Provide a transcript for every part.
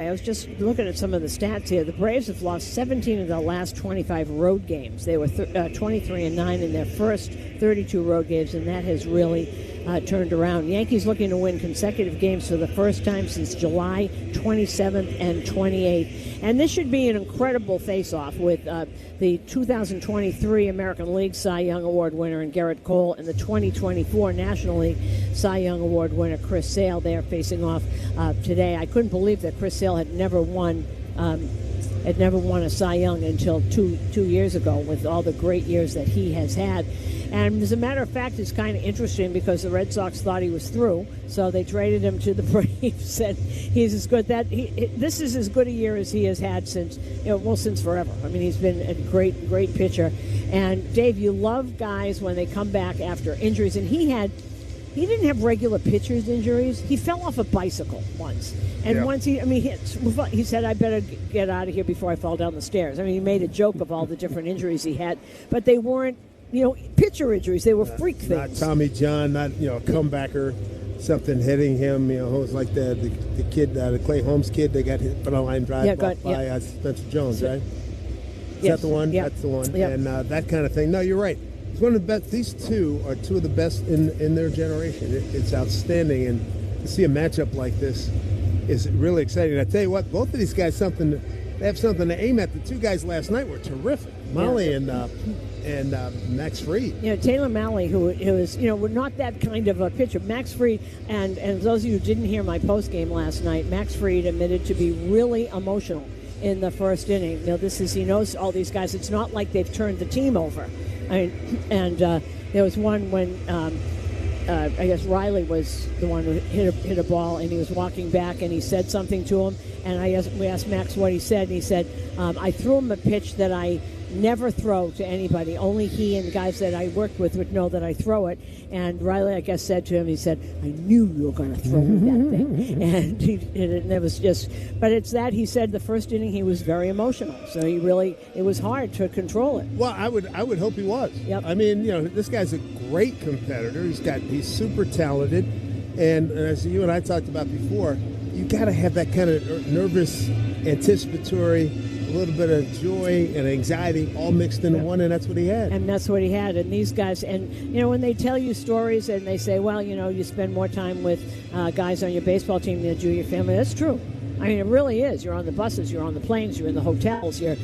I was just looking at some of the stats here. The Braves have lost 17 of their last 25 road games. They were 23-9 in their first 32 road games, and that has really turned around. Yankees looking to win consecutive games for the first time since July 27th and 28th. And this should be an incredible face-off with the 2023 American League Cy Young Award winner and Garrett Cole and the 2024 National League Cy Young Award winner Chris Sale. They are facing off today. I couldn't believe that Chris Sale had never won a Cy Young until two years ago, with all the great years that he has had. And as a matter of fact, it's kind of interesting because the Red Sox thought he was through, so they traded him to the Braves. And he's as good this is as good a year as he has had since forever. I mean, he's been a great pitcher. And Dave, you love guys when they come back after injuries, and he didn't have regular pitcher's injuries. He fell off a bicycle once. And once he said, I better get out of here before I fall down the stairs. I mean, he made a joke of all the different injuries he had, but they weren't, pitcher injuries. They were freak things. Not Tommy John, not, a comebacker, something hitting him, it was like the kid, the Clay Holmes kid, they got hit for a line drive by Spencer Jones, right? Is that the one? Yep. That's the one. Yep. And that kind of thing. No, you're right. It's one of the best. These two are two of the best in their generation. It's outstanding, and to see a matchup like this is really exciting. I tell you what, both of these guys they have something to aim at. The two guys last night were terrific, Molly and Max Fried. Taylor Malley, who is we're not that kind of a pitcher. Max Fried, and those of you who didn't hear my post game last night, Max Fried admitted to be really emotional in the first inning. He knows all these guys. It's not like they've turned the team over. There was one when I guess Riley was the one who hit a ball, and he was walking back, and he said something to him, and we asked Max what he said, and he said, I threw him a pitch that I never throw to anybody. Only he and guys that I worked with would know that I throw it. And Riley, I guess, said to him, he said, I knew you were going to throw me that thing. And it was just, but it's that he said the first inning he was very emotional. So it was hard to control it. Well, I would hope he was. Yep. I mean, this guy's a great competitor. He's super talented. And as you and I talked about before, you got to have that kind of nervous, anticipatory, a little bit of joy and anxiety all mixed into one, and that's what he had. And that's what he had. And these guys, and when they tell you stories and they say, well, you spend more time with guys on your baseball team than you do your family, that's true. I mean, it really is. You're on the buses, you're on the planes, you're in the hotels, you're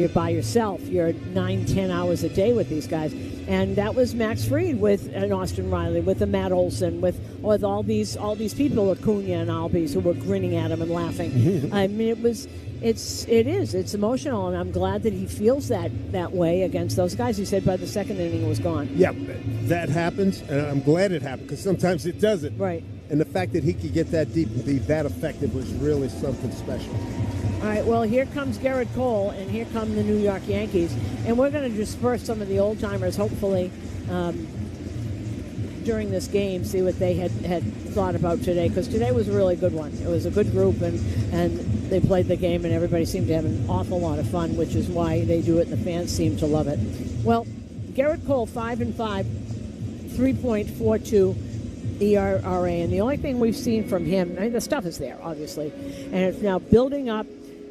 by yourself. You're 9-10 hours a day with these guys. And that was Max Fried with an Austin Riley, with a Matt Olson, with all these people, Acuna and Albies, who were grinning at him and laughing. I mean, it's emotional, and I'm glad that he feels that way against those guys. He said by the second inning it was gone. Yeah, that happens, and I'm glad it happened, because sometimes it doesn't. Right. And the fact that he could get that deep and be that effective was really something special. All right, well, here comes Garrett Cole, and here come the New York Yankees. And we're going to disperse some of the old-timers, hopefully, during this game, see what they had thought about today, because today was a really good one. It was a good group, and they played the game, and everybody seemed to have an awful lot of fun, which is why they do it, and the fans seem to love it. Well, Garrett Cole, 5-5, 3.42 ERA, and the only thing we've seen from him, I mean, the stuff is there, obviously, and it's now building up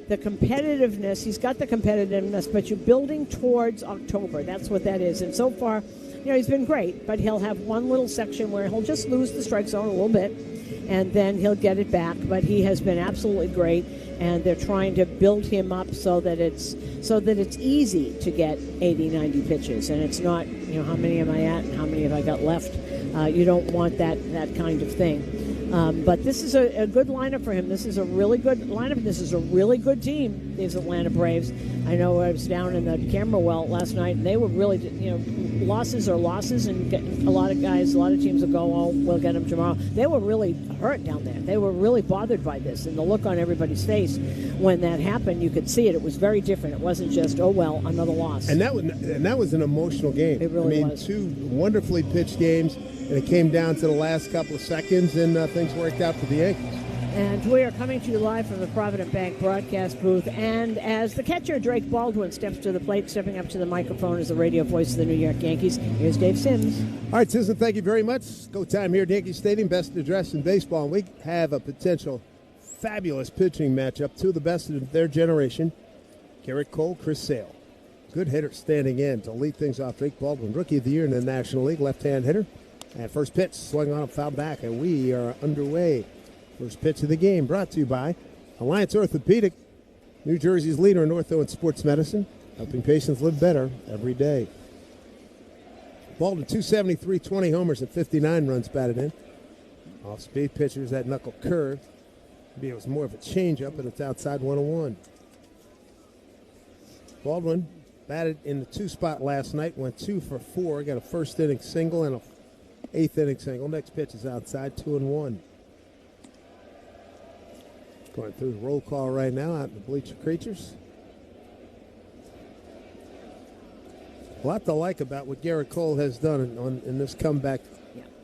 the competitiveness. He's got the competitiveness, but you're building towards October. That's what that is. And so far, he's been great, but he'll have one little section where he'll just lose the strike zone a little bit, and then he'll get it back. But he has been absolutely great, and they're trying to build him up so that it's easy to get 80, 90 pitches, and it's not, how many am I at and how many have I got left? You don't want that kind of thing. But this is a good lineup for him. This is a really good lineup. This is a really good team, these Atlanta Braves. I know I was down in the camera well last night, and they were really, losses are losses, and a lot of teams will go, oh, we'll get them tomorrow. They were really hurt down there. They were really bothered by this, and the look on everybody's face when that happened, you could see it. It was very different. It wasn't just, oh, well, another loss. And that was an emotional game. It really was. Two wonderfully pitched games, and it came down to the last couple of seconds, and things worked out for the Yankees. And we are coming to you live from the Provident Bank broadcast booth. And as the catcher, Drake Baldwin, steps to the plate, stepping up to the microphone as the radio voice of the New York Yankees, here's Dave Sims. All right, Susan, thank you very much. Go time here at Yankee Stadium, best address in baseball. And we have a potential fabulous pitching matchup. Two of the best of their generation. Garrett Cole, Chris Sale. Good hitter standing in to lead things off. Drake Baldwin, Rookie of the Year in the National League, left-hand hitter. And first pitch, swung on, foul back, and we are underway. First pitch of the game brought to you by Alliance Orthopedic, New Jersey's leader in ortho and sports medicine, helping patients live better every day. Baldwin, 273, 20 homers, and 59 runs batted in. Off-speed pitchers, that knuckle curve. Maybe it was more of a changeup, and it's outside 101. Baldwin batted in the 2 spot last night, went 2 for 4, got a first inning single and a 8th inning single. Next pitch is outside, 2-1. Going through the roll call right now out in the bleacher creatures. A lot to like about what Garrett Cole has done in this comeback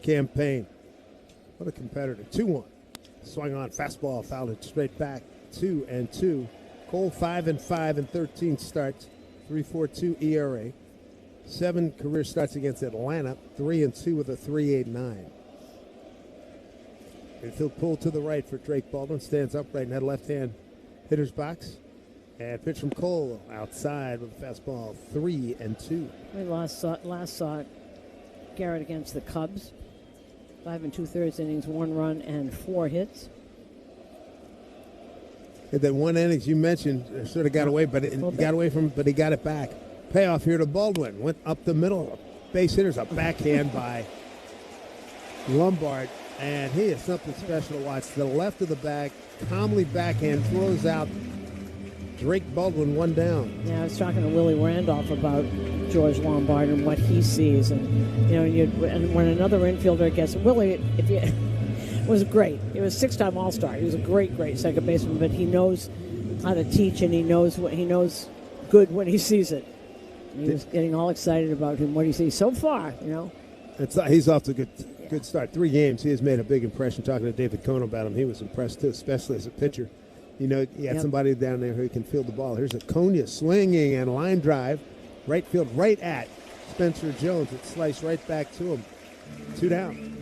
campaign. What a competitor. 2-1. Swung on, fastball, fouled it straight back. 2-2. Cole 5-5 in 13 starts, 3.42 ERA. 7 career starts against Atlanta, 3-2 with a 3.89. Infield pull to the right for Drake Baldwin. Stands upright in that left-hand hitter's box. And pitch from Cole outside with a fastball, 3-2. We last saw Garrett against the Cubs. 5 2/3 innings, 1 run and 4 hits. That 1 innings you mentioned sort of got away, but but he got it back. Payoff here to Baldwin. Went up the middle. Base hitters, a backhand by Lombard. And he is something special to watch. To the left of the bag, calmly backhand, throws out Drake Baldwin, 1 down. Yeah, I was talking to Willie Randolph about George Lombard and what he sees. And, and when another infielder gets, Willie, was great. He was 6-time All-Star. He was a great, great second baseman, but he knows how to teach, and he knows good when he sees it. And he was getting all excited about what he sees so far, He's off to a good start. 3 games, he has made a big impression. Talking to David Cohn about him, he was impressed too, especially as a pitcher. He had somebody down there who can field the ball. Here's Acuna swinging and line drive, right field, right at Spencer Jones. It sliced right back to him. 2 down.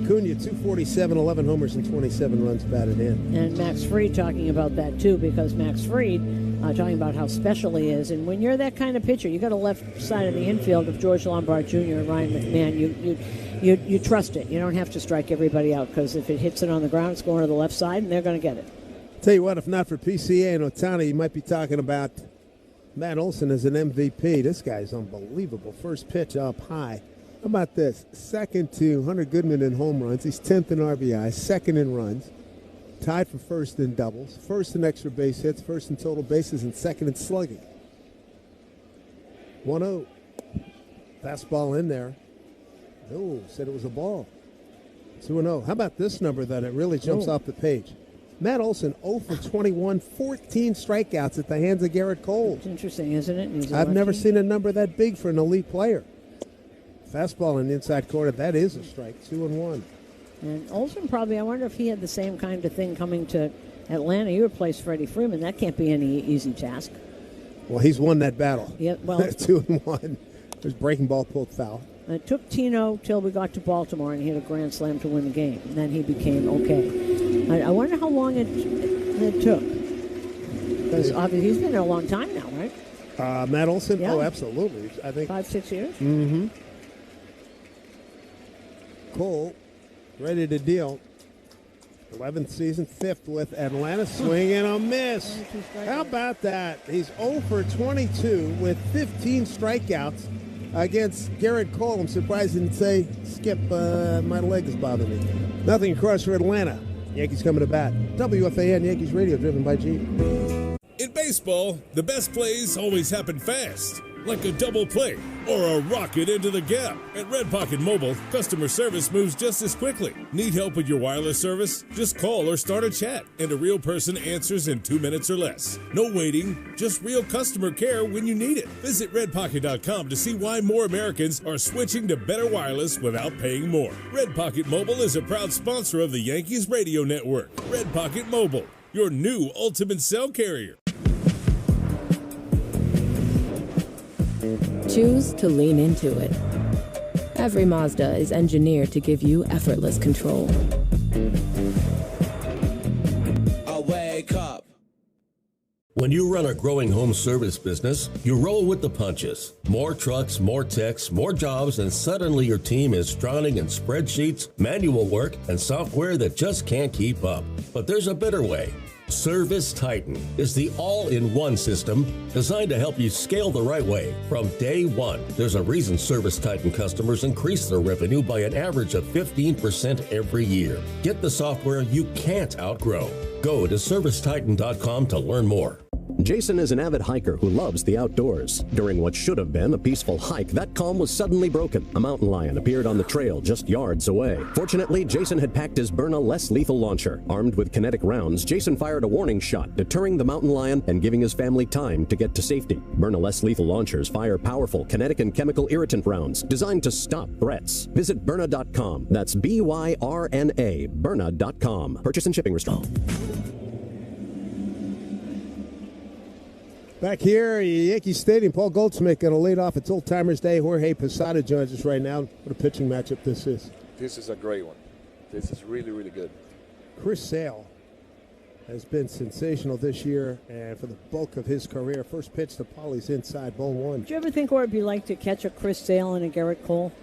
Acuna, 247, 11 homers and 27 runs batted in. And Max Fried talking about that too, because Max Fried talking about how special he is. And when you're that kind of pitcher, you got a left side of the infield of George Lombard Jr. and Ryan McMahon. You trust it. You don't have to strike everybody out, because if it hits it on the ground, it's going to the left side, and they're going to get it. Tell you what, if not for PCA and Otani, you might be talking about Matt Olson as an MVP. This guy's unbelievable. First pitch up high. How about this? Second to Hunter Goodman in home runs. He's 10th in RBI, second in runs. Tied for first in doubles, first in extra base hits, first in total bases, and second in slugging. 1-0. Fastball in there. No, said it was a ball. 2-0. How about this number that it really jumps off the page? Matt Olson, 0 for 21, 14 strikeouts at the hands of Garrett Cole. It's interesting, isn't it? I've never seen a number that big for an elite player. Fastball in the inside corner, that is a strike. 2-1. And Olson probably, I wonder if he had the same kind of thing coming to Atlanta. You replaced Freddie Freeman. That can't be any easy task. Well, he's won that battle. Yeah, well. 2-1. There's breaking ball pulled foul. It took Tino till we got to Baltimore, and he hit a grand slam to win the game. And then he became okay. I wonder how long it took. Because obviously he's been there a long time now, right? Matt Olson? Yeah. Oh, absolutely. I think 5-6 years? Mm-hmm. Cole, ready to deal. 11th season, 5th with Atlanta. Swing and a miss. How about that? He's 0 for 22 with 15 strikeouts against Garrett Cole. I'm surprised he didn't say, Skip, my leg is bothering me. Nothing across for Atlanta. Yankees coming to bat. WFAN Yankees Radio, driven by G. In baseball, the best plays always happen fast, like a double play or a rocket into the gap. At Red Pocket Mobile, customer service moves just as quickly. Need help with your wireless service? Just call or start a chat, and a real person answers in 2 minutes or less. No waiting, just real customer care when you need it. Visit redpocket.com to see why more Americans are switching to better wireless without paying more. Red Pocket Mobile is a proud sponsor of the Yankees Radio Network. Red Pocket Mobile, your new ultimate cell carrier. Choose to lean into it. Every Mazda is engineered to give you effortless control. When you run a growing home service business, you roll with the punches. More trucks, more techs, more jobs, and suddenly your team is drowning in spreadsheets, manual work, and software that just can't keep up. But there's a better way. Service Titan is the all-in-one system designed to help you scale the right way from day one. There's a reason Service Titan customers increase their revenue by an average of 15% every year. Get the software you can't outgrow. Go to servicetitan.com to learn more. Jason is an avid hiker who loves the outdoors. During what should have been a peaceful hike, that calm was suddenly broken. A mountain lion appeared on the trail just yards away. Fortunately, Jason had packed his Byrna less lethal launcher. Armed with kinetic rounds, Jason fired a warning shot, deterring the mountain lion and giving his family time to get to safety. Byrna less lethal launchers fire powerful kinetic and chemical irritant rounds designed to stop threats. Visit Byrna.com. That's BYRNA, Byrna.com. Purchase and shipping restrictions. Back here at Yankee Stadium, Paul Goldschmidt going to lead off. It's Old Timers Day. Jorge Posada joins us right now. What a pitching matchup this is. This is a great one. This is really, really good. Chris Sale has been sensational this year, and for the bulk of his career, first pitch to Paulie's inside, ball one. Did you ever think what it would be like to catch a Chris Sale and a Garrett Cole?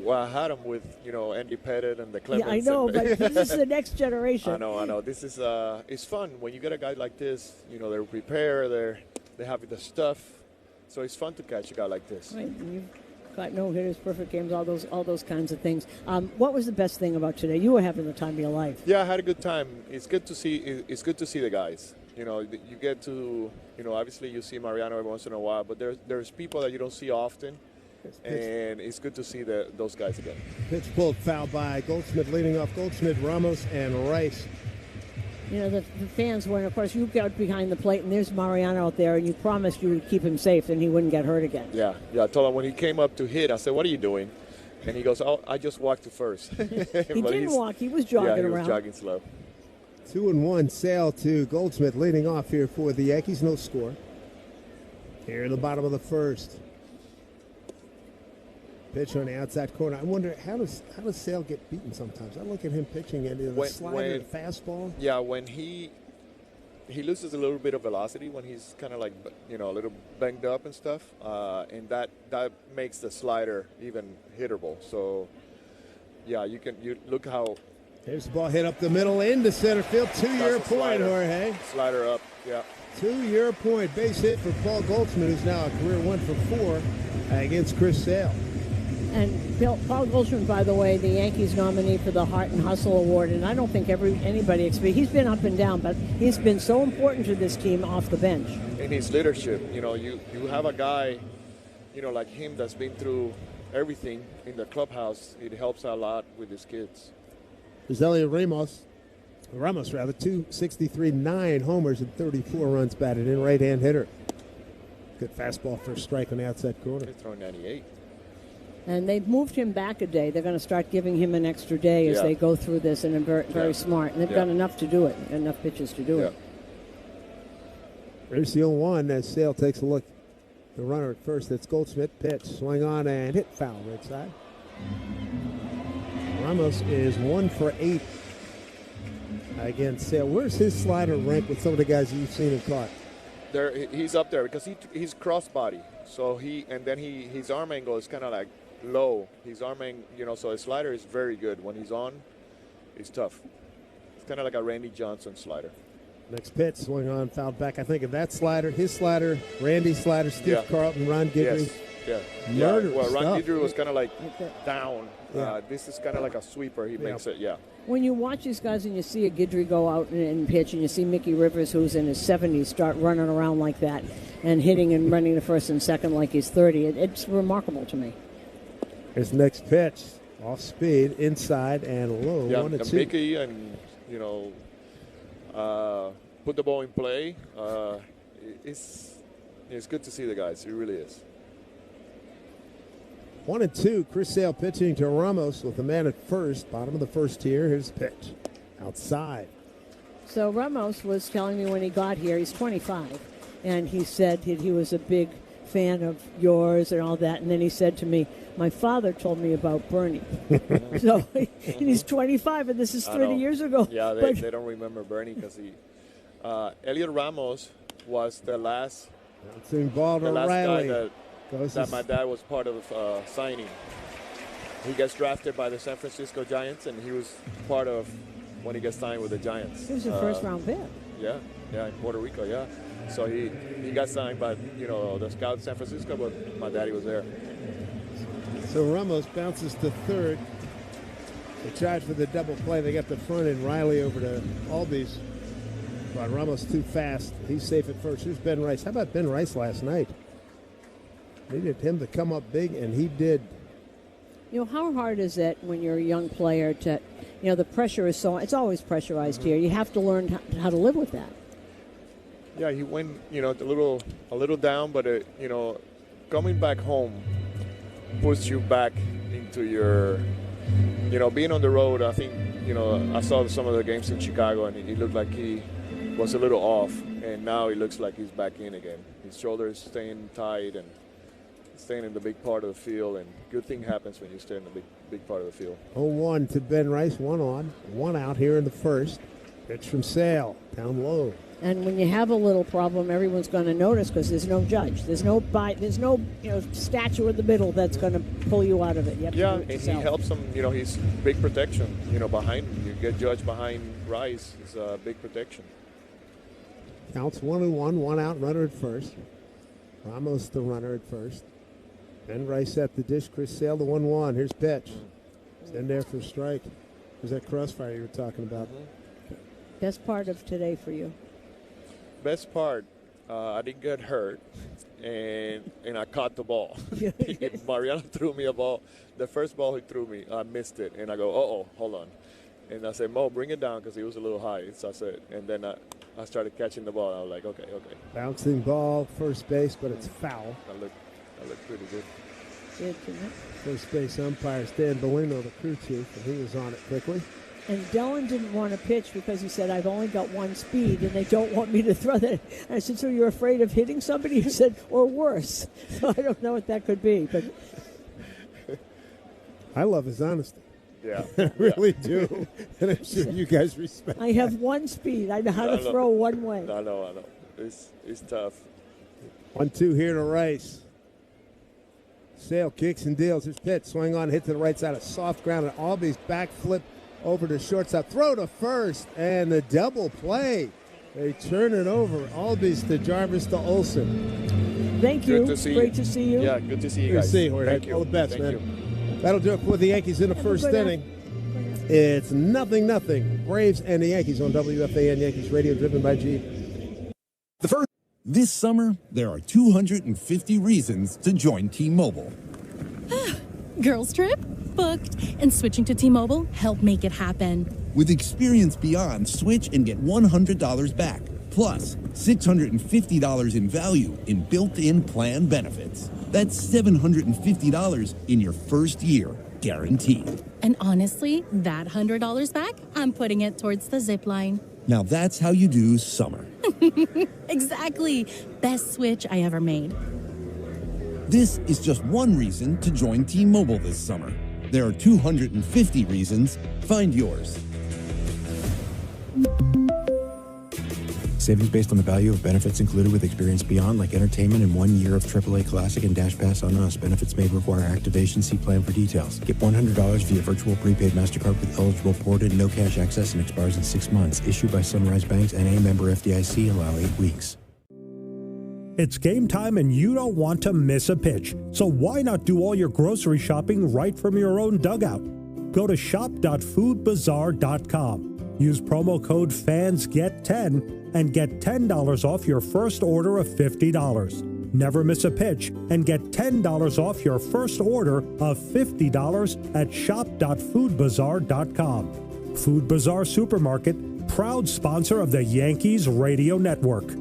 Well, I had him with, Andy Pettit and the Clemens. Yeah, I know, but this is the next generation. I know. This is it's fun when you get a guy like this. They're prepared, they have the stuff, so it's fun to catch a guy like this. Right, and you've got no hitters, perfect games, all those kinds of things. What was the best thing about today? You were having the time of your life. Yeah, I had a good time. It's good to see. It's good to see the guys. You get to, obviously you see Mariano every once in a while, but there's people that you don't see often. And it's good to see those guys again. Pitch pulled foul by Goldschmidt, leading off Goldschmidt, Ramos, and Rice. The fans went, of course, you got behind the plate, and there's Mariano out there, and you promised you would keep him safe and he wouldn't get hurt again. Yeah. I told him when he came up to hit, I said, "What are you doing?" And he goes, "Oh, I just walked to first." He didn't walk. He was jogging around. Yeah, he was jogging slow. 2-1 Sale to Goldschmidt, leading off here for the Yankees. No score. Here in the bottom of the first. Pitch on the outside corner. I wonder how does Sale get beaten sometimes? I look at him pitching and the slider, the fastball. Yeah, when he loses a little bit of velocity when he's kind of like a little banged up and stuff, and that makes the slider even hittable. So yeah, you look how. There's the ball hit up the middle into center field. 2-year point, Jorge. Slider up, yeah. 2-year point base hit for Paul Goldschmidt, who's now a career 1 for 4 against Chris Sale. And Paul Goldschmidt, by the way, the Yankees nominee for the Heart and Hustle Award, and I don't think anybody expects. He's been up and down, but he's been so important to this team off the bench. In his leadership, you have a guy, like him that's been through everything in the clubhouse. It helps a lot with his kids. There's Elliot Ramos, 263, 9 homers and 34 runs batted in, right-hand hitter. Good fastball for a strike on the outside corner. He's throwing 98. And they've moved him back a day. They're going to start giving him an extra day as they go through this, and they're very smart. And they've done enough to do it, enough pitches to do it. There's the 0-1 as Sale takes a look. The runner at first, that's Goldschmidt. Pitch, swing on and hit foul right side. Ramos is 1 for 8 against Sale. Where's his slider rank with some of the guys that you've seen him caught? He's up there because he's crossbody. So his arm angle is kind of like low. His arm angle, so his slider is very good. When he's on, it's tough. It's kind of like a Randy Johnson slider. Next pitch, swing on, fouled back. I think of that slider, his slider, Randy's slider, Steve Carlton, Ron Guidry. Yes. Well, Ron Guidry was kind of like down. This is kind of like a sweeper. He makes it, When you watch these guys and you see a Guidry go out and pitch, and you see Mickey Rivers, who's in his 70s, start running around like that and hitting and running to first and second like he's 30, it's remarkable to me. His next pitch, off speed, inside and low. 1-2. Mickey and, put the ball in play. It's good to see the guys. It really is. 1-2, Chris Sale pitching to Ramos with the man at first. Bottom of the first here. Here's the pitch. Outside. So Ramos was telling me when he got here, he's 25, and he said he was a big fan of yours and all that. And then he said to me, my father told me about Bernie. So he's 25, and this is 30 years ago. Yeah, they don't remember Bernie because Elliot Ramos was the last bouncing ball to Riley. Guy that my dad was part of signing. He gets drafted by the San Francisco Giants, and he was part of when he gets signed with the Giants. He was a first-round pick. Yeah, in Puerto Rico, yeah. So he got signed by, the scout San Francisco, but my daddy was there. So Ramos bounces to third. They tried for the double play. They got the front and Riley over to Albies. But Ramos too fast. He's safe at first. Here's Ben Rice. How about Ben Rice last night? Needed him to come up big, and he did. How hard is it when you're a young player to, the pressure is it's always pressurized here. You have to learn how to live with that. Yeah, he went, a little down, but, coming back home puts you back into your, being on the road. I think, I saw some of the games in Chicago, and he looked like he was a little off, and now he looks like he's back in again. His shoulders staying tight and staying in the big part of the field, and good thing happens when you stay in the big part of the field. 0-1 to Ben Rice, 1 on, 1 out here in the first. Pitch from Sale, down low. And when you have a little problem, everyone's going to notice because there's no judge. There's no statue in the middle that's going to pull you out of it. You have to do it and yourself. He helps him. He's big protection. Behind him, you get judged behind Rice. It's a big protection. Counts 1-1, 1 out, runner at first. Ramos the runner at first. Ben Rice at the dish. Chris Sale the 1-1. Here's pitch. It's in there for strike. There's that crossfire you were talking about. Best part of today for you? Best part, I didn't get hurt, and I caught the ball. Mariano threw me a ball. The first ball he threw me, I missed it, and I go, hold on. And I said, Mo, bring it down because he was a little high. So I said, and then I started catching the ball. And I was like, okay. Bouncing ball, first base, but it's foul. I look pretty good. First base umpire Stan Bueno, the crew chief, and he was on it quickly. And Dylan didn't want to pitch because he said, I've only got one speed, and they don't want me to throw that. And I said, so you're afraid of hitting somebody? He said, or worse. So I don't know what that could be. But I love his honesty. Yeah. I really do. And I'm sure you guys respect I have one speed. I know how to throw one way. I know. It's tough. 1-2 here to Rice. Sale kicks and deals. His pitch, swing on, hit to the right side of soft ground, and Albies back flip over to shortstop, throw to first, and the double play. They turn it over. Albies to Jarvis to Olsen. Thank you. Good to see Great to see you. Yeah, good to see you Good guys. to see you, Jorge. Thank you. All the best, Thank man. you. That'll do it for the Yankees in the first inning. It's 0-0. Braves and the Yankees on WFAN Yankees Radio, driven by G. This summer, there are 250 reasons to join T-Mobile. Girls trip? Booked. And switching to T-Mobile helped make it happen. With Experience Beyond, switch and get $100 back. Plus, $650 in value in built-in plan benefits. That's $750 in your first year, guaranteed. And honestly, that $100 back, I'm putting it towards the zip line. Now that's how you do summer. Exactly. Best switch I ever made. This is just one reason to join T-Mobile this summer. There are 250 reasons. Find yours. Savings based on the value of benefits included with Experience Beyond, like entertainment and 1 year of AAA Classic and Dash Pass on us. Benefits may require activation. See plan for details. Get $100 via virtual prepaid MasterCard with eligible port and no cash access, and expires in 6 months. Issued by Sunrise Banks, N.A. member FDIC. Allow 8 weeks. It's game time and you don't want to miss a pitch. So why not do all your grocery shopping right from your own dugout? Go to shop.foodbazaar.com. Use promo code FANSGET10 and get $10 off your first order of $50. Never miss a pitch and get $10 off your first order of $50 at shop.foodbazaar.com. Food Bazaar Supermarket, proud sponsor of the Yankees Radio Network.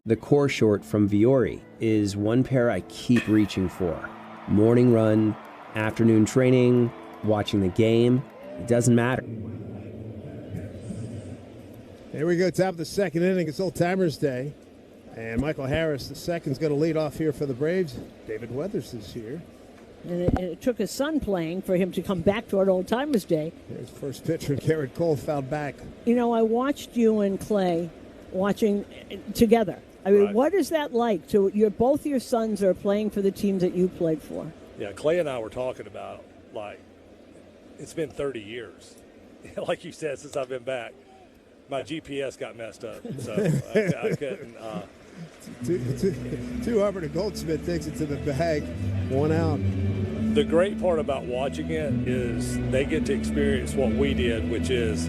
The core short from Viore is one pair I keep reaching for. Morning run, afternoon training, watching the game, it doesn't matter. Here we go, top of the second inning. It's Old Timers Day. And Michael Harris, the second's going to lead off here for the Braves. David Weathers is here. And it took his son playing for him to come back toward Old Timers Day. Here's first pitcher, Garrett Cole, fouled back. I watched you and Clay watching together. I mean, right. what is that like? So both your sons are playing for the teams that you played for. Yeah, Clay and I were talking about, like, it's been 30 years. Like you said, since I've been back. My GPS got messed up, so I couldn't. Two over to Goldsmith, takes it to the bag, 1 out. The great part about watching it is they get to experience what we did, which is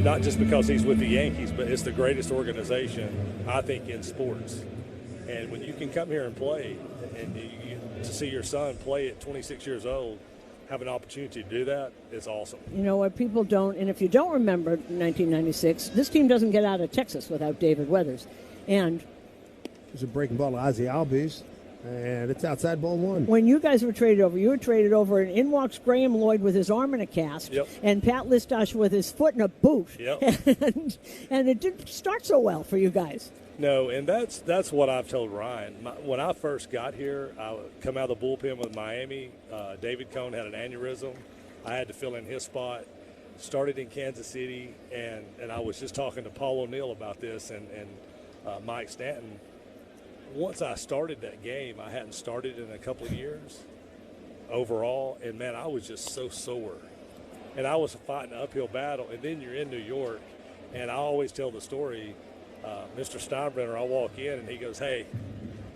not just because he's with the Yankees, but it's the greatest organization, I think, in sports. And when you can come here and play, and to see your son play at 26 years old, have an opportunity to do that is awesome. You know what people don't, and if you don't remember 1996, this team doesn't get out of Texas without David Weathers. And there's a breaking ball to Ozzie Albies, and it's outside ball 1. When you guys were traded over, and in walks Graham Lloyd with his arm in a cast, yep. and Pat Listosh with his foot in a boot. Yep. and it didn't start so well for you guys. No, and that's what I've told Ryan. When I first got here, I come out of the bullpen with Miami. David Cone had an aneurysm. I had to fill in his spot. Started in Kansas City, and I was just talking to Paul O'Neill about this and Mike Stanton. Once I started that game, I hadn't started in a couple of years overall, and, man, I was just so sore. And I was fighting an uphill battle, and then you're in New York, and I always tell the story, Mr. Steinbrenner, I walk in, and he goes, hey,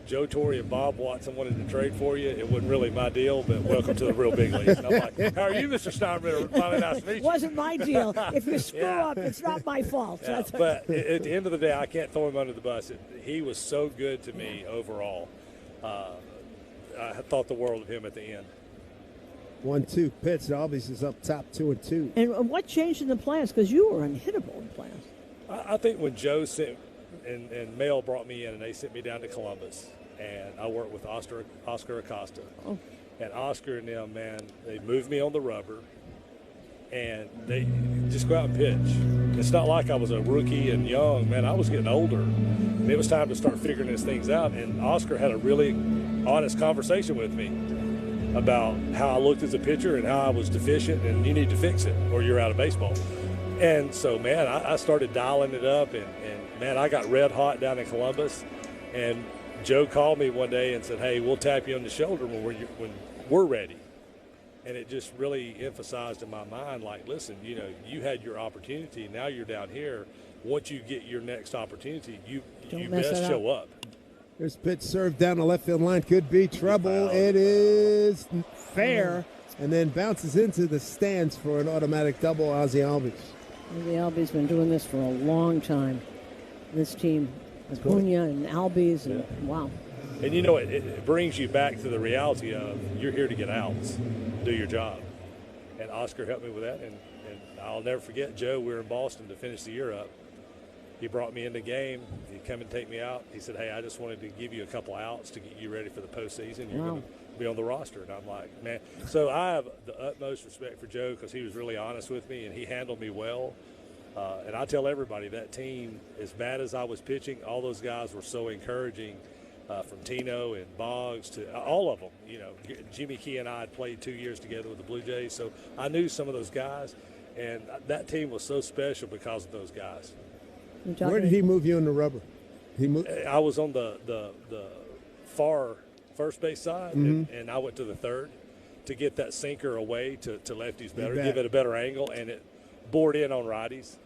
Joe Torre and Bob Watson wanted to trade for you. It wasn't really my deal, but welcome to the real big leagues. And I'm like, how are you, Mr. Steinbrenner? Finally nice to meet you. It wasn't my deal. If you screw up, it's not my fault. Yeah, but at the end of the day, I can't throw him under the bus. He was so good to me overall. I thought the world of him at the end. 1-2 pitch. Albies is up top 2-2. And what changed in the playoffs? Because you were unhittable in the playoffs. I think when Joe sent and Mel brought me in, and they sent me down to Columbus, and I worked with Oscar Acosta. Oh. And Oscar and them, man, they moved me on the rubber, and they just go out and pitch. It's not like I was a rookie and young, man. I was getting older, and it was time to start figuring these things out. And Oscar had a really honest conversation with me about how I looked as a pitcher and how I was deficient, and you need to fix it or you're out of baseball. And so, man, I started dialing it up, and man, I got red hot down in Columbus. And Joe called me one day and said, hey, we'll tap you on the shoulder when we're ready. And it just really emphasized in my mind, like, listen, you had your opportunity. Now you're down here. Once you get your next opportunity, you best show up. There's a pitch served down the left field line. Could be trouble. It is fair. And then bounces into the stands for an automatic double, Ozzie Albies. The Albies been doing this for a long time. This team, Acuna and Albies, and wow. And it brings you back to the reality of you're here to get outs, do your job. And Oscar helped me with that, and I'll never forget Joe. We were in Boston to finish the year up. He brought me in the game. He'd come and take me out. He said, hey, I just wanted to give you a couple outs to get you ready for the postseason. You're going to be on the roster. And I'm like, man. So I have the utmost respect for Joe because he was really honest with me, and he handled me well. And I tell everybody that team, as bad as I was pitching, all those guys were so encouraging, from Tino and Boggs to all of them. Jimmy Key and I had played 2 years together with the Blue Jays, so I knew some of those guys. And that team was so special because of those guys. Where did he move you on the rubber? I was on the far first base side, and I went to the third to get that sinker away to lefties better, give it a better angle, and it bored in on righties.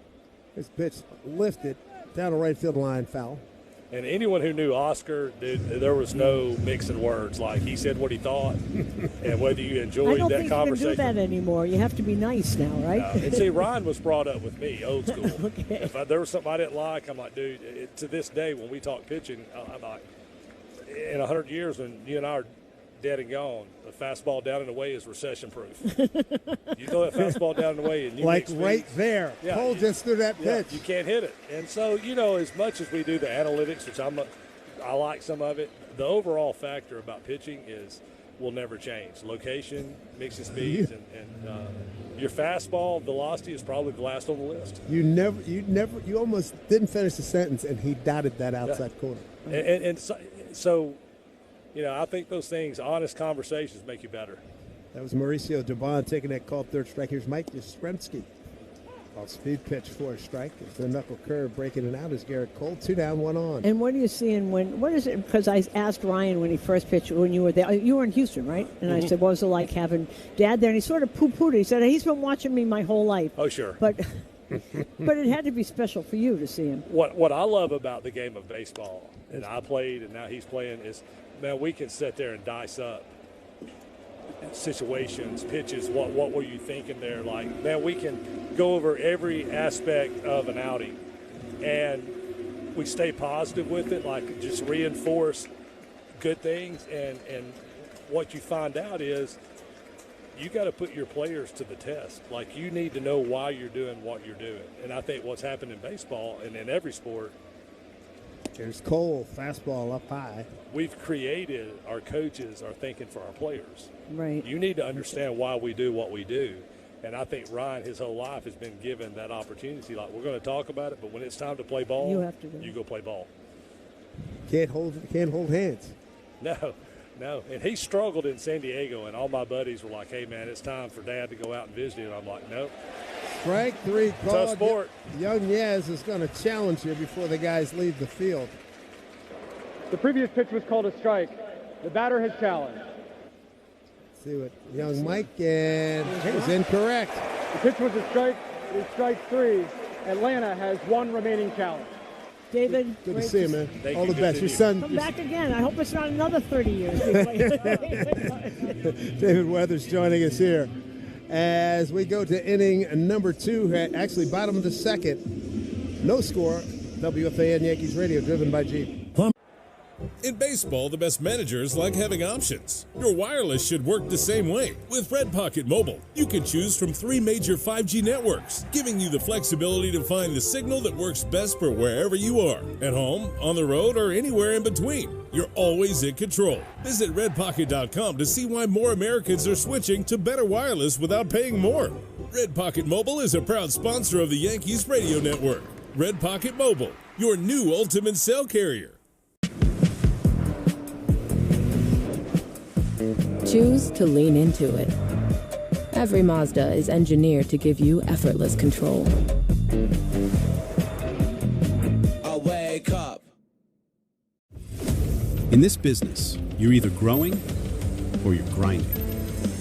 This pitch lifted down the right field line, foul. And anyone who knew Oscar, there was no mixing words. Like, he said what he thought, and whether you enjoyed that conversation. I don't think you can do that anymore. You have to be nice now, right? And see, Ryan was brought up with me, old school. Okay. If there was something I didn't like, I'm like, dude, to this day when we talk pitching, I'm like, in 100 years when you and I are dead and gone, the fastball down and away is recession-proof. You throw that fastball down and away, and you like right there. Yeah, Cole just threw that pitch. You can't hit it. And so, as much as we do the analytics, which I like some of it, the overall factor about pitching is will never change. Location, mixing speeds, and your fastball velocity is probably the last on the list. You almost didn't finish the sentence, and he dotted that outside corner. And so I think those things, honest conversations, make you better. That was Mauricio Dubon taking that call, third strike. Here's Mike Yastrzemski. Called speed pitch for a strike. It's the knuckle curve breaking it out is Garrett Cole. 2 down, 1 on. And what are you seeing what is it? Because I asked Ryan when he first pitched, when you were there. You were in Houston, right? And I said, what was it like having Dad there? And he sort of poo-pooed it. He said, he's been watching me my whole life. Oh, sure. But it had to be special for you to see him. What I love about the game of baseball, and I played and now he's playing, is, man, we can sit there and dice up situations, pitches, what were you thinking there? Like, man, we can go over every aspect of an outing, and we stay positive with it, like just reinforce good things, and what you find out is you got to put your players to the test. Like, you need to know why you're doing what you're doing, and I think what's happened in baseball and in every sport, there's Cole, fastball up high. We've created, our coaches are thinking for our players. Right. You need to understand why we do what we do. And I think Ryan, his whole life, has been given that opportunity. Like, we're going to talk about it, but when it's time to play ball, you go play ball. Can't hold hands. No. And he struggled in San Diego, and all my buddies were like, hey, man, it's time for Dad to go out and visit. And I'm like, nope. Strike 3 called. Tough sport. Young Yaz is going to challenge you before the guys leave the field. The previous pitch was called a strike. The batter has challenged. Let's see what young Mike, and he's incorrect. The pitch was a strike. It is strike 3. Atlanta has 1 remaining challenge. David, good to see you, man. Thank all you. The best. Your son. Come back again. I hope it's not another 30 years. David Weathers joining us here as we go to inning number 2, actually bottom of the second. No score. WFAN Yankees Radio, driven by Jeep. In baseball, the best managers like having options. Your wireless should work the same way. With Red Pocket Mobile, you can choose from 3 major 5G networks, giving you the flexibility to find the signal that works best for wherever you are, at home, on the road, or anywhere in between. You're always in control. Visit redpocket.com to see why more Americans are switching to better wireless without paying more. Red Pocket Mobile is a proud sponsor of the Yankees Radio Network. Red Pocket Mobile, your new ultimate cell carrier. Choose to lean into it. Every Mazda is engineered to give you effortless control. I wake up. In this business, you're either growing or you're grinding.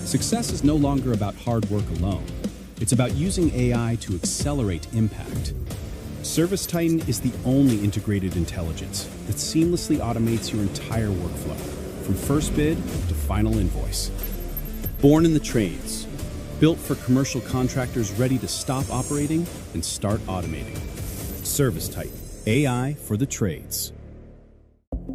Success is no longer about hard work alone. It's about using AI to accelerate impact. ServiceTitan is the only integrated intelligence that seamlessly automates your entire workflow, from first bid to final invoice. Born in the trades, built for commercial contractors ready to stop operating and start automating. ServiceTitan, AI for the trades.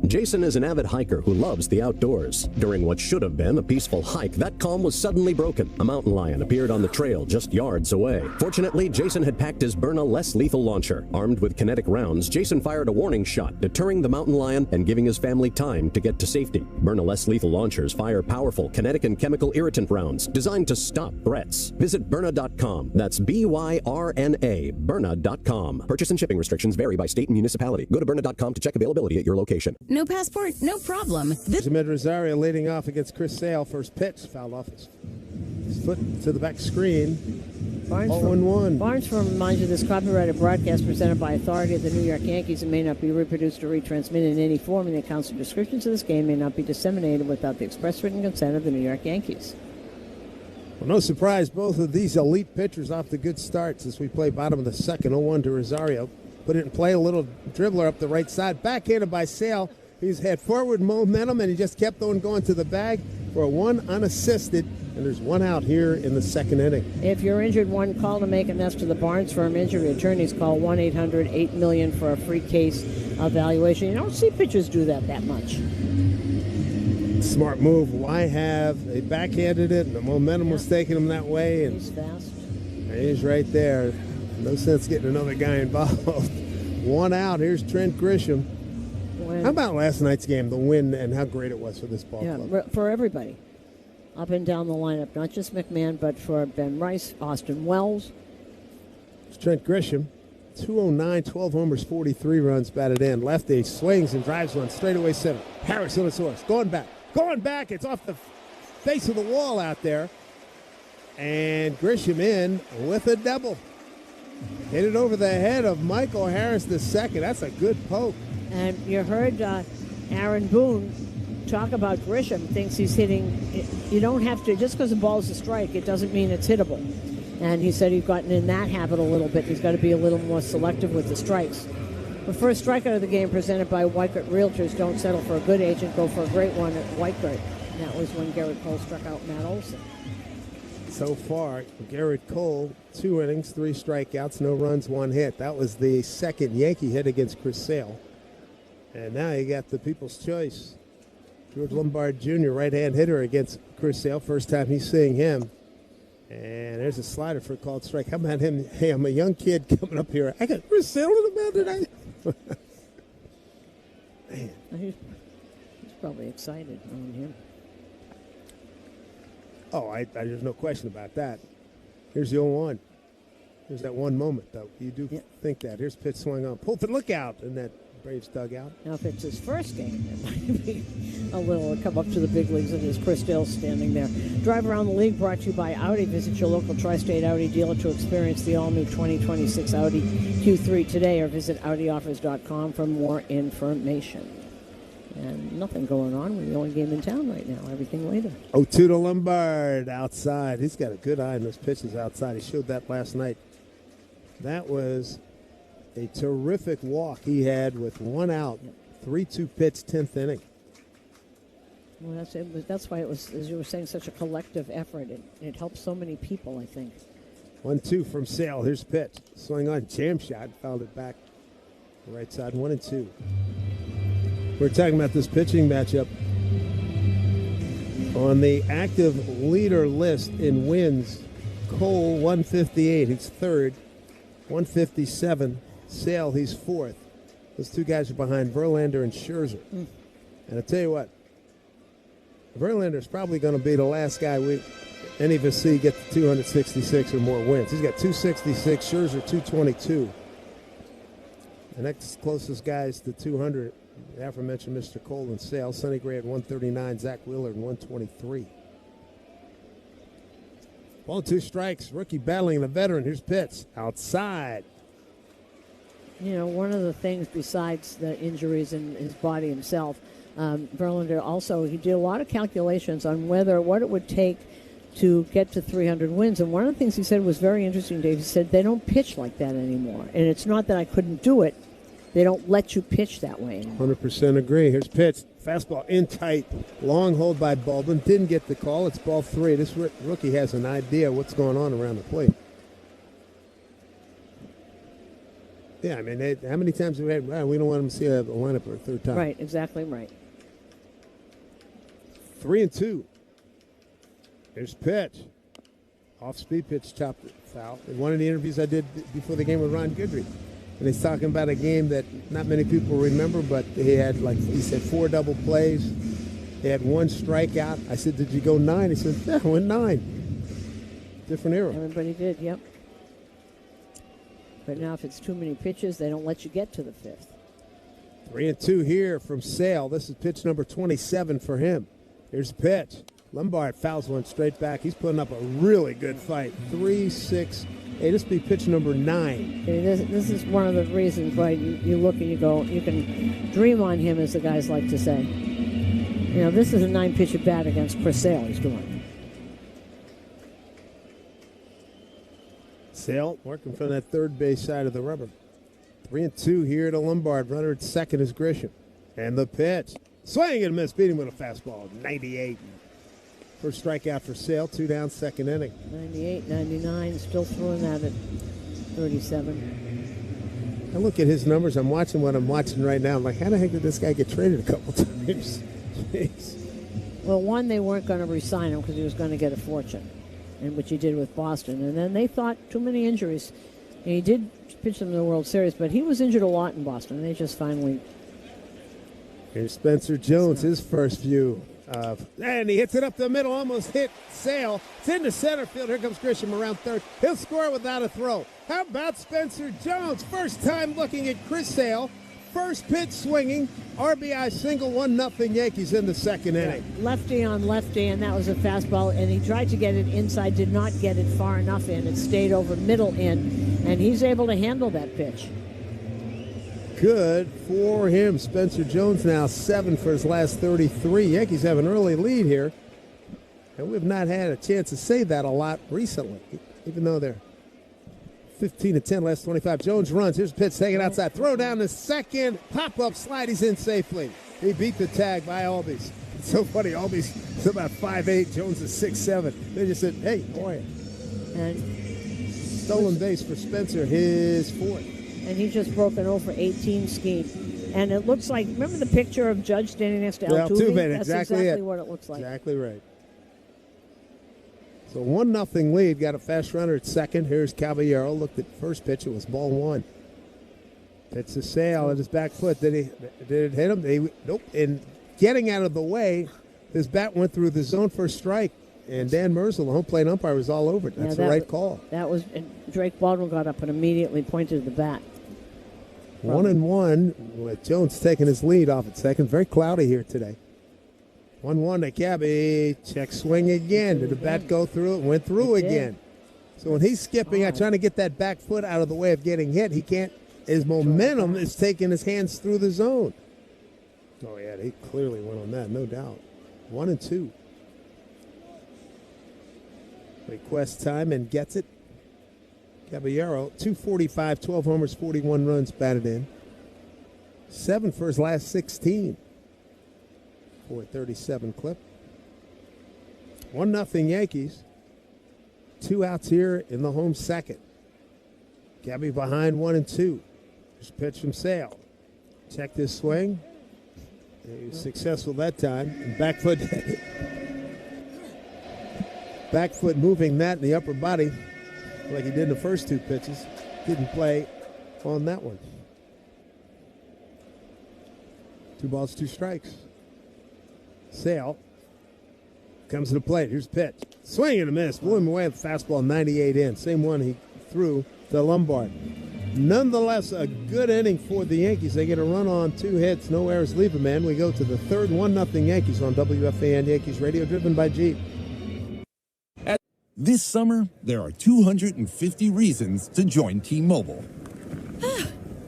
Jason is an avid hiker who loves the outdoors. During what should have been a peaceful hike, that calm was suddenly broken. A mountain lion appeared on the trail just yards away. Fortunately, Jason had packed his Byrna less lethal launcher. Armed with kinetic rounds, Jason fired a warning shot, deterring the mountain lion and giving his family time to get to safety. Byrna less lethal launchers fire powerful kinetic and chemical irritant rounds designed to stop threats. Visit Byrna.com. That's BYRNA, Byrna.com. Purchase and shipping restrictions vary by state and municipality. Go to Byrna.com to check availability at your location. No passport, no problem. Ahmed Rosario leading off against Chris Sale. First pitch, fouled off his foot to the back screen. 0-1. Barnes Firm reminds you this copyrighted broadcast presented by authority of the New York Yankees and may not be reproduced or retransmitted in any form, and the accounts and descriptions of this game may not be disseminated without the express written consent of the New York Yankees. Well, no surprise, both of these elite pitchers off to good starts as we play bottom of the second. 0-1 to Rosario. Put it in play, a little dribbler up the right side. Backhanded by Sale. He's had forward momentum, and he just kept on going to the bag for a 1 unassisted. And there's 1 out here in the second inning. If you're injured, one call to make, and that's to the Barnes Firm Injury Attorneys. Call 1-800-8-MILLION for a free case evaluation. You don't see pitchers do that much. Smart move. Why have they backhanded it? And the momentum was taking him that way. And he's fast. And he's right there. No sense getting another guy involved. 1 out. Here's Trent Grisham. How about last night's game, the win, and how great it was for this ball club? Yeah, for everybody. Up and down the lineup. Not just McMahon, but for Ben Rice, Austin Wells. It's Trent Grisham. 209, 12 homers, 43 runs batted in. Lefty swings and drives one straight away center. Harris on his horse. Going back. It's off the face of the wall out there. And Grisham in with a double. Hit it over the head of Michael Harris II. That's a good poke. And you heard Aaron Boone talk about Grisham, thinks he's hitting. You don't have to, just because the ball's a strike, it doesn't mean it's hittable. And he said he's gotten in that habit a little bit. He's got to be a little more selective with the strikes. The first strikeout of the game presented by Weikert Realtors. Don't settle for a good agent, go for a great one at Weikert. And that was when Garrett Cole struck out Matt Olson. So far, Garrett Cole, 2 innings, 3 strikeouts, no runs, 1 hit. That was the second Yankee hit against Chris Sale. And now you got the people's choice. George Lombard Jr., right-hand hitter against Chris Sale. First time he's seeing him. And there's a slider for a called strike. How about him? Hey, I'm a young kid coming up here. I got Chris Sale in the mound tonight. Man. He's probably excited knowing him. Oh, there's no question about that. Here's the 0-1. There's that one moment, though. You do think that. Here's pitch swung on. Pulpit, look out in that Braves dugout. Now, if it's his first game, it might be a little come up to the big leagues, and there's Chris Dale standing there. Drive Around the League brought to you by Audi. Visit your local Tri-State Audi dealer to experience the all-new 2026 Audi Q3 today, or visit AudiOffers.com for more information. And nothing going on. We're the only game in town right now. Everything later. 0-2 to Lombard outside. He's got a good eye on those pitches outside. He showed that last night. That was a terrific walk he had with 1 out. 3-2 pitch, 10th inning. Well, that's why it was, as you were saying, such a collective effort. It helped so many people, I think. 1-2 from Sale. Here's pitch. Swing on, jam shot. Fouled it back. Right side, 1-2. We're talking about this pitching matchup. On the active leader list in wins, Cole, 158. He's third. 157. Sale, he's fourth. Those two guys are behind Verlander and Scherzer. And I tell you what, Verlander's probably going to be the last guy any of us see get to 266 or more wins. He's got 266, Scherzer 222. The next closest guys to 200, the aforementioned Mr. Cole and Sale. Sonny Gray at 139, Zach Wheeler at 123. Ball 2 strikes, rookie battling the veteran. Here's pitch, outside. You know, one of the things besides the injuries in his body himself, Verlander also, he did a lot of calculations on what it would take to get to 300 wins. And one of the things he said was very interesting, Dave. He said they don't pitch like that anymore. And it's not that I couldn't do it. They don't let you pitch that way anymore. 100% agree. Here's pitch. Fastball in tight. Long hold by Baldwin. Didn't get the call. It's ball 3. This rookie has an idea what's going on around the plate. Yeah, I mean, how many times have we had, we don't want them to see a lineup for a third time. Right, exactly right. 3-2. Here's pitch. Off-speed pitch, chopped foul. In one of the interviews I did before the game with Ron Goodry, and he's talking about a game that not many people remember, but he had, like he said, 4 double plays. He had 1 strikeout. I said, did you go 9? He said, yeah, I went 9. Different era. Everybody did, yep. But now if it's too many pitches, they don't let you get to the 5th. 3-2 here from Sale. This is pitch number 27 for him. Here's the pitch. Lombard fouls one straight back. He's putting up a really good fight. 3-6. Hey, this will be pitch number 9. Okay, this is one of the reasons why you look and you go, you can dream on him, as the guys like to say. You know, this is a 9-pitch at bat against Chris Sale he's doing. Sale working from that third base side of the rubber. 3-2 here to Lombard. Runner at second is Grisham. And the pitch. Swing and miss. Beat him with a fastball. 98. First strikeout for Sale. 2 down, second inning. 98, 99. Still throwing that at 37. I look at his numbers. I'm watching what I'm watching right now. I'm like, how the heck did this guy get traded a couple times? Jeez. Well, one, they weren't going to re-sign him because he was going to get a fortune, and which he did with Boston. And then they thought too many injuries. And he did pitch them in the World Series, but he was injured a lot in Boston. They just finally... Here's Spencer Jones, his first view. And he hits it up the middle, almost hit Sale. It's into center field. Here comes Grisham around third. He'll score without a throw. How about Spencer Jones? First time looking at Chris Sale. first pitch swinging. RBI single, 1-0 Yankees in the second inning. Lefty on lefty, and that was a fastball, and he tried to get it inside, did not get it far enough in. It stayed over middle in, and he's able to handle that pitch. Good for him. Spencer Jones now 7 for his last 33. Yankees have an early lead here, and we've not had a chance to say that a lot recently, even though they're 15-10 last 25. Jones runs. Here's a pitch taken outside. Throw down the second. Pop-up slide. He's in safely. He beat the tag by Albies. It's so funny. Albies is about 5'8". Jones is 6'7". They just said, hey, how are you? And stolen base for Spencer, his fourth. And he just broke an 0 for 18 scheme. And it looks like, remember the picture of Judge standing next to Altuve? That's exactly what it looks like. Exactly right. So 1-0 lead. Got a fast runner at second. Here's Caballero. Looked at first pitch. It was ball one. Pitch to Sale at his back foot. Did it hit him? Nope. And getting out of the way, his bat went through the zone for a strike. And Dan Merzel, the home plate umpire, was all over it. That's the right call. That was. And Drake Baldwin got up and immediately pointed to the bat. 1-1 with Jones taking his lead off at second. Very cloudy here today. 1-1 to Cabby. Check swing again. Did the bat go through it? Went through again. So when he's skipping out, trying to get that back foot out of the way of getting hit, he can't. His momentum is taking his hands through the zone. Oh, yeah, he clearly went on that, no doubt. 1-2. Request time and gets it. Caballero, 245, 12 homers, 41 runs batted in. 7 for his last 16. 437 clip. 1-0 Yankees. 2 outs here in the home second. Cabby behind 1-2. There's a pitch from Sale. Check this swing. He was successful that time. And back foot moving that in the upper body like he did in the first 2 pitches. Didn't play on that one. 2 balls, 2 strikes. Sale comes to the plate. Here's the pitch. Swing and a miss. Blew him away with the fastball 98 in. Same one he threw to Lombard. Nonetheless, a good inning for the Yankees. They get a run on 2 hits, no errors, leave a man. We go to the third 1-0 Yankees on WFAN Yankees Radio, driven by Jeep. This summer, there are 250 reasons to join T-Mobile.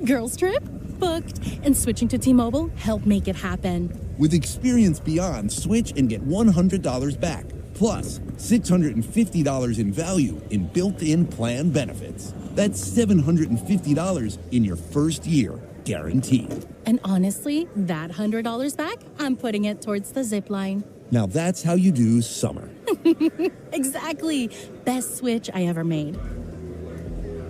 Girls trip? Booked. And switching to T-Mobile helped make it happen. With Experience Beyond, switch and get $100 back. Plus, $650 in value in built-in plan benefits. That's $750 in your first year, guaranteed. And honestly, that $100 back, I'm putting it towards the zip line. Now that's how you do summer. Exactly. Best switch I ever made.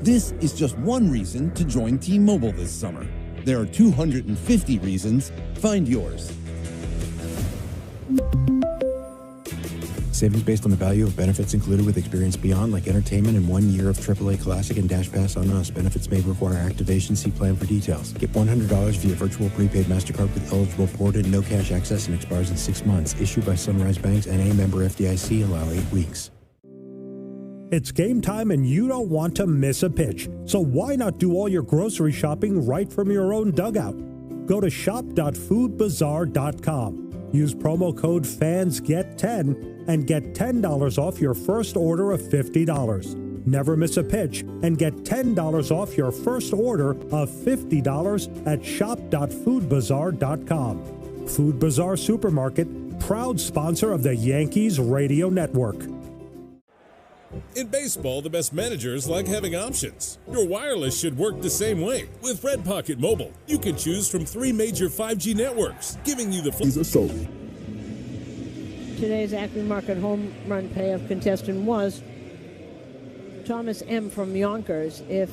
This is just one reason to join T-Mobile this summer. There are 250 reasons. Find yours. Savings based on the value of benefits included with Experience Beyond, like entertainment and 1 year of AAA Classic and Dash Pass on Us. Benefits may require activation. See plan for details. Get $100 via virtual prepaid MasterCard with eligible ported, no cash access, and expires in 6 months. Issued by Sunrise Banks, N.A. member FDIC. Allow 8 weeks. It's game time and you don't want to miss a pitch. So why not do all your grocery shopping right from your own dugout? Go to shop.foodbazaar.com. Use promo code FANSGET10 and get $10 off your first order of $50. Never miss a pitch and get $10 off your first order of $50 at shop.foodbazaar.com. Food Bazaar Supermarket, proud sponsor of the Yankees Radio Network. In baseball, the best managers like having options. Your wireless should work the same way. With Red Pocket Mobile, you can choose from 3 major 5G networks, giving you the Today's Acme Market home run payoff contestant was Thomas M. from Yonkers. If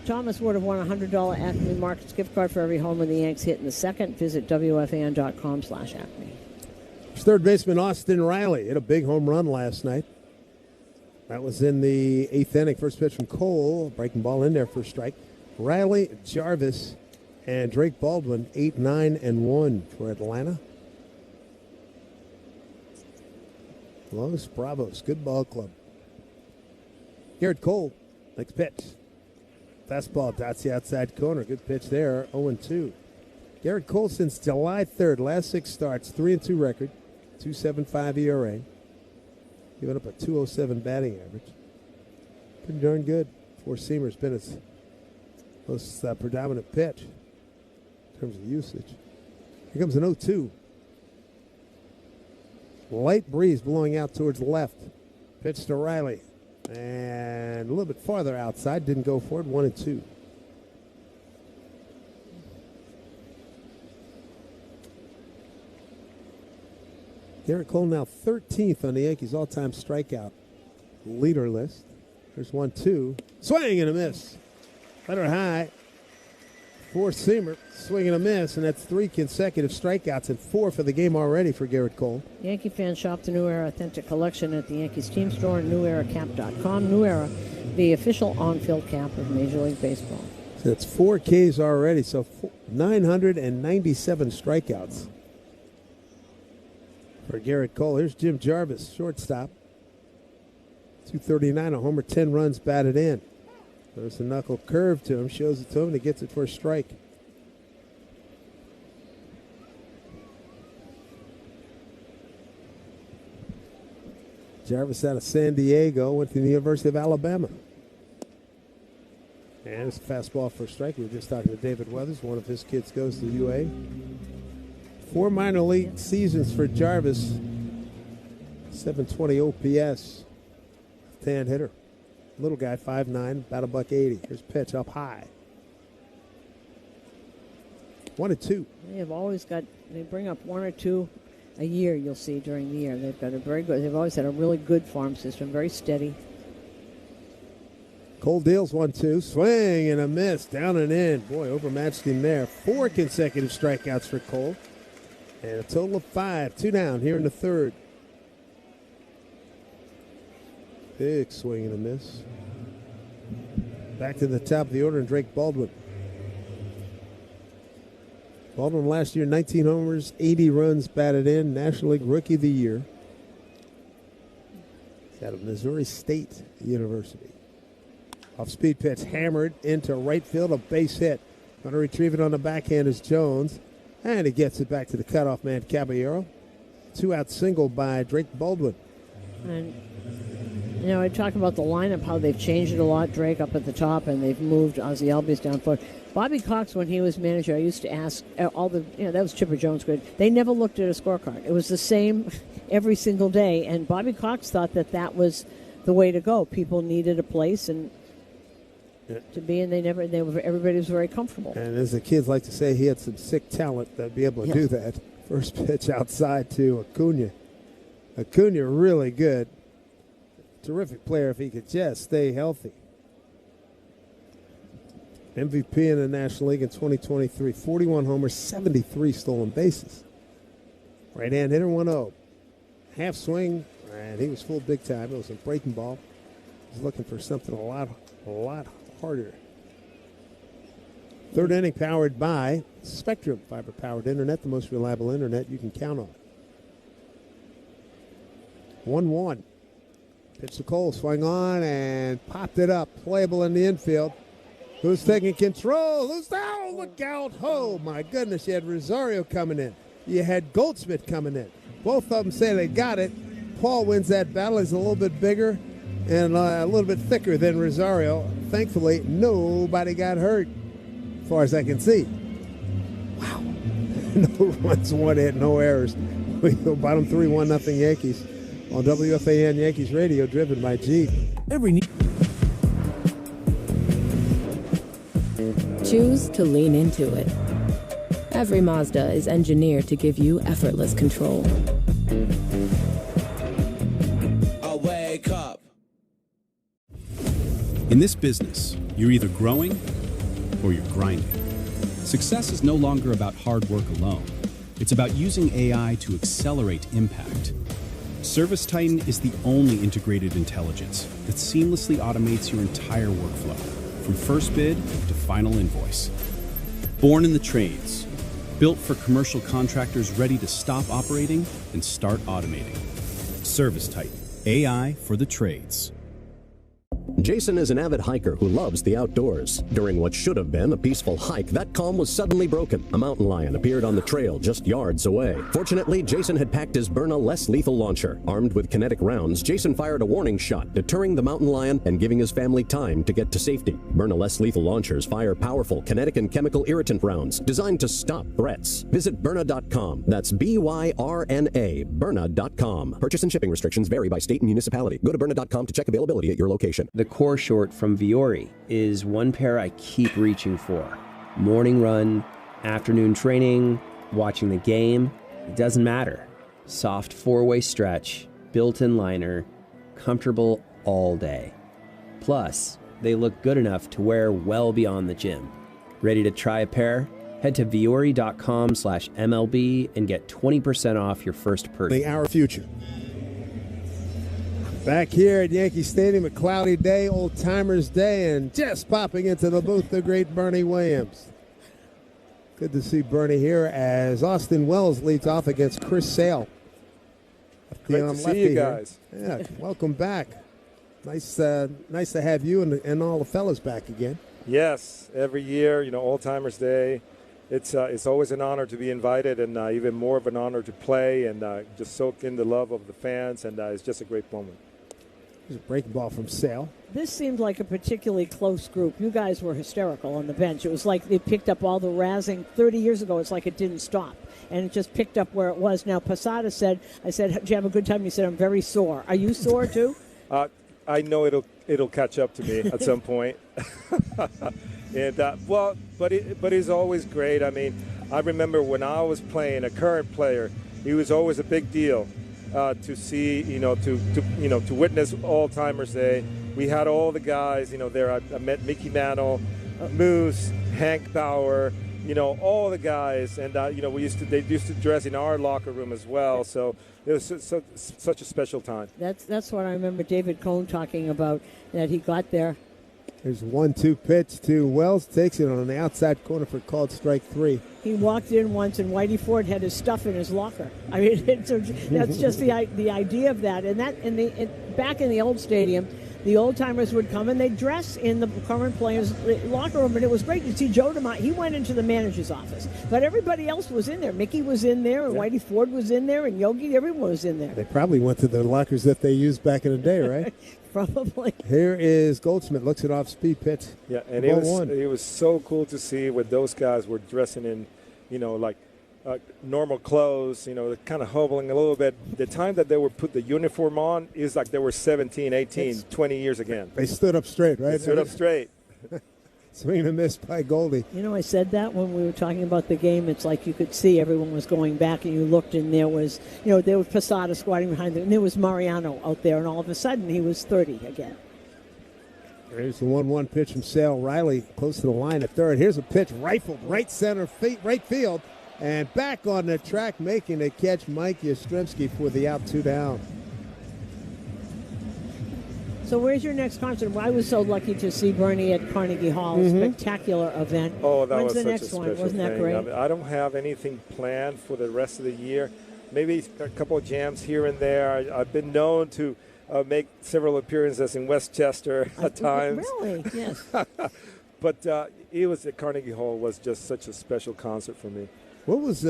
Thomas would have won a $100 Acme Markets gift card for every home when the Yanks hit in the second, visit WFAN.com/Acme. Third baseman Austin Riley hit a big home run last night. That was in the 8th inning. First pitch from Cole. Breaking ball in there for a strike. Riley, Jarvis, and Drake Baldwin, 8, 9, and 1 for Atlanta. Los Bravos, good ball club. Garrett Cole, next pitch. Fastball dots the outside corner. Good pitch there. 0-2. Garrett Cole since July 3rd. Last 6 starts. 3-2 record. 2.75 ERA. Giving up a 2.07 batting average. Pretty darn good. Four-seamer's been his most predominant pitch in terms of usage. Here comes an 0-2. Light breeze blowing out towards the left. Pitch to Riley. And a little bit farther outside. Didn't go for it. 1-2. Garrett Cole now 13th on the Yankees all-time strikeout leader list. There's 1-2. Swing and a miss. Better high. Four-seamer. Swing and a miss. And that's 3 consecutive strikeouts and 4 for the game already for Garrett Cole. Yankee fans shop the New Era Authentic Collection at the Yankees team store and NewEraCap.com. New Era, the official on-field cap of Major League Baseball. So it's 4 Ks already, so 997 strikeouts for Garrett Cole. Here's Jim Jarvis, shortstop. 239, a homer, 10 runs batted in. There's a knuckle curve to him, shows it to him, and he gets it for a strike. Jarvis out of San Diego, went to the University of Alabama. And it's a fastball for a strike. We were just talking to David Weathers. One of his kids goes to UA. 4 minor league seasons for Jarvis. 720 OPS. Left-hand hitter. Little guy, 5'9", about $180. Here's pitch up high. 1-2. They bring up 1 or 2 a year, you'll see, during the year. They've always had a really good farm system, very steady. Cole deals 1-2. Swing and a miss. Down and in. Boy, overmatched him there. 4 consecutive strikeouts for Cole. And a total of 5. 2 down here in the third. Big swing and a miss. Back to the top of the order, and Drake Baldwin. Baldwin last year, 19 homers, 80 runs batted in. National League Rookie of the Year. He's out of Missouri State University. Off-speed pitch hammered into right field, a base hit. Going to retrieve it on the backhand is Jones. And he gets it back to the cutoff man, Caballero. 2-out single by Drake Baldwin. And I talk about the lineup, how they've changed it a lot. Drake up at the top, and they've moved Ozzie Albies down forward. Bobby Cox, when he was manager, I used to ask that was Chipper Jones good. They never looked at a scorecard. It was the same every single day, and Bobby Cox thought that was the way to go. People needed a place to be, and everybody was very comfortable. And as the kids like to say, he had some sick talent to be able to do that. First pitch outside to Acuna. Acuna really good. Terrific player if he could just stay healthy. MVP in the National League in 2023. 41 homers, 73 stolen bases. Right-hand hitter, 1-0. Half swing, and he was full big time. It was a breaking ball. He was looking for something a lot harder. Third inning powered by Spectrum fiber-powered internet, the most reliable internet you can count on. 1-1. Pitch to Cole, swung on and popped it up. Playable in the infield. Who's taking control? Who's down? Look out. Oh, my goodness. You had Rosario coming in. You had Goldsmith coming in. Both of them say they got it. Paul wins that battle. He's a little bit bigger and a little bit thicker than Rosario. Thankfully, nobody got hurt, as far as I can see. Wow. No runs, 1 hit, no errors. We go bottom 3, 1-0 Yankees. On WFAN Yankees Radio, driven by Jeep. Choose to lean into it. Every Mazda is engineered to give you effortless control. I wake up. In this business, you're either growing or you're grinding. Success is no longer about hard work alone. It's about using AI to accelerate impact. Service Titan is the only integrated intelligence that seamlessly automates your entire workflow, from first bid to final invoice. Born in the trades, built for commercial contractors ready to stop operating and start automating. Service Titan, AI for the trades. Jason is an avid hiker who loves the outdoors. During what should have been a peaceful hike, that calm was suddenly broken. A mountain lion appeared on the trail just yards away. Fortunately, Jason had packed his Byrna less lethal launcher. Armed with kinetic rounds, Jason fired a warning shot, deterring the mountain lion and giving his family time to get to safety. Byrna less lethal launchers fire powerful kinetic and chemical irritant rounds designed to stop threats. Visit Byrna.com. That's Byrna, Byrna.com. Purchase and shipping restrictions vary by state and municipality. Go to Byrna.com to check availability at your location. The core short from Viore is one pair I keep reaching for. Morning run, afternoon training, watching the game, it doesn't matter. Soft four-way stretch, built-in liner, comfortable all day. Plus, they look good enough to wear well beyond the gym. Ready to try a pair? Head to Viore.com/MLB and get 20% off your first purchase. Our future. Back here at Yankee Stadium, a cloudy day, Old Timers Day, and just popping into the booth, the great Bernie Williams. Good to see Bernie here as Austin Wells leads off against Chris Sale. Great to see you guys. Yeah, welcome back. Nice to have you and all the fellas back again. Yes, every year, Old Timers Day. It's always an honor to be invited, and even more of an honor to play and just soak in the love of the fans, and it's just a great moment. There's a breaking ball from Sale. This seemed like a particularly close group. You guys were hysterical on the bench. It was like they picked up all the razzing. 30 years ago, it's like it didn't stop, and it just picked up where it was. Now, Posada said, I said, "Did you have a good time?" He said, "I'm very sore." Are you sore, too? I know it'll catch up to me at some point. And but he's always great. I mean, I remember when I was playing a current player, he was always a big deal to see, to witness All Timers Day. We had all the guys, there. I met Mickey Mantle, Moose, Hank Bauer, all the guys, and they used to dress in our locker room as well. So it was such a special time. That's what I remember David Cohn talking about, that he got there. There's 1-2 pitch to Wells, takes it on the outside corner for called strike 3. He walked in once, and Whitey Ford had his stuff in his locker. I mean, that's just the idea of that. And back in the old stadium, the old timers would come and they'd dress in the current players' locker room, and it was great to see Joe DeMott. He went into the manager's office, but everybody else was in there. Mickey was in there, and Whitey Ford was in there, and Yogi. Everyone was in there. They probably went to the lockers that they used back in the day, right? Probably. Here is Goldschmidt, looks at off-speed pitch. Yeah, and it was so cool to see what those guys were dressing in, like normal clothes, kind of hobbling a little bit. The time that they would put the uniform on is like they were 17, 18, 20 years again. They stood up straight, right? They stood up straight. Swing and a miss by Goldie. I said that when we were talking about the game. It's like you could see everyone was going back, and you looked, and there was, there was Posada squatting behind them, and there was Mariano out there, and all of a sudden he was 30 again. Here's the 1-1 pitch from Sale. Riley close to the line at third. Here's a pitch rifled right field, and back on the track making a catch, Mike Yastrzemski for the out, 2 down. So where's your next concert? Well, I was so lucky to see Bernie at Carnegie Hall. Spectacular event. Oh, that When's was the such next a one? special Wasn't that thing. great? I mean, I don't have anything planned for the rest of the year. Maybe a couple of jams here and there. I've been known to make several appearances in Westchester at times. Really? Yes. But it was at Carnegie Hall was just such a special concert for me. What was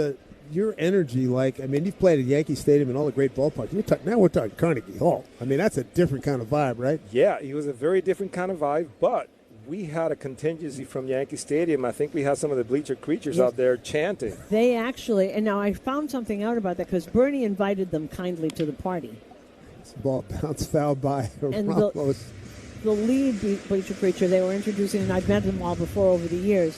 your energy like? I mean, you've played at Yankee Stadium and all the great ballparks. Now we're talking Carnegie Hall. I mean, that's a different kind of vibe, right? Yeah, it was a very different kind of vibe, but we had a contingency from Yankee Stadium. I think we had some of the bleacher creatures out there chanting. They actually, and now I found something out about that because Bernie invited them kindly to the party. This ball bounced foul by Ramos. The lead bleacher creature they were introducing, and I've met them all before over the years,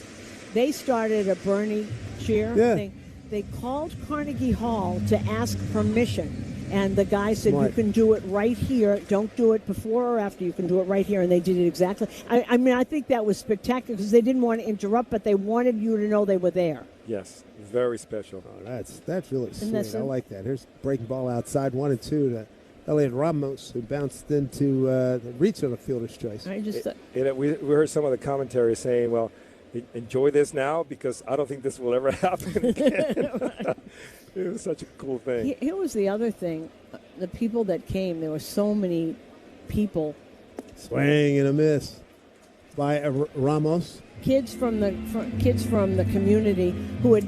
they started a Bernie cheer thing. They called Carnegie Hall to ask permission, and the guy said, You can do it right here. Don't do it before or after. You can do it right here, and they did it exactly. I mean, I think that was spectacular because they didn't want to interrupt, but they wanted you to know they were there. Yes, very special. Oh, that's really sweet. I like that. Here's breaking ball outside, 1-2 to Elliot Ramos, who bounced into the reach on a fielder's choice. We heard some of the commentary saying, well, enjoy this now because I don't think this will ever happen again. It was such a cool thing. Here was the other thing. The people that came, there were so many people Swing and a miss by Ramos. Kids from the community who had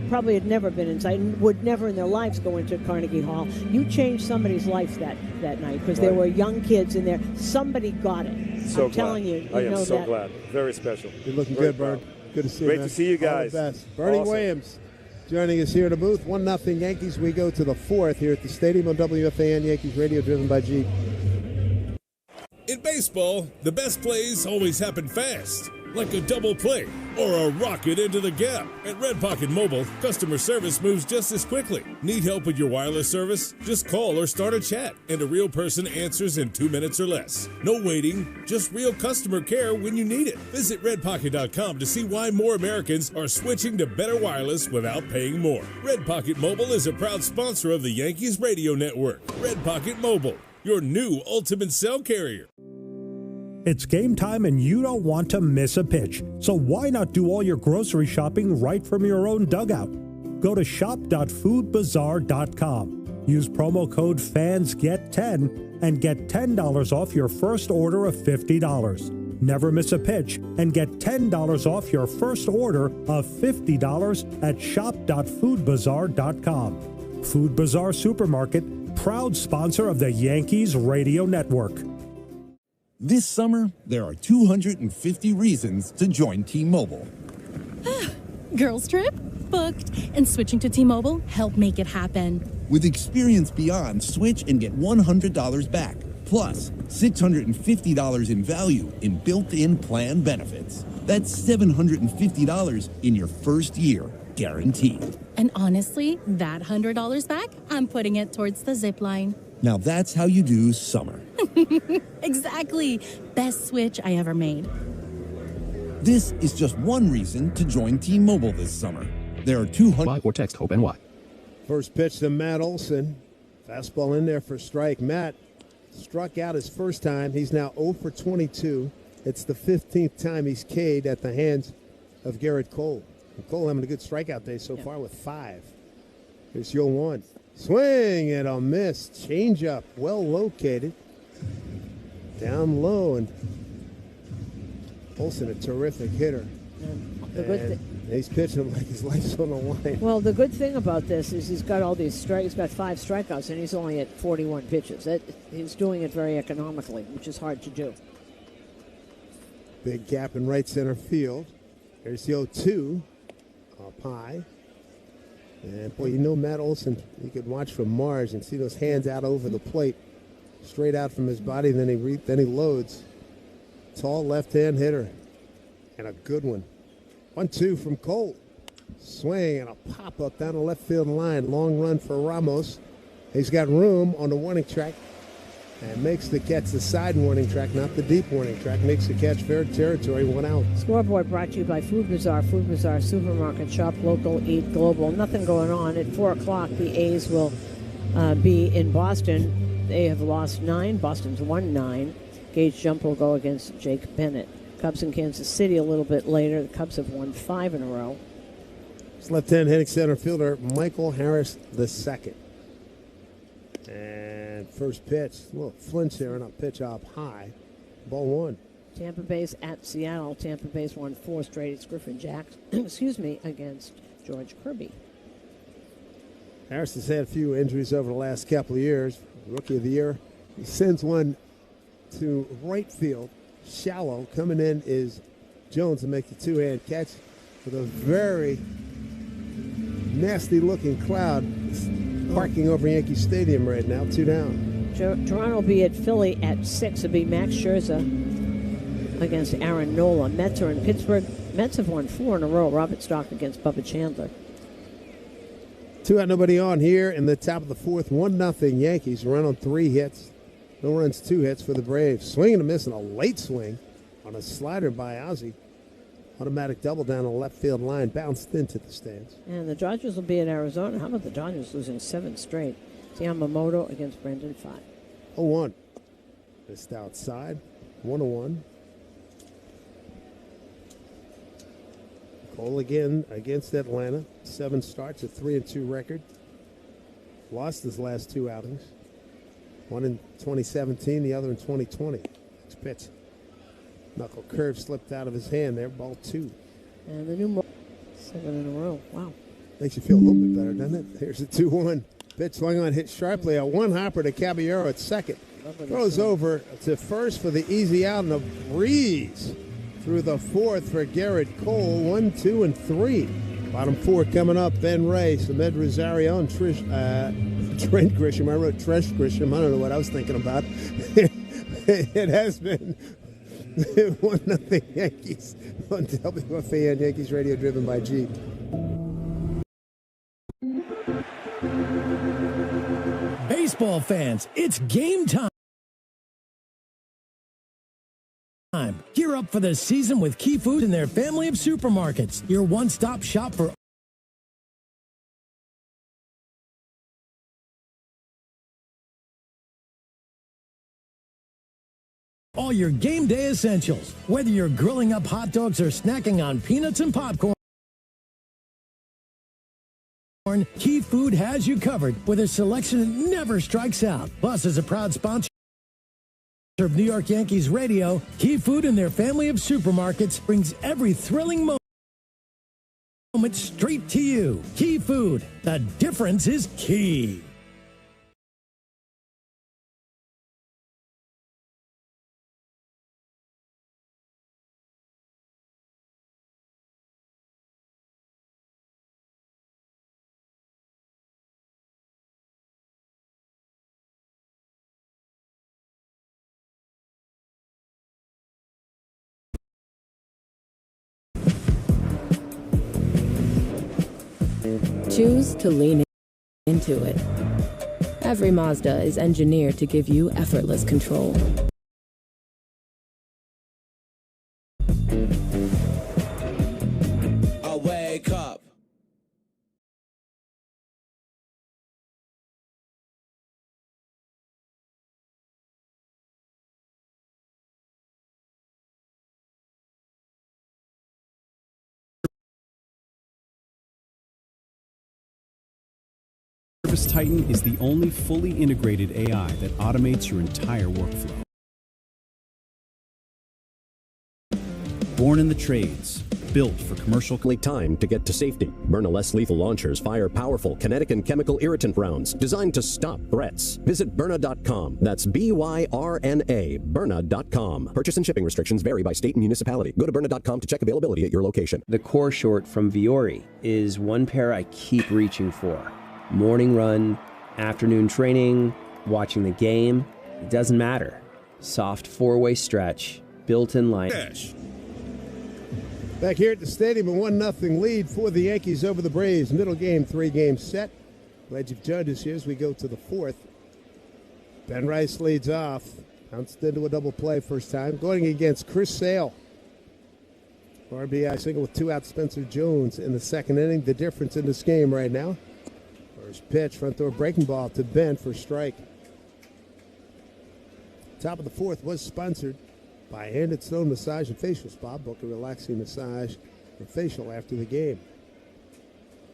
probably never been inside, would never in their lives go into Carnegie Hall. You changed somebody's life that night because there were young kids in there. Somebody got it. So I'm telling you. I am so that. glad. Very special. You're looking Very good, Bird. Good to see you. Great man. to see you guys. All the best. Bernie Awesome. Williams joining us here in the booth. 1-0 Yankees. We go to the fourth here at the stadium on WFAN Yankees Radio, driven by Jeep. In baseball, the best plays always happen fast, like a double play or a rocket into the gap. At Red Pocket Mobile, customer service moves just as quickly. Need help with your wireless service? Just call or start a chat, and a real person answers in 2 minutes or less. No waiting, just real customer care when you need it. Visit redpocket.com to see why more Americans are switching to better wireless without paying more. Red Pocket Mobile is a proud sponsor of the Yankees Radio Network. Red Pocket Mobile, your new ultimate cell carrier. It's game time and you don't want to miss a pitch. So why not do all your grocery shopping right from your own dugout? Go to shop.foodbazaar.com. Use promo code FANSGET10 and get $10 off your first order of $50. Never miss a pitch and get $10 off your first order of $50 at shop.foodbazaar.com. Food Bazaar Supermarket, proud sponsor of the Yankees Radio Network. This summer, there are 250 reasons to join T-Mobile. Girls trip? Booked. And switching to T-Mobile helped make it happen. With Experience Beyond, switch and get $100 back. Plus, $650 in value in built-in plan benefits. That's $750 in your first year, guaranteed. And honestly, that $100 back, I'm putting it towards the zip line. Now that's how you do summer. Exactly. Best switch I ever made. This is just one reason to join T-Mobile this summer. There are 200... or text HOPE NY. First pitch to Matt Olson. Fastball in there for strike. Matt struck out his first time. He's now 0 for 22. It's the 15th time he's K'd at the hands of Garrett Cole. And Cole having a good strikeout day so far with 5. Here's 0-1. Swing and a miss. Change up. Well located. Down low. And Olson, a terrific hitter. He's pitching like his life's on the line. Well, the good thing about this is he's got all these strikes. He's got 5 strikeouts, and he's only at 41 pitches. He's doing it very economically, which is hard to do. Big gap in right center field. There's the 0-2 up high. And, boy, you know Matt Olson, you could watch from Mars and see those hands out over the plate, straight out from his body, and then he loads. Tall left-hand hitter, and a good one. 1-2 from Cole. Swing and a pop-up down the left field line. Long run for Ramos. He's got room on the warning track and makes the catch, the side warning track, not the deep warning track. Makes the catch, fair territory, 1 out. Scoreboard brought to you by Food Bazaar. Food Bazaar Supermarket. Shop local, eat global. Nothing going on. At 4 o'clock, the A's will be in Boston. They have lost 9. Boston's won 9. Gage Jump will go against Jake Bennett. Cubs in Kansas City a little bit later. The Cubs have won 5 in a row. It's left-hand hitting center fielder Michael Harris II. And first pitch, a little flinch there, and a pitch up high. Ball 1. Tampa Bay's at Seattle. Tampa Bay's won 4 straight. It's Griffin Jackson, against George Kirby. Harris has had a few injuries over the last couple of years. Rookie of the year. He sends one to right field. Shallow. Coming in is Jones to make the 2-hand catch with a very nasty-looking cloud parking over Yankee Stadium right now. 2 down. Toronto will be at Philly at 6. It'll be Max Scherzer against Aaron Nola. Mets are in Pittsburgh. Mets have won 4 in a row. Robert Stock against Bubba Chandler. 2 out, nobody on here in the top of the 4th. 1-0 Yankees. Run on 3 hits. No runs, 2 hits for the Braves. Swing and a miss and a late swing on a slider by Ozzie. Automatic double down the left field line. Bounced into the stands. And the Dodgers will be in Arizona. How about the Dodgers losing 7 straight? It's Yamamoto against Brendan Pfaadt. 0-1. Missed outside. 1-1. Cole again against Atlanta. 7 starts, a 3-2 record. Lost his last 2 outings. One in 2017, the other in 2020. pitch. Knuckle curve slipped out of his hand there. Ball 2. And the new 7 in a row. Wow. Makes you feel a little bit better, doesn't it? Here's a 2-1. Pitch swung on, hit sharply. A one-hopper to Caballero at second. Throws over to first for the easy out and a breeze through the fourth for Garrett Cole. 1, 2, and 3. Bottom 4 coming up. Ben Ray, Samed Rosario, and Trent Grisham. I wrote Tresh Grisham. I don't know what I was thinking about. It has been 1-0 Yankees on WFAN Yankees Radio, driven by G. Baseball fans, it's game time. Gear up for the season with Key Food and their family of supermarkets. Your one-stop shop for all your game day essentials. Whether you're grilling up hot dogs or snacking on peanuts and popcorn, Key Food has you covered with a selection that never strikes out. Plus, as a proud sponsor of New York Yankees Radio, Key Food and their family of supermarkets brings every thrilling moment straight to you. Key Food, the difference is key. Choose to lean into it. Every Mazda is engineered to give you effortless control. I wake up. Service Titan is the only fully integrated AI that automates your entire workflow. Born in the trades, built for commercial. Time to get to safety. Byrna less lethal launchers fire powerful kinetic and chemical irritant rounds designed to stop threats. Visit Byrna.com. That's BYRNA. Byrna.com. Purchase and shipping restrictions vary by state and municipality. Go to Byrna.com to check availability at your location. The core short from Viore is one pair I keep reaching for. Morning run, afternoon training, watching the game, it doesn't matter. Soft four-way stretch, built-in line. Back here at the stadium, a 1-0 lead for the Yankees over the Braves. Middle game, 3-game set. Glad you've joined us here as we go to the 4th. Ben Rice leads off. Bounced into a double play first time. Going against Chris Sale. RBI single with 2 outs. Spencer Jones in the 2nd inning. The difference in this game right now. First pitch, front door breaking ball to Ben for strike. Top of the 4th was sponsored by Hand and Stone Massage and Facial Spa. Book a relaxing massage or facial after the game.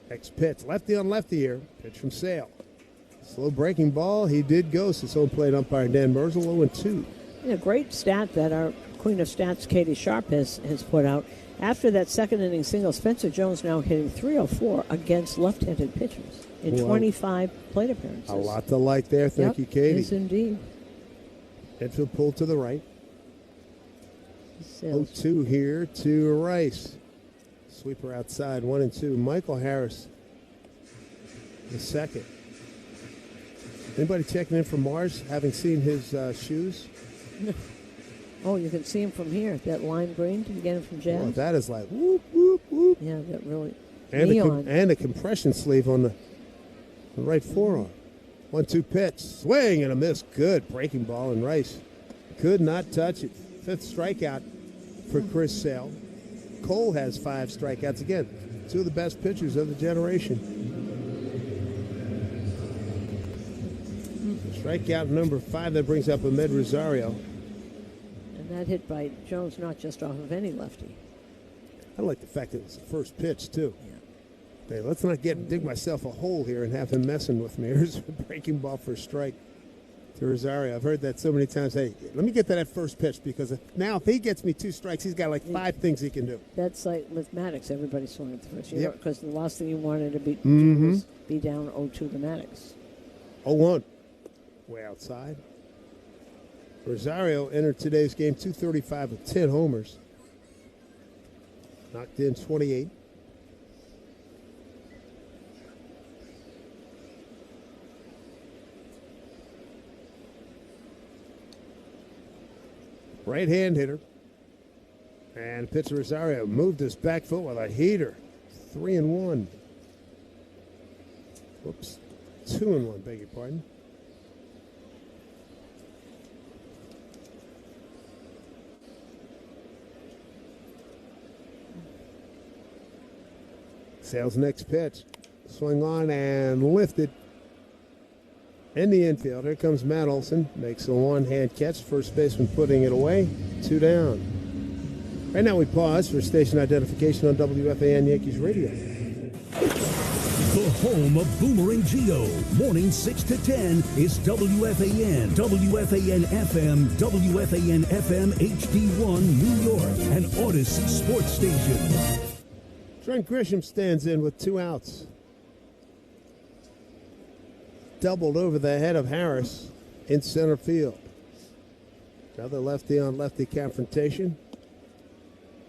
Next pitch, lefty on lefty here. Pitch from Sale. Slow breaking ball. He did ghost his home plate umpire Dan Merzel, 0-2. A great stat that our Queen of Stats, Katie Sharp, has put out. After that 2nd inning single, Spencer Jones now hitting .304 against left-handed pitchers in 25 plate appearances. A lot to like there. Thank you, Katie. Yes, indeed. Infield pull to the right. 0-2 here to Rice. Sweeper outside, 1-2. Michael Harris, the second. Anybody checking in from Mars, having seen his shoes? Oh, you can see him from here. That lime green. Did you get him from Jazz? Oh, that is like whoop, whoop, whoop. Yeah, that really. And a compression sleeve on the right forearm. 1-2 pitch. Swing and a miss. Good breaking ball, and Rice could not touch it. 5th strikeout for Chris Sale. Cole has 5 strikeouts. Again, 2 of the best pitchers of the generation. Strikeout number 5, that brings up Ahmed Rosario. And that hit by Jones, not just off of any lefty. I like the fact that it was the first pitch, too. Yeah. Hey, let's not dig myself a hole here and have him messing with me. Here's a breaking ball for a strike. to Rosario. I've heard that so many times. Hey, let me get to that first pitch because if he gets me 2 strikes, he's got like 5 things he can do. That's like with Maddox. Everybody swung at the first. Yep. Because the last thing you wanted to do was be down 0-2 to Maddox. 0-1. Way outside. Rosario entered today's game 235 with 10 homers. Knocked in 28. Right-hand hitter. And pitcher Rosario moved his back foot with a heater. 3-1. Whoops. 2-1, beg your pardon. Sale's next pitch. Swing on and lifted. In the infield, here comes Matt Olson. Makes a one-hand catch. First baseman putting it away. 2 down. Right now we pause for station identification on WFAN Yankees Radio. The home of Boomerang Geo. Morning 6 to 10 is WFAN, WFAN FM, WFAN FM HD1 New York, and Odyssey Sports Station. Trent Grisham stands in with 2 outs. Doubled over the head of Harris in center field. Another lefty on lefty confrontation.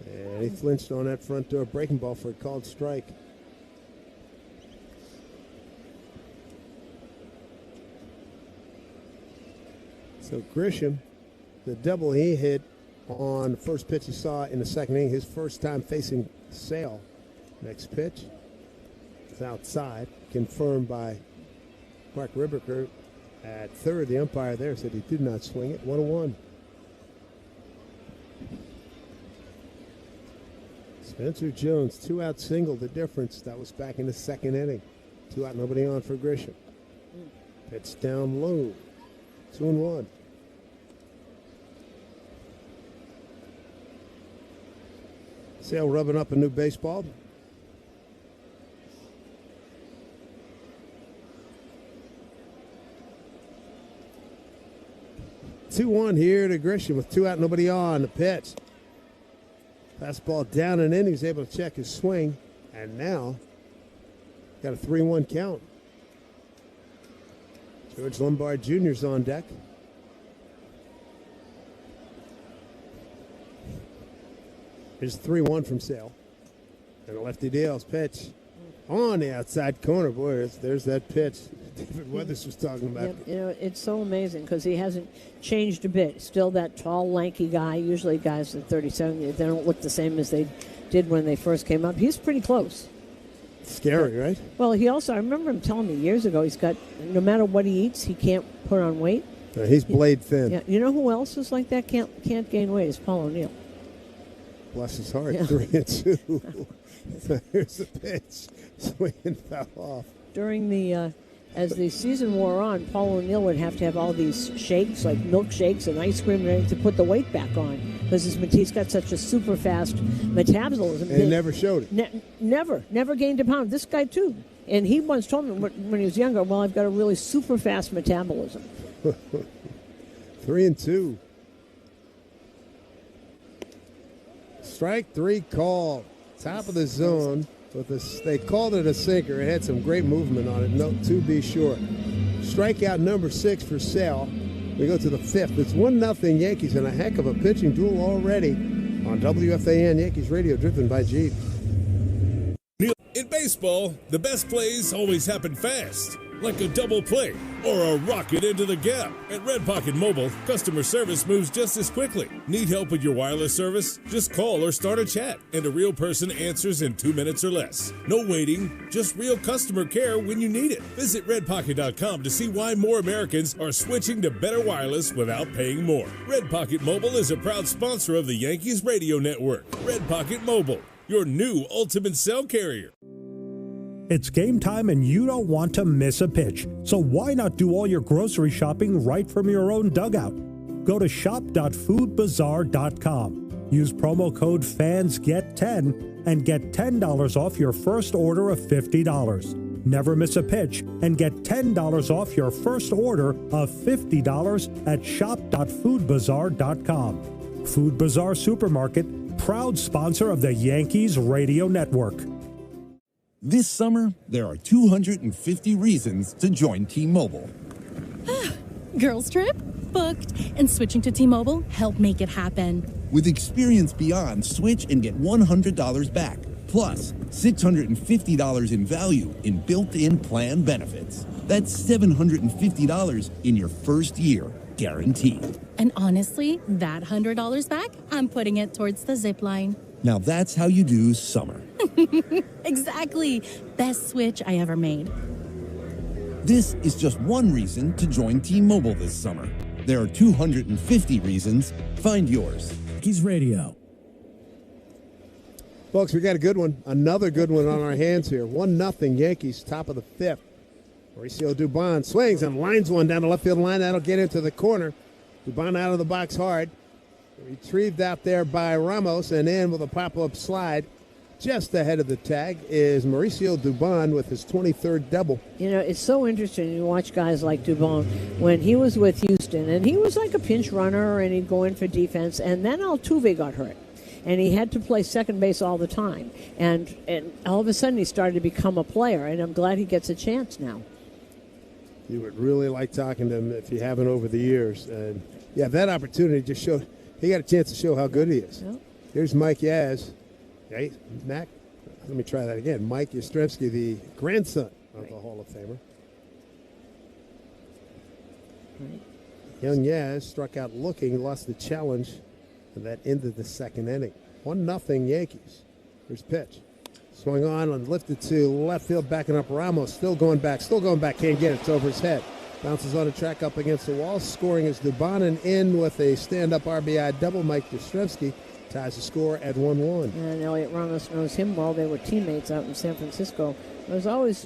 And he flinched on that front door breaking ball for a called strike. So Grisham, the double he hit on the first pitch he saw in the second inning, his first time facing Sale. Next pitch is outside, confirmed by Mark Ribberker at third. The umpire there said he did not swing it. 1-1. Spencer Jones, 2-out single, the difference. That was back in the second inning. 2 out, nobody on for Grisham. Pitch down low. 2-1. Sale rubbing up a new baseball. Two-1 here to Grisham with 2 out, nobody on. The pitch. Fastball down and in. He was able to check his swing. And now, got a 3-1 count. George Lombard Jr.'s on deck. Here's 3-1 from Sale. And a lefty Dale's pitch on the outside corner. Boy, there's that pitch David Weathers was talking about. Yep, it's so amazing because he hasn't changed a bit. Still that tall, lanky guy. Usually guys at 37, they don't look the same as they did when they first came up. He's pretty close. Scary, right? Well, he also, I remember him telling me years ago, he's got, no matter what he eats, he can't put on weight. He's blade thin. Yeah, you know who else is like that? Can't gain weight? Is Paul O'Neill. Bless his heart. 3-2. Here's the pitch. Swing and foul off. During the, as the season wore on, Paul O'Neill would have to have all these shakes, like milkshakes and ice cream, and everything to put the weight back on. Because he's got such a super fast metabolism. And he never showed it. Never gained a pound. This guy, too. And he once told me when he was younger, well, I've got a really super fast metabolism. 3-2. Strike 3 call. Top of the zone. They called it a sinker. It had some great movement on it, no, to be sure. Strikeout number 6 for Sale. We go to the 5th. It's 1-0 Yankees, and a heck of a pitching duel already on WFAN Yankees Radio, driven by Jeep. In baseball, the best plays always happen fast, like a double play or a rocket into the gap. At Red Pocket Mobile, customer service moves just as quickly. Need help with your wireless service? Just call or start a chat, and a real person answers in 2 minutes or less. No waiting, just real customer care when you need it. Visit redpocket.com to see why more Americans are switching to better wireless without paying more. Red Pocket Mobile is a proud sponsor of the Yankees Radio Network. Red Pocket Mobile, your new ultimate cell carrier. It's game time and you don't want to miss a pitch. So why not do all your grocery shopping right from your own dugout? Go to shop.foodbazaar.com. Use promo code FANSGET10 and get $10 off your first order of $50. Never miss a pitch and get $10 off your first order of $50 at shop.foodbazaar.com. Food Bazaar Supermarket, proud sponsor of the Yankees Radio Network. This summer, there are 250 reasons to join T-Mobile. Girls trip? Booked. And switching to T-Mobile helped make it happen. With Experience Beyond, switch and get $100 back. Plus, $650 in value in built-in plan benefits. That's $750 in your first year, guaranteed. And honestly, that $100 back, I'm putting it towards the zip line. Now that's how you do summer. Exactly. Best switch I ever made. This is just one reason to join T-Mobile this summer. There are 250 reasons. Find yours. Yankees Radio. Folks, we got a good one. Another good one on our hands here. 1-0 Yankees, top of the fifth. Mauricio Dubon swings and lines one down the left field line. That'll get into the corner. Dubon out of the box hard. Retrieved out there by Ramos, and in with a pop-up slide. Just ahead of the tag is Mauricio Dubon with his 23rd double. You know, it's so interesting to watch guys like Dubon when he was with Houston, and he was like a pinch runner, and he'd go in for defense, and then Altuve got hurt, and he had to play second base all the time, and all of a sudden he started to become a player, and I'm glad he gets a chance now. You would really like talking to him if you haven't over the years. And, yeah, that opportunity just showed he got a chance to show how good he is. Yep. Here's Mike Yaz. Hey, Mac, let me try that again. Mike Yastrzemski, the grandson of the Hall of Famer. Right. Young Yaz struck out looking, lost the challenge, and that ended the second inning. 1-0 Yankees. Here's pitch. Swung on and lifted to left field, backing up Ramos. Still going back, can't get it. It's over his head. Bounces on the track up against the wall. Scoring is Dubon, and in with a stand-up RBI double. Mike Yastrzemski ties the score at 1-1. And Elliot Ramos knows him well. They were teammates out in San Francisco. I was always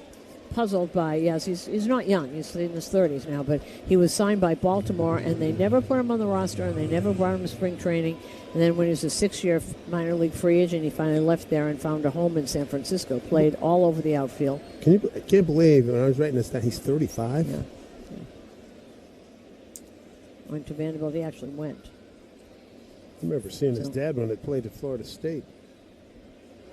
puzzled by, yes, he's not young. He's in his 30s now, but he was signed by Baltimore, and they never put him on the roster, and they never brought him to spring training. And then when he was a 6-year minor league free agent, he finally left there and found a home in San Francisco. Played all over the outfield. I can't believe, when I was writing this down, he's 35? Yeah. Went to Vanderbilt. He actually went. I remember seeing his dad when they played at Florida State.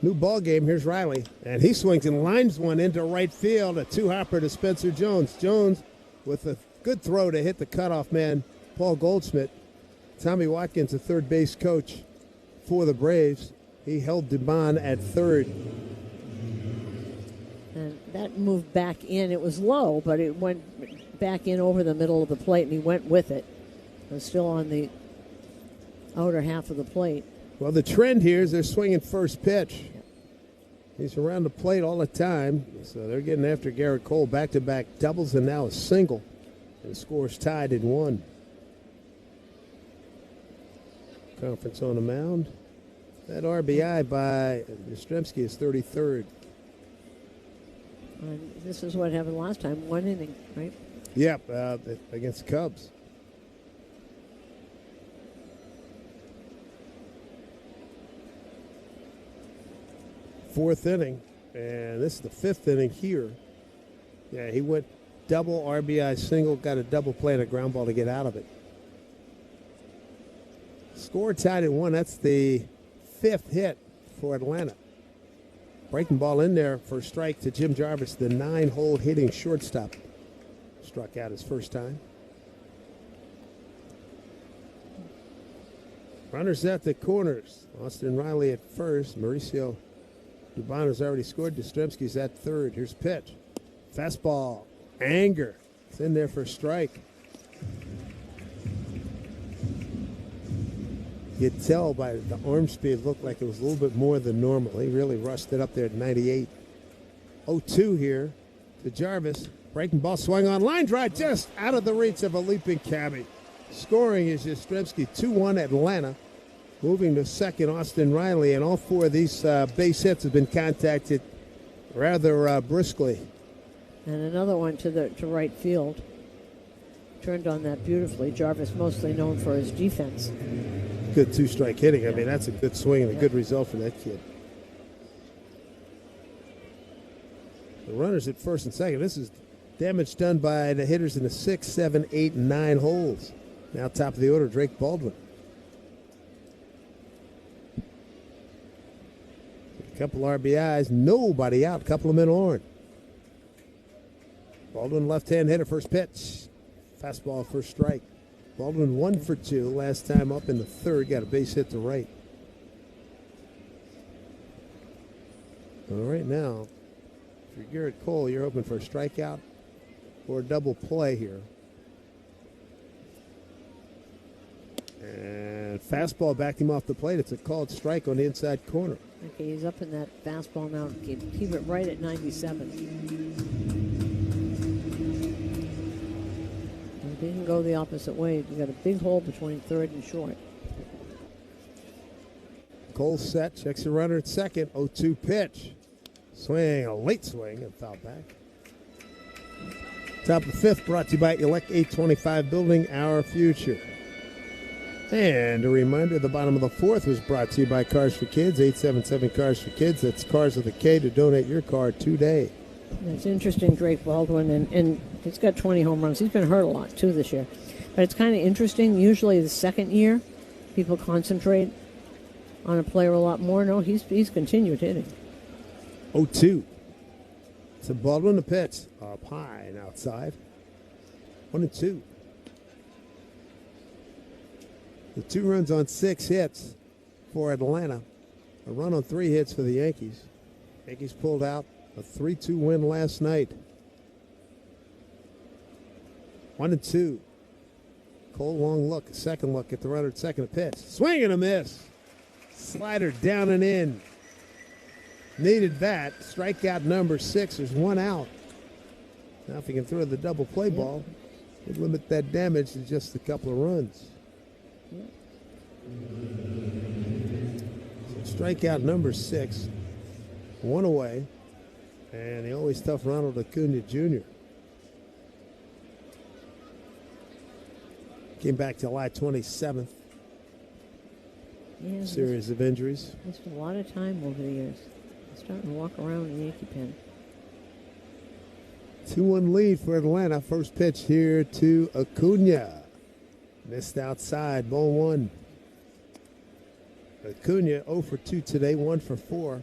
New ball game. Here's Riley. And he swings and lines one into right field. A two-hopper to Spencer Jones. Jones with a good throw to hit the cutoff man, Paul Goldschmidt. Tommy Watkins, the third base coach for the Braves. He held Dubon at third. And that moved back in. It was low, but it went back in over the middle of the plate, and he went with it. It was still on the outer half of the plate. Well, the trend here is they're swinging first pitch. He's around the plate all the time, so they're getting after Garrett Cole. Back-to-back doubles and now a single. And the score's tied at 1. Conference on the mound. That RBI by Yastrzemski is 33rd. And this is what happened last time, 1 inning, right? Yep, against the Cubs. Fourth inning, and this is the 5th inning here. Yeah, he went double, RBI single, got a double play and a ground ball to get out of it. Score tied at 1. That's the 5th hit for Atlanta. Breaking ball in there for a strike to Jim Jarvis, the 9-hole hitting shortstop. Struck out his first time. Runners at the corners. Austin Riley at first. Mauricio Dubon has already scored. Yastrzemski's at third. Here's pitch. Fastball. Anger. It's in there for a strike. You could tell by the arm speed, looked like it was a little bit more than normal. He really rushed it up there at 98. 0-2 here to Jarvis. Breaking ball, swung on, line drive, just out of the reach of a leaping cabbie. Scoring is Yastrzemski, 2-1 Atlanta. Moving to second, Austin Riley, and all 4 of these base hits have been contacted rather briskly. And another one to right field. Turned on that beautifully. Jarvis mostly known for his defense. Good 2-strike hitting. I mean, that's a good swing and a good result for that kid. The runners at first and second. This is damage done by the hitters in the 6, 7, 8, and 9 holes. Now top of the order, Drake Baldwin. A couple RBIs, nobody out, a couple of men on. Baldwin, left-hand hitter, first pitch. Fastball, first strike. Baldwin 1 for 2 last time up in the third, got a base hit to right. All right, now, if you're Garrett Cole, you're hoping for a strikeout or a double play here. And fastball backed him off the plate. It's a called strike on the inside corner. Okay, he's up in that fastball now. Keep it right at 97. And if he can go the opposite way, you've got a big hole between third and short. Cole set, checks the runner at second. 0-2 pitch. Swing, a late swing, and foul back. Top of the fifth, brought to you by Elect 825, building our future. And a reminder, the bottom of the fourth was brought to you by Cars for Kids, 877 Cars for Kids. That's Cars with a K to donate your car today. It's interesting, Drake Baldwin, and he's got 20 home runs. He's been hurt a lot, too, this year. But it's kind of interesting. Usually the second year, people concentrate on a player a lot more. No, he's continued hitting. 0-2. So Baldwin the pitch. Up high and outside. 1-2. The 2 runs on 6 hits for Atlanta. A run on 3 hits for the Yankees. Yankees pulled out a 3-2 win last night. 1-2. Cole, long look, a second look at the runner at second pitch. Swing and a miss. Slider down and in. Needed that. Strikeout number 6. There's 1 out. Now if he can throw the double play ball, he'd limit that damage to just a couple of runs. So strikeout number 6. 1 away. And the always tough Ronald Acuna Jr. Came back July 27th. Yeah, Series of injuries. Missed a lot of time over the years. Starting to walk around in Yankee pen. 2-1 lead for Atlanta. First pitch here to Acuna. Missed outside, ball 1. Acuna 0 for 2 today, 1 for 4.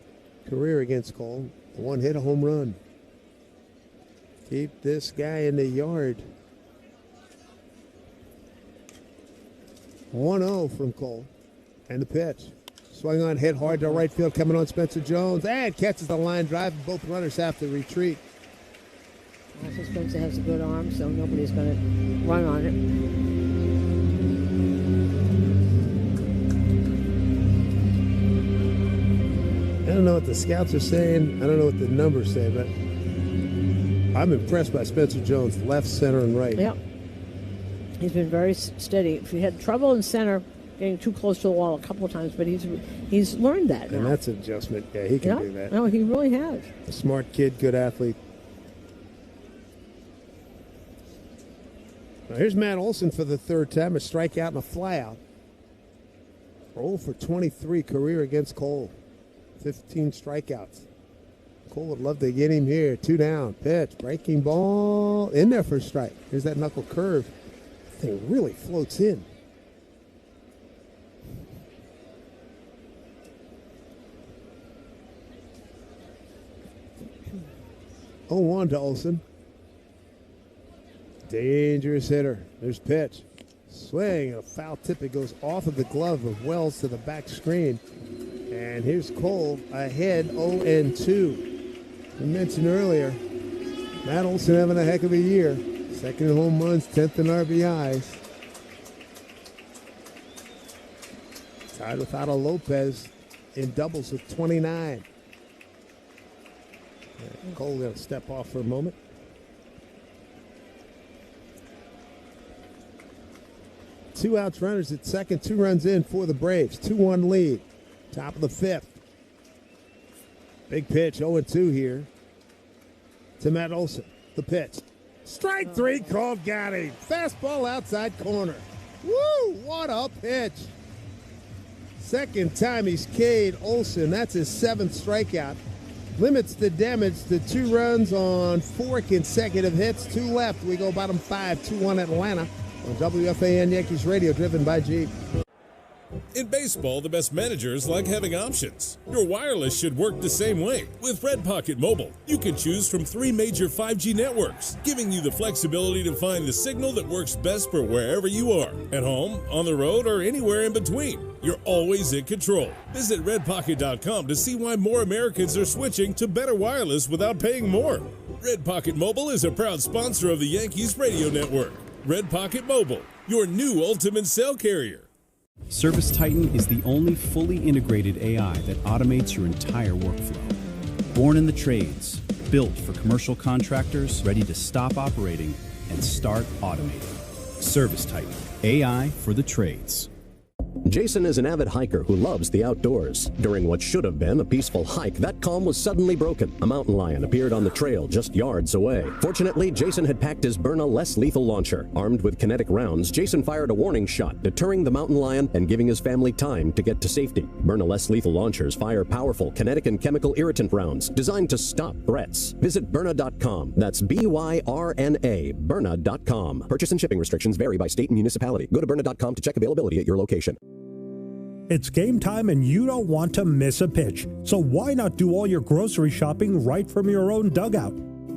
Career against Cole. 1 hit, a home run. Keep this guy in the yard. 1-0 from Cole. And the pitch. Swung on, hit hard to right field, coming on Spencer Jones, and catches the line drive, and both runners have to retreat. Also, Spencer has a good arm, so nobody's going to run on it. I don't know what the scouts are saying. I don't know what the numbers say, but I'm impressed by Spencer Jones, left, center, and right. Yep. He's been very steady. If he had trouble in center, getting too close to the wall a couple of times, but he's learned that now. And that's an adjustment. Yeah, he can do that. No, he really has. A smart kid, good athlete. Now here's Matt Olson for the third time, a strikeout and a flyout. 0 for 23 career against Cole. 15 strikeouts. Cole would love to get him here. 2 down, pitch, breaking ball, in there for a strike. Here's that knuckle curve. That thing really floats in. 0-1 to Olson. Dangerous hitter. There's pitch. Swing, a foul tip. It goes off of the glove of Wells to the back screen. And here's Cole ahead 0-2. We mentioned earlier, Matt Olson having a heck of a year. 2nd in home runs, 10th in RBIs. Tied with Otto Lopez in doubles with 29. Cole going to step off for a moment. Two outs, runners at second, 2 runs in for the Braves. 2-1 lead. Top of the 5th. Big pitch, 0-2 here to Matt Olson. The pitch. Strike 3 called, got him. Fastball outside corner. Woo, what a pitch. Second time he's K'd Olson. That's his 7th strikeout. limits the damage to 2 runs on 4 consecutive hits. 2 left. We go bottom 5, 2-1 Atlanta on WFAN Yankees Radio, driven by Jeep. In baseball, the best managers like having options. Your wireless should work the same way. With Red Pocket Mobile, you can choose from 3 major 5G networks, giving you the flexibility to find the signal that works best for wherever you are, at home, on the road, or anywhere in between. You're always in control. Visit redpocket.com to see why more Americans are switching to better wireless without paying more. Red Pocket Mobile is a proud sponsor of the Yankees Radio Network. Red Pocket Mobile, your new ultimate cell carrier. Service Titan is the only fully integrated AI that automates your entire workflow. Born in the trades, built for commercial contractors ready to stop operating and start automating. Service Titan, AI for the trades. Jason is an avid hiker who loves the outdoors. During what should have been a peaceful hike, that calm was suddenly broken. A mountain lion appeared on the trail just yards away. Fortunately, Jason had packed his Byrna less lethal launcher. Armed with kinetic rounds, Jason fired a warning shot, deterring the mountain lion and giving his family time to get to safety. Byrna less lethal launchers fire powerful kinetic and chemical irritant rounds designed to stop threats. Visit Byrna.com. That's BYRNA, Byrna.com. Purchase and shipping restrictions vary by state and municipality. Go to Byrna.com to check availability at your location. It's game time and you don't want to miss a pitch. So why not do all your grocery shopping right from your own dugout?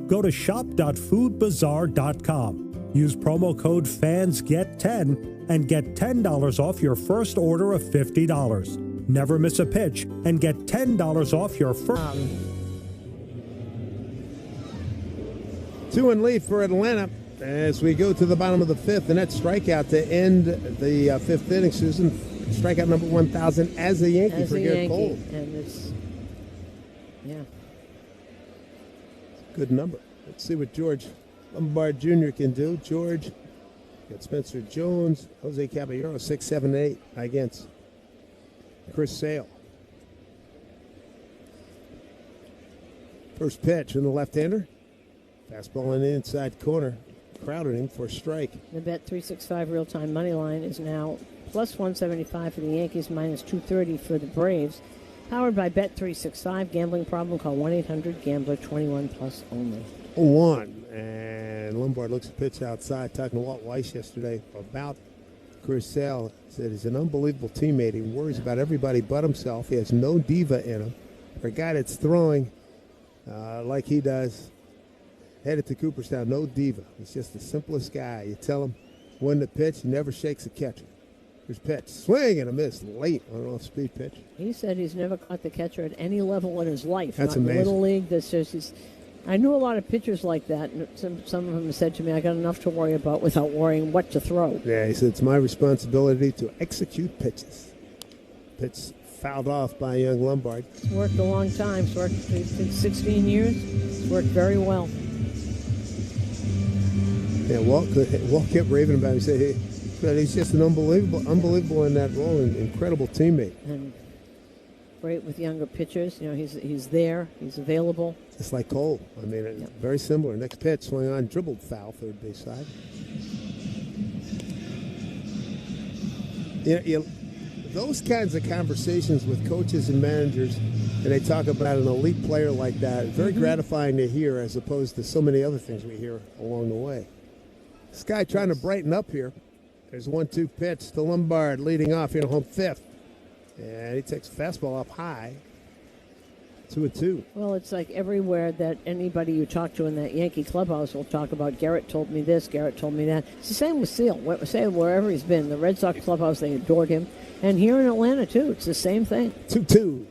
Go to shop.foodbazaar.com. Use promo code FANSGET10 and get $10 off your first order of $50. Never miss a pitch and get $10 off your first. 2 and lead for Atlanta as we go to the bottom of the 5th. The net strikeout to end the 5th inning, Susan. Strikeout number 1,000 as a Yankee for Garrett Cole. And it's, yeah. Good number. Let's see what George Lombard Jr. can do. George got Spencer Jones, Jose Caballero, 6, 7, 8 against Chris Sale. First pitch from the left-hander. Fastball in the inside corner. Crowded him for a strike. The Bet365 real-time money line is now plus 175 for the Yankees, minus 230 for the Braves. Powered by Bet365. Gambling problem? Call 1-800-GAMBLER. 21 plus only. 0-1. And Lombard looks at pitch outside, talking to Walt Weiss yesterday about Chris Sale. Said he's an unbelievable teammate. He worries about everybody but himself. He has no diva in him. For a guy that's throwing like he does, headed to Cooperstown, no diva. He's just the simplest guy. You tell him when to pitch, he never shakes a catcher. Here's pitch. Swing and a miss late on an off-speed pitch. He said he's never caught the catcher at any level in his life. That's not amazing. Little league. I knew a lot of pitchers like that. And some of them said to me, I got enough to worry about without worrying what to throw. Yeah, he said, it's my responsibility to execute pitches. Pitch fouled off by young Lombard. It's worked a long time. It's worked 16 years. It's worked very well. Yeah, Walt kept raving about him. He said, but he's just an unbelievable in that role, an incredible teammate. And great with younger pitchers. You know, he's there. He's available. Just like Cole. I mean, very similar. Next pitch, swing on, dribbled foul, third base side. Those kinds of conversations with coaches and managers, and they talk about an elite player like that, very gratifying to hear as opposed to so many other things we hear along the way. This guy trying to brighten up here. There's 1-2 pitch to Lombard, leading off here in home 5th. And he takes a fastball up high. 2-2. Well, it's like everywhere that anybody you talk to in that Yankee clubhouse will talk about, Garrett told me this, Garrett told me that. It's the same with Seal. Say wherever he's been. The Red Sox clubhouse, they adored him. And here in Atlanta, too, it's the same thing. 2-2.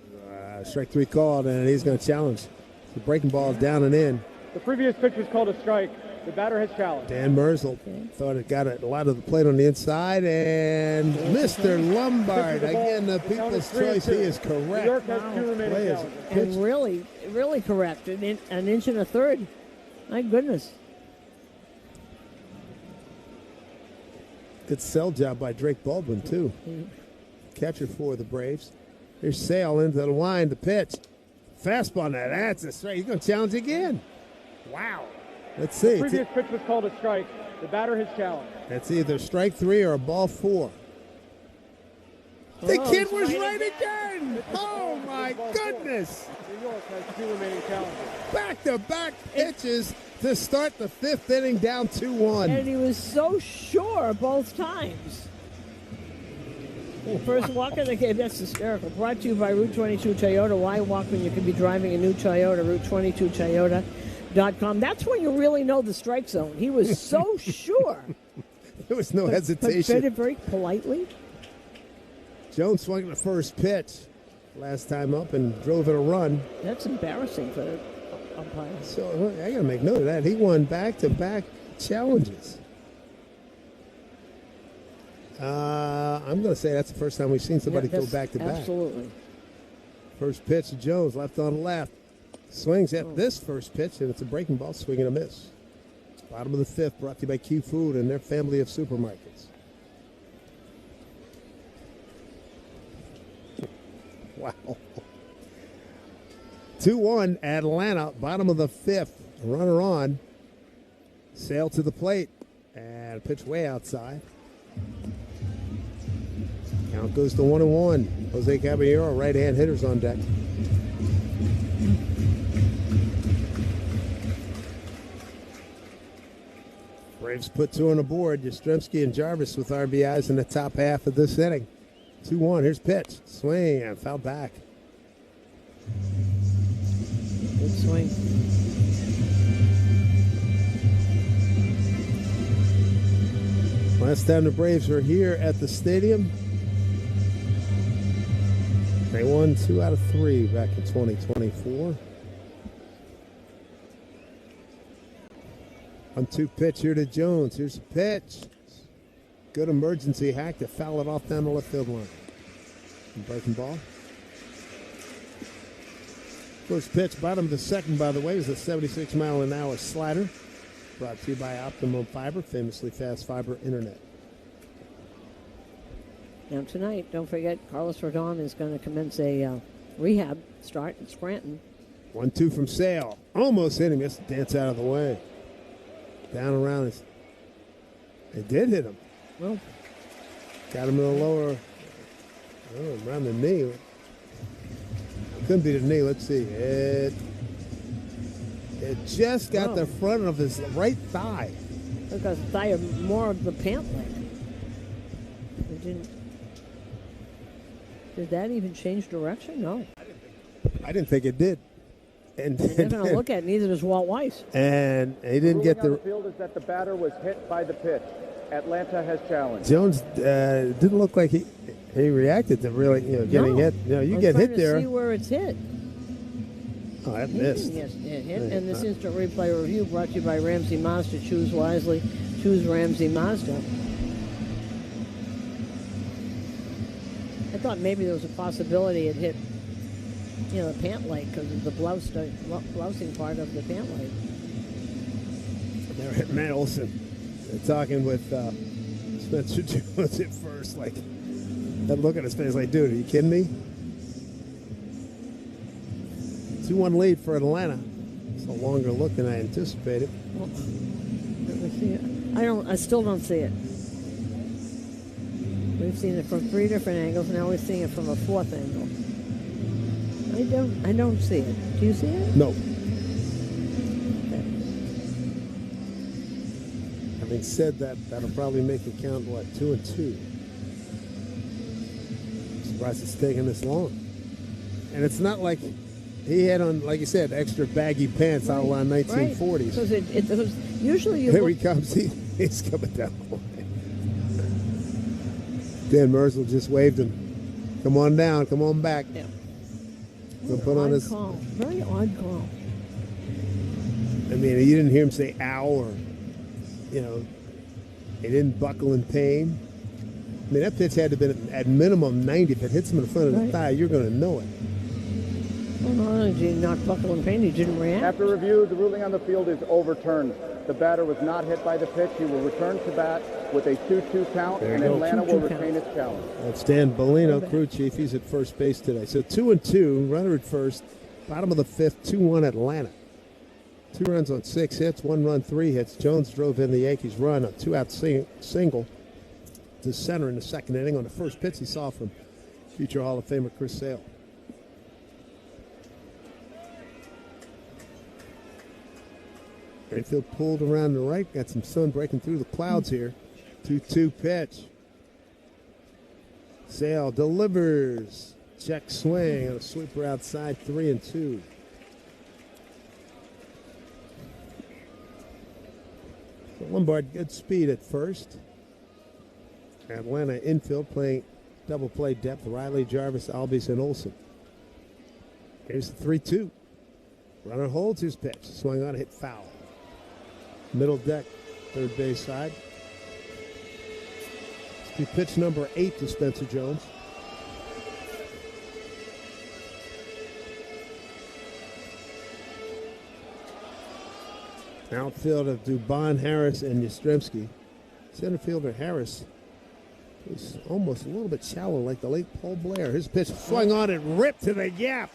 Strike 3 called, and he's going to challenge. The breaking ball down and in. The previous pitch was called a strike. The batter has challenged. Dan Merzel thought it got a lot of the plate on the inside, and Mr. Lombard, again, the people's choice. He is correct. New York has 2 remaining challenges. And really, really correct. An inch and a third. My goodness. Good sell job by Drake Baldwin, too. Catcher for the Braves. Here's Sale into the line, the pitch. Fastball now. That's a strike. He's going to challenge again. Wow. Let's see. The previous pitch was called a strike. The batter has challenged. That's either strike 3 or a ball 4. The kid was right again. Oh, my goodness. New York has 2 remaining challenges. Back-to-back pitches to start the 5th inning, down 2-1. And he was so sure both times. First walk of the game, that's hysterical. Brought to you by Route 22 Toyota. Why walk when you could be driving a new Toyota? Route22Toyota.com. That's when you really know the strike zone. He was so sure. There was no hesitation. But said it very politely. Jones swung at the first pitch last time up and drove it a run. That's embarrassing for the umpire. So I got to make note of that. He won back-to-back challenges. I'm going to say that's the first time we've seen somebody go back-to-back. Absolutely. First pitch to Jones, left on left. Swings at this first pitch, and it's a breaking ball, swing and a miss. It's bottom of the 5th, brought to you by Q Food and their family of supermarkets. Wow. 2-1 Atlanta, bottom of the 5th. Runner on. Sail to the plate. And pitch way outside. Count goes to 1-1. Jose Caballero, right-hand hitters on deck. Braves put 2 on the board. Yastrzemski and Jarvis with RBIs in the top half of this inning. 2-1. Here's pitch. Swing and foul back. Good swing. Last time the Braves were here at the stadium, they won 2 out of 3 back in 2024. 1-2 pitch here to Jones. Here's a pitch. Good emergency hack to foul it off down the left field line. Breaking ball. First pitch, bottom of the 2nd, by the way, is a 76-mile-an-hour slider. Brought to you by Optimum Fiber, famously fast fiber internet. Now tonight, don't forget, Carlos Rodon is going to commence a rehab start in Scranton. 1-2 from Sale. Almost hit him. Just dance out of the way. Down around his. It did hit him. Well, got him in the lower, around the knee. Couldn't be the knee. Let's see. It just got the front of his right thigh. Because the thigh more of the pant leg. It didn't. Did that even change direction? No. I didn't think it did. And they're going to look at it. Neither does Walt Weiss. And he didn't get the field is that the batter was hit by the pitch. Atlanta has challenged. Jones didn't look like he reacted to really getting hit. You get hit there. See where it's hit. Oh, that missed. Yes, it hit. And this instant replay review brought to you by Ramsey Mazda. Choose wisely. Choose Ramsey Mazda. I thought maybe there was a possibility it hit, the pant leg because of the blousing part of the pant leg. They're at Matt Olson. They're talking with Spencer Jones at first, like that look at his face, like, dude, are you kidding me? 2-1 lead for Atlanta. It's a longer look than I anticipated. Well, let me see it. I still don't see it. We've seen it from 3 different angles. Now we're seeing it from a 4th angle. I don't see it. Do you see it? No. Having said that, that'll probably make it count, 2-2. Surprised it's taking this long. And it's not like he had on, like you said, extra baggy pants out on 1940s. Because it was usually you. Here he comes. He's coming down the line. Dan Merzel just waved him. Come on down. Come on back. Yeah. Put on his call. Very odd call. I mean, you didn't hear him say ow or, he didn't buckle in pain. I mean, that pitch had to have been at minimum 90. If it hits him in the front of the thigh, you're going to know it. Well, not only did he not buckle in pain, he didn't react. After review, the ruling on the field is overturned. The batter was not hit by the pitch. He will return to bat with a 2-2 count, and Atlanta will retain its challenge. That's Dan Bellino, crew chief. He's at first base today. So 2-2, runner at first, bottom of the 5th, 2-1 Atlanta. 2 runs on 6 hits, 1 run, 3 hits. Jones drove in the Yankees' run, a 2-out single to center in the 2nd inning. On the first pitch he saw from future Hall of Famer Chris Sale. Infield pulled around the right. Got some sun breaking through the clouds here. 2-2 pitch. Sale delivers. Check swing and a sweeper outside, 3-2. So Lombard, good speed at first. Atlanta infield playing double play depth. Riley, Jarvis, Albies, and Olsen. Here's the 3-2. Runner holds his pitch. Swing on, hit foul. Middle deck, third base side. This will be pitch number 8 to Spencer Jones. Outfield of Dubon, Harris, and Yastrzemski. Center fielder Harris is almost a little bit shallow like the late Paul Blair. His pitch swung on and ripped to the gap.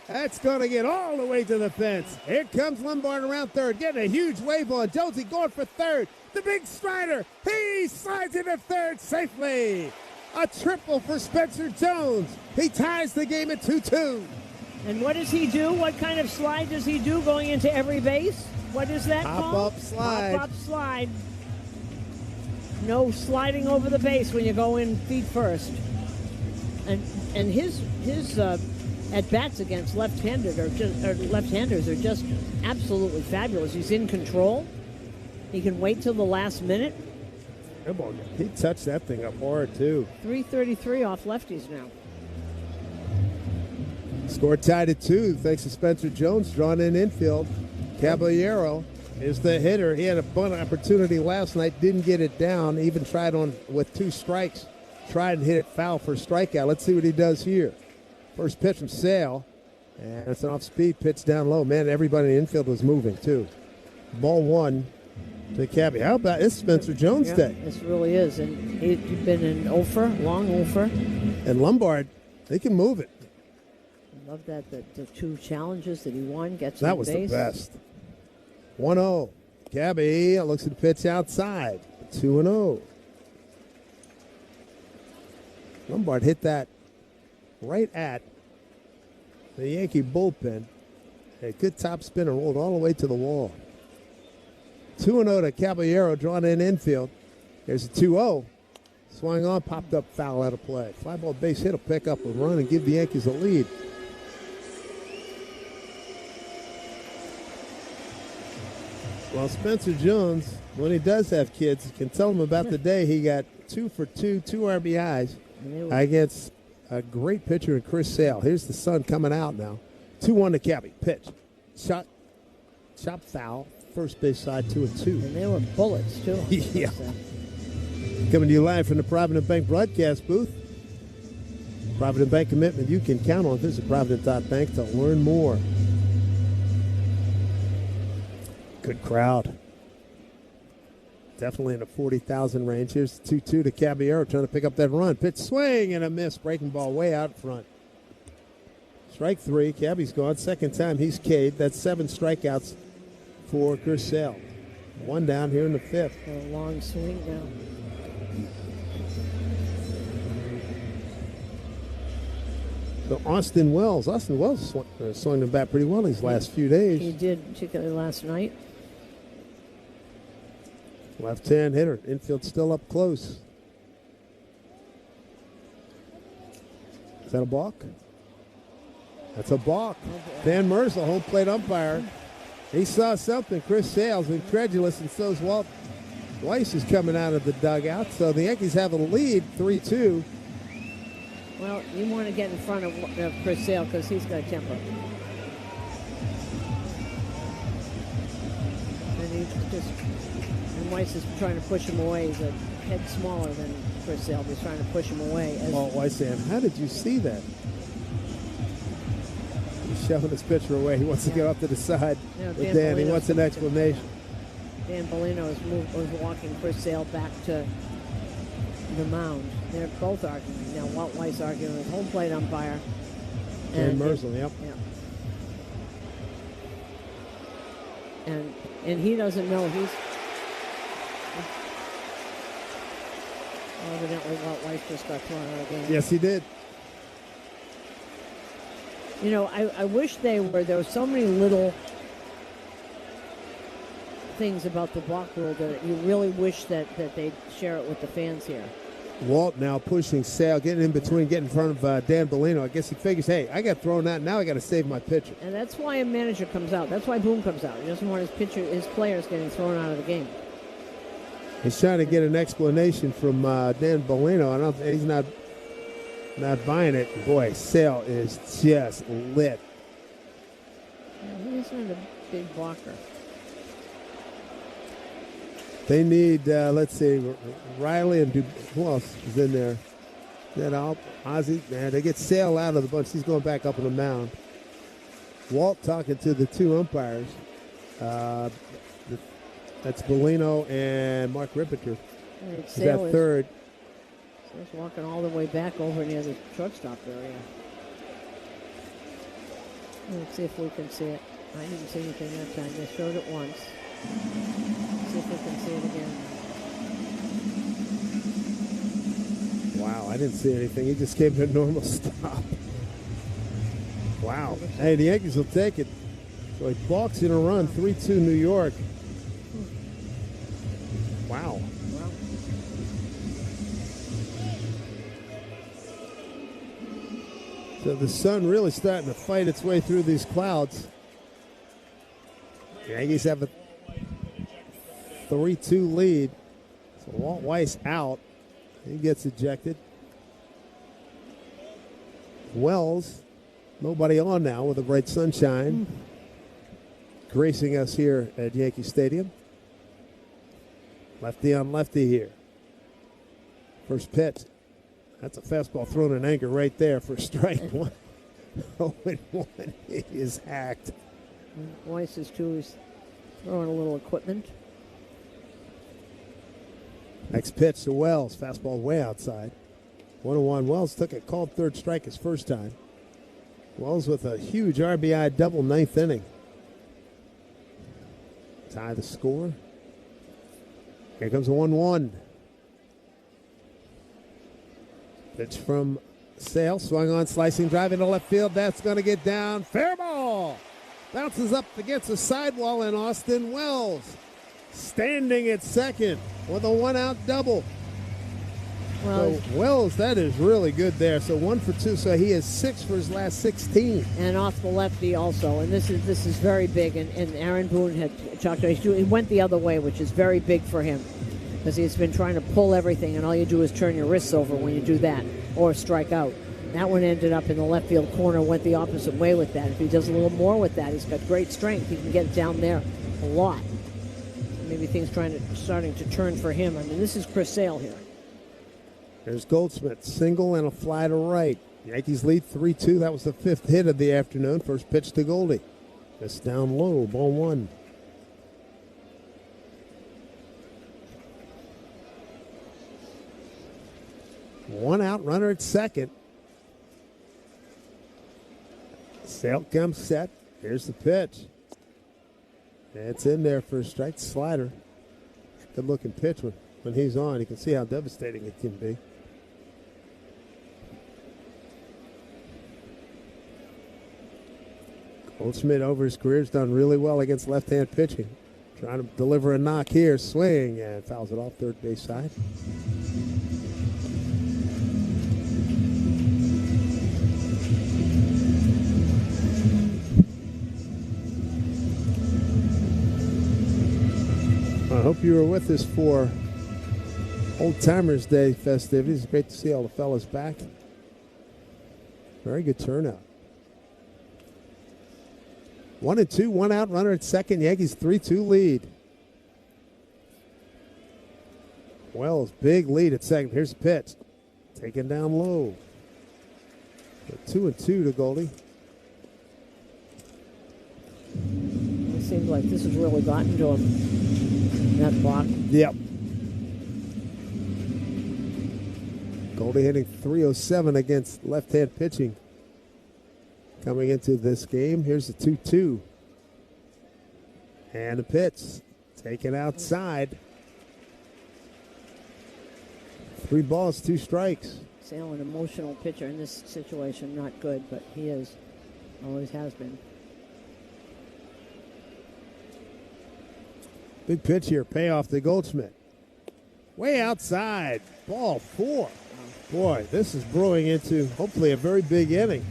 That's going to get all the way to the fence. Here comes Lombard around third, getting a huge wave on. Jonesy going for third. The big strider. He slides into third safely. A triple for Spencer Jones. He ties the game at 2-2. And what does he do? What kind of slide does he do going into every base? What is that called? Pop-up slide. Pop-up slide. No sliding over the base when you go in feet first. And his at-bats against left-handers are just absolutely fabulous. He's in control. He can wait till the last minute. He touched that thing up hard, too. 333 off lefties now. Score tied at 2 thanks to Spencer Jones, drawn in infield. Caballero is the hitter. He had a bunt opportunity last night, didn't get it down, even tried on with 2 strikes. Tried and hit it foul for a strikeout. Let's see what he does here. First pitch from Sale, and it's an off-speed pitch down low. Man, everybody in the infield was moving, too. Ball 1 to Cabby. How about this Spencer Jones day? This really is, and he's been an long offer. And Lombard, they can move it. I love that the 2 challenges that he won gets that on was base. The best. 1-0. Cabby looks at the pitch outside. 2-0. Lombard hit that right at the Yankee bullpen. A good top spinner, rolled all the way to the wall. 2-0 to Caballero, drawn in infield. There's a 2-0. Swung on, popped up, foul out of play. Fly ball base hit will pick up a run and give the Yankees a lead. Well, Spencer Jones, when he does have kids, can tell them about the day he got 2 for 2 RBIs against a great pitcher in Chris Sale. Here's the sun coming out now. 2-1 to Cabby. Pitch. Shot. Chop foul. First base side, 2-2. And they were bullets, too. Yeah. Coming to you live from the Provident Bank broadcast booth. Provident Bank commitment you can count on. Visit Provident.bank to learn more. Good crowd. Definitely in the 40,000 range. Here's 2-2 to Caballero trying to pick up that run. Pitch swing and a miss. Breaking ball way out front. Strike 3. Cabby's gone. Second time he's K'd. That's 7 strikeouts for Chris Sale. 1 down here in the 5th. A long swing now. So Austin Wells swung the bat pretty well these last few days. He did, particularly last night. Left-hand hitter. Infield still up close. Is that a balk? That's a balk. Dan Merzel, home plate umpire. He saw something. Chris Sale's incredulous, and so's Walt Weiss is coming out of the dugout. So the Yankees have a lead, 3-2. Well, you want to get in front of Chris Sale because he's got a temper. And Weiss is trying to push him away. He's a head smaller than Chris Sale. He's trying to push him away. Walt Weiss saying, how did you see that? He's shoving his pitcher away. He wants to get off to the side. With Dan, he wants an explanation. Dan Bellino was walking Chris Sale back to the mound. They're both arguing. Now Walt Weiss arguing with home plate umpire. And Merzel, yep. And he doesn't know he's evidently Walt Weiss just got thrown out of the game. Yes, he did. You know, I wish there were so many little things about the block rule that you really wish that they'd share it with the fans here. Walt now pushing Sale, getting in between, getting in front of Dan Bellino. I guess he figures, hey, I got thrown out. Now I got to save my pitcher. And that's why a manager comes out. That's why Boone comes out. He doesn't want his players getting thrown out of the game. He's trying to get an explanation from Dan Bellino. He's not buying it. Boy, Sale is just lit. Yeah, he's not a big blocker. They need, let's see, Riley and who else is in there? That Ozzie, man, they get Sale out of the bunch. He's going back up on the mound. Walt talking to the two umpires. That's Bellino and Mark Rippeter. He's at third. Sale's walking all the way back over near the shortstop area. Let's see if we can see it. I didn't see anything that time. They showed it once. See if we can see it again. Wow, I didn't see anything. He just came to a normal stop. Wow. Hey, the Yankees will take it. So he balks in a run, 3-2 New York. Wow. So the sun really starting to fight its way through these clouds. The Yankees have a 3-2 lead. So Walt Weiss out. He gets ejected. Wells, nobody on now with the bright sunshine gracing us here at Yankee Stadium. Lefty on lefty here. First pitch. That's a fastball thrown in anger right there for strike one. 0-1. He is hacked. Weiss is too. He's throwing a little equipment. Next pitch to Wells. Fastball way outside. 1-1. Wells took it, called third strike his first time. Wells with a huge RBI double ninth inning. Tie the score. Here comes a 1-1. Pitch from Sale. Swung on, slicing drive into left field. That's going to get down. Fair ball. Bounces up against the sidewall, and Austin Wells standing at second with a one-out double. Well, so Wells, that is really good there. So 1 for 2. So he is 6 for his last 16. And off the lefty also. And this is very big. And Aaron Boone had talked about it. He went the other way, which is very big for him. Because he's been trying to pull everything, and all you do is turn your wrists over when you do that, or strike out. That one ended up in the left field corner, went the opposite way with that. If he does a little more with that, he's got great strength. He can get it down there a lot. Maybe things starting to turn for him. I mean, this is Chris Sale here. There's Goldsmith, single and a fly to right. Yankees lead 3-2. That was the fifth hit of the afternoon. First pitch to Goldie. Just down low, ball one. One out, runner at second. Sale comes set. Here's the pitch. It's in there for a strike. Slider. Good looking pitch when he's on. You can see how devastating it can be. Goldschmidt over his career has done really well against left-hand pitching. Trying to deliver a knock here. Swing and fouls it off third base side. I hope you were with us for Old Timers Day festivities. Great to see all the fellas back. Very good turnout. 1-2, one out, runner at second. Yankees 3-2 lead. Wells, big lead at second. Here's the pitch. Taken down low. 2-2 to Goldie. It seems like this has really gotten to him. That block. Yep. Goldie hitting .307 against left-hand pitching. Coming into this game, here's the 2-2. And the pitch taken outside. 3 balls, 2 strikes. Sale, an emotional pitcher in this situation, not good, but he is. Always has been. Big pitch here. Payoff to Goldschmidt. Way outside. Ball 4. Boy, this is brewing into hopefully a very big inning.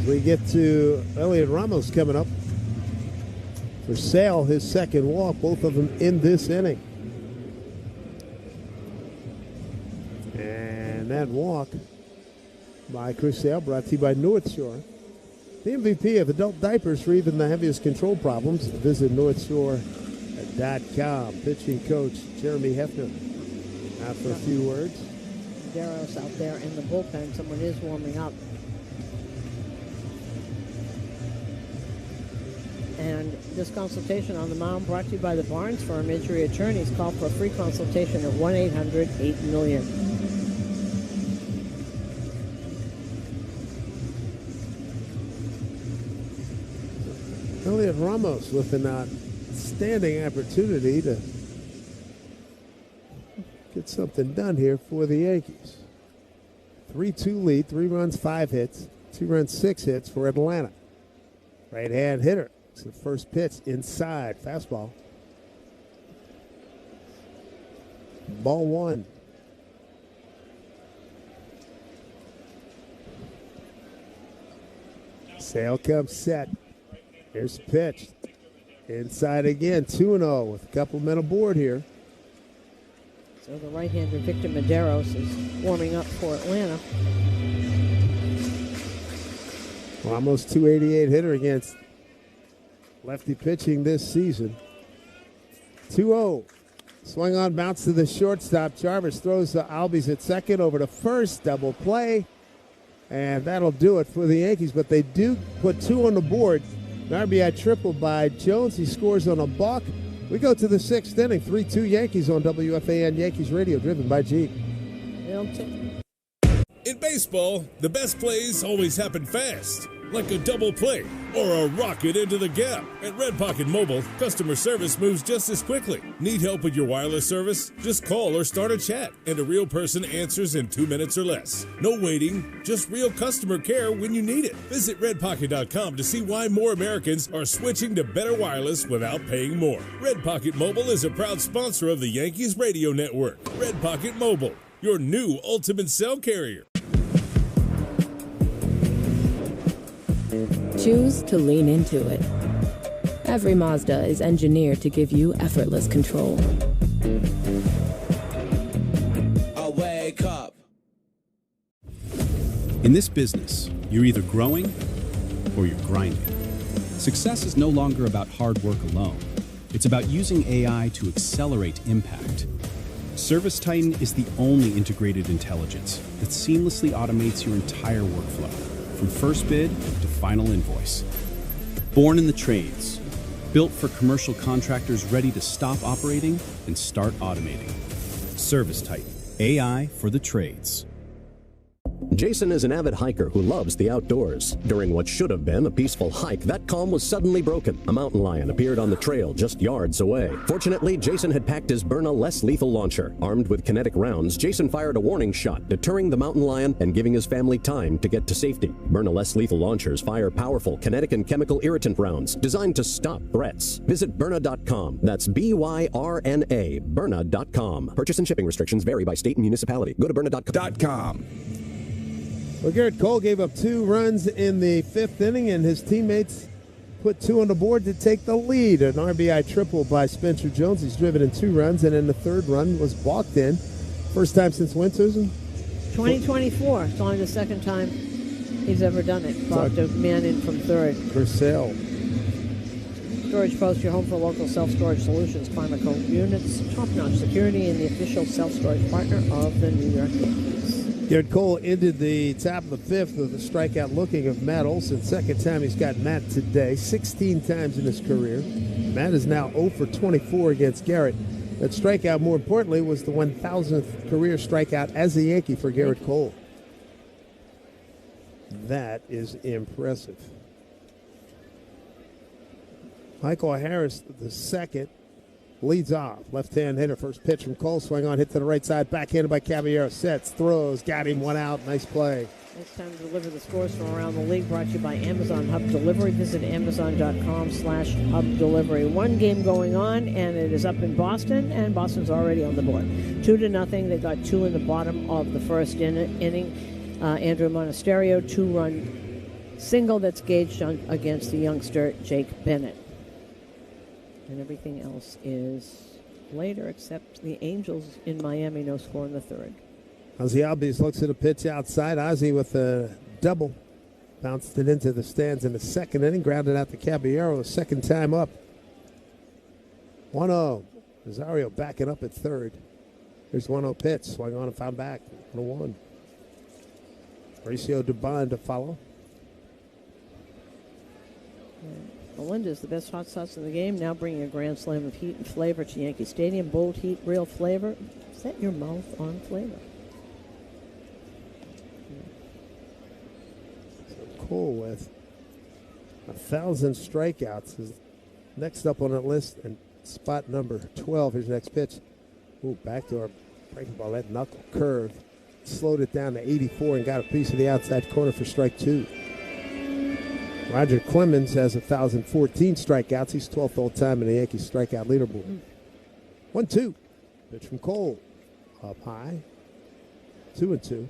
As we get to Elliot Ramos coming up. For Sale, his second walk, both of them in this inning. And that walk by Chris Sale brought to you by North Shore. The MVP of adult diapers for even the heaviest control problems. Visit NorthShore.com. Pitching coach Jeremy Hefner out for a few words. Daros out there in the bullpen. Someone is warming up. And this consultation on the mound brought to you by the Barnes Firm Injury Attorneys. Call for a free consultation at 1-800-8-MILLION. Elliot Ramos with an outstanding opportunity to get something done here for the Yankees. 3-2 lead, 3 runs, 5 hits, 2 runs, 6 hits for Atlanta. Right-hand hitter. It's the first pitch inside. Fastball. Ball 1. Sale comes set. Here's the pitch. Inside again. 2-0 with a couple men aboard here. So the right-hander Victor Medeiros is warming up for Atlanta. Ramos, 288 hitter against lefty pitching this season. 2-0. Swing on, bounce to the shortstop. Jarvis throws the Albies at second, over to first. Double play. And that'll do it for the Yankees. But they do put 2 on the board. An RBI triple by Jones. He scores on a balk. We go to the 6th inning. 3-2 Yankees on WFAN Yankees Radio, driven by Jeep. In baseball, the best plays always happen fast, like a double play or a rocket into the gap. At Red Pocket Mobile, customer service moves just as quickly. Need help with your wireless service? Just call or start a chat, and a real person answers in 2 minutes or less. No waiting, just real customer care when you need it. Visit redpocket.com to see why more Americans are switching to better wireless without paying more. Red Pocket Mobile is a proud sponsor of the Yankees Radio Network. Red Pocket Mobile, your new ultimate cell carrier. Choose to lean into it. Every Mazda is engineered to give you effortless control. I wake up. In this business, you're either growing or you're grinding. Success is no longer about hard work alone. It's about using AI to accelerate impact. Service Titan is the only integrated intelligence that seamlessly automates your entire workflow, from first bid to final invoice. Born in the trades, built for commercial contractors ready to stop operating and start automating. Service Titan, AI for the trades. Jason is an avid hiker who loves the outdoors. During what should have been a peaceful hike, that calm was suddenly broken. A mountain lion appeared on the trail just yards away. Fortunately, Jason had packed his Byrna less lethal launcher. Armed with kinetic rounds, Jason fired a warning shot, deterring the mountain lion and giving his family time to get to safety. Byrna less lethal launchers fire powerful kinetic and chemical irritant rounds designed to stop threats. Visit Byrna.com. That's Byrna, Byrna.com. Purchase and shipping restrictions vary by state and municipality. Go to Byrna.com. Well, Garrett Cole gave up 2 runs in the 5th inning, and his teammates put 2 on the board to take the lead. An RBI triple by Spencer Jones. He's driven in 2 runs, and then the 3rd run was balked in. First time since when, Susan? 2024. It's only the 2nd time he's ever done it. Balked a man in from 3rd. Purcell. Storage Post, your home for local self-storage solutions. Climate Control units, top-notch security, and the official self-storage partner of the New York Yankees. Garrett Cole ended the top of the 5th with a strikeout looking of Matt Olson. Second time he's got Matt today, 16 times in his career. Matt is now 0 for 24 against Garrett. That strikeout, more importantly, was the 1,000th career strikeout as a Yankee for Garrett Cole. That is impressive. Michael Harris, the second, leads off. Left-hand hitter, first pitch from Cole. Swing on, hit to the right side. Backhanded by Caballero. Sets, throws, got him, 1 out. Nice play. It's time to deliver the scores from around the league, brought to you by Amazon Hub Delivery. Visit Amazon.com/Hub Delivery. One game going on, and it is up in Boston, and Boston's already on the board. 2-0. They got 2 in the bottom of the first inning. Andrew Monasterio, 2-run single that's gauged against the youngster Jake Bennett. And everything else is later except the Angels in Miami, no score in the third. Ozzie Albies looks at a pitch outside. Ozzie with a double. Bounced it into the stands in the second inning. Grounded out to Caballero a second time up. 1-0. Rosario backing up at third. Here's 1-0 pitch. Swung on and found back. 1-1. Mauricio Dubon to follow. Melinda is the best hot sauce in the game, now bringing a grand slam of heat and flavor to Yankee Stadium. Bold heat, real flavor. Set your mouth on flavor. Cole with 1,000 strikeouts is next up on that list, and spot number 12. Here's the next pitch. Ooh, backdoor breaking ball. That knuckle curve slowed it down to 84 and got a piece of the outside corner for strike 2. Roger Clemens has 1,014 strikeouts. He's 12th all time in the Yankees strikeout leaderboard. 1-2. Pitch from Cole. Up high. 2-2.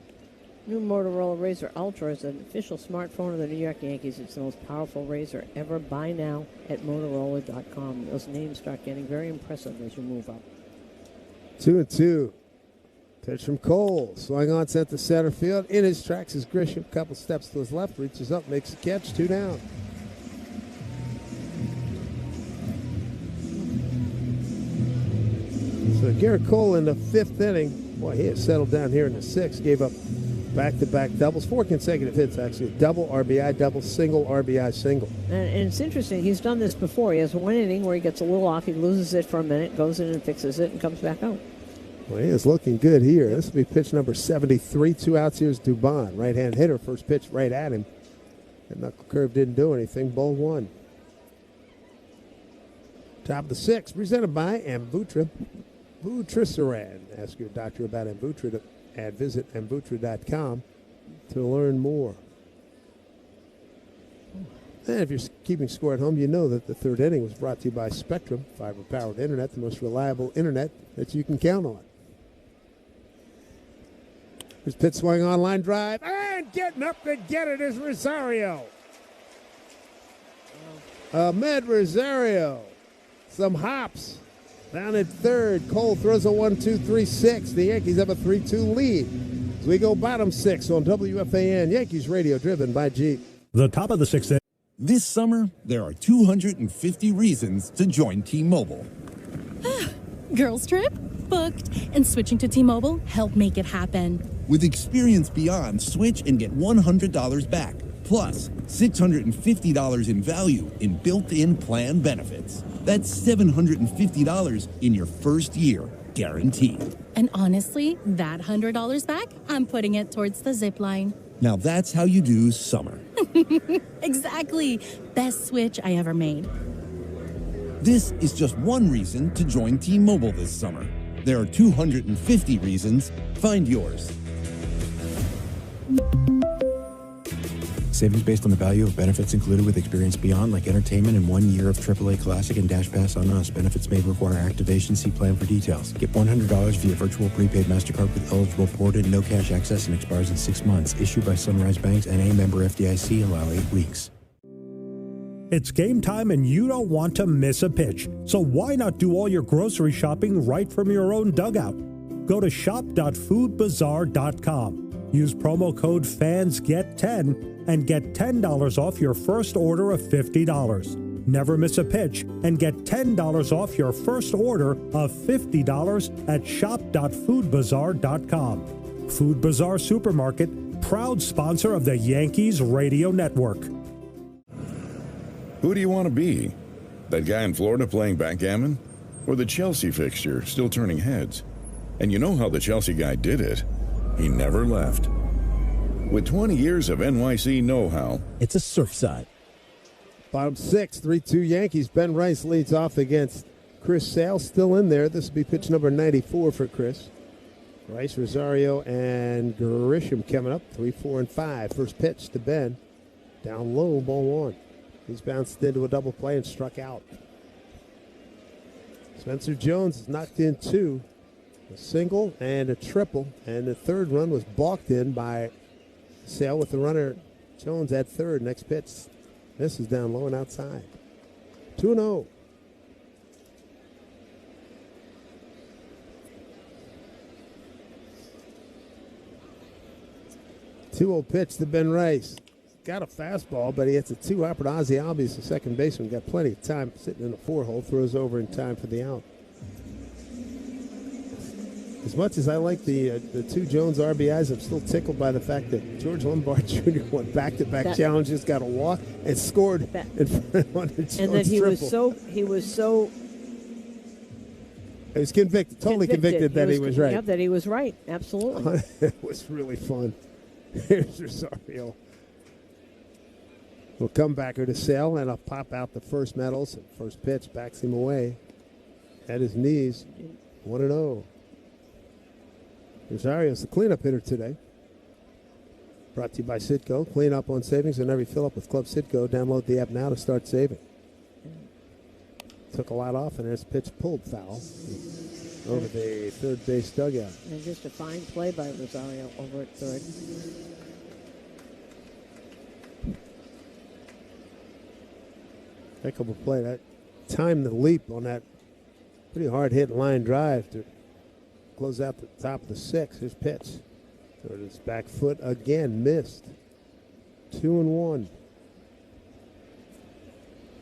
New Motorola Razr Ultra is an official smartphone of the New York Yankees. It's the most powerful razor ever. Buy now at Motorola.com. Those names start getting very impressive as you move up. 2-2. Pitch from Cole. Swung on, sent to center field. In his tracks is Grisham. Couple steps to his left. Reaches up, makes a catch. 2 down. So Garrett Cole in the 5th inning. Boy, he has settled down here in the 6th. Gave up back-to-back doubles. 4 consecutive hits, actually. Double, RBI, double, single, RBI, single. And it's interesting. He's done this before. He has one inning where he gets a little off. He loses it for a minute, goes in and fixes it, and comes back out. Well, he is looking good here. This will be pitch number 73. 2 outs. Here's Dubon. Right-hand hitter. First pitch right at him. That knuckle curve didn't do anything. Ball 1. Top of the 6th. Presented by Amvuttra. Vutrisiran. Ask your doctor about Amvuttra at visit Amvuttra.com to learn more. And if you're keeping score at home, you know that the 3rd inning was brought to you by Spectrum, fiber-powered internet, the most reliable internet that you can count on. Here's pitch swing on line drive, and getting up to get it is Rosario. Ahmed Rosario. Some hops. Down at 3rd, Cole throws a 1-2-3-6. The Yankees have a 3-2 lead. As we go bottom 6 on WFAN, Yankees Radio, driven by Jeep. The top of the 6th. This summer, there are 250 reasons to join T-Mobile. Girls trip? Booked. And switching to T-Mobile helped make it happen. With Experience Beyond, switch and get $100 back. Plus, $650 in value in built-in plan benefits. That's $750 in your first year, guaranteed. And honestly, that $100 back, I'm putting it towards the zip line. Now that's how you do summer. Exactly. Best switch I ever made. This is just one reason to join T-Mobile this summer. There are 250 reasons. Find yours. Savings based on the value of benefits included with Experience Beyond, like entertainment and 1 year of AAA Classic and Dash Pass on Us. Benefits may require activation. See plan for details. Get $100 via virtual prepaid MasterCard with eligible ported, no cash access, and expires in 6 months. Issued by Sunrise Banks and a member FDIC. Allow 8 weeks. It's game time and you don't want to miss a pitch. So why not do all your grocery shopping right from your own dugout? Go to shop.foodbazaar.com. Use promo code FANSGET10 and get $10 off your first order of $50. Never miss a pitch and get $10 off your first order of $50 at shop.foodbazaar.com. Food Bazaar Supermarket, proud sponsor of the Yankees Radio Network. Who do you want to be? That guy in Florida playing backgammon? Or the Chelsea fixture still turning heads? And you know how the Chelsea guy did it. He never left. With 20 years of NYC know-how, it's a Surfside. Bottom 6, 3-2 Yankees. Ben Rice leads off against Chris Sale. Still in there. This will be pitch number 94 for Chris. Rice, Rosario, and Grisham coming up. 3, 4, and 5. First pitch to Ben. Down low, ball 1. He's bounced into a double play and struck out. Spencer Jones is knocked in 2. A single and a triple. And the third run was balked in by Sale with the runner. Jones at third. Next pitch. This is down low and outside. 2-0. 2-0 pitch to Ben Rice. Got a fastball, but he hits a 2-hopper to Ozzie Albies, the second baseman. Got plenty of time sitting in a 4-hole. Throws over in time for the out. As much as I like the 2 Jones RBIs, I'm still tickled by the fact that George Lombard Jr. won back-to-back challenges, got a walk, and scored in front of Jones. And that he was convicted, totally convicted that he was right. Yeah, that he was right. Absolutely. It was really fun. Here's Rosario. We'll come back here to Sale, and I'll pop out the first medals. First pitch backs him away at his knees. 1-0. Rosario's the cleanup hitter today. Brought to you by Citgo. Clean up on savings and every fill up with Club Citgo. Download the app now to start saving. Took a lot off, and there's a pitch pulled foul over the third base dugout. And just a fine play by Rosario over at third. Heck of a play. That timed the leap on that pretty hard hit line drive to close out the top of the 6th. His pitch. So his back foot again missed. 2-1.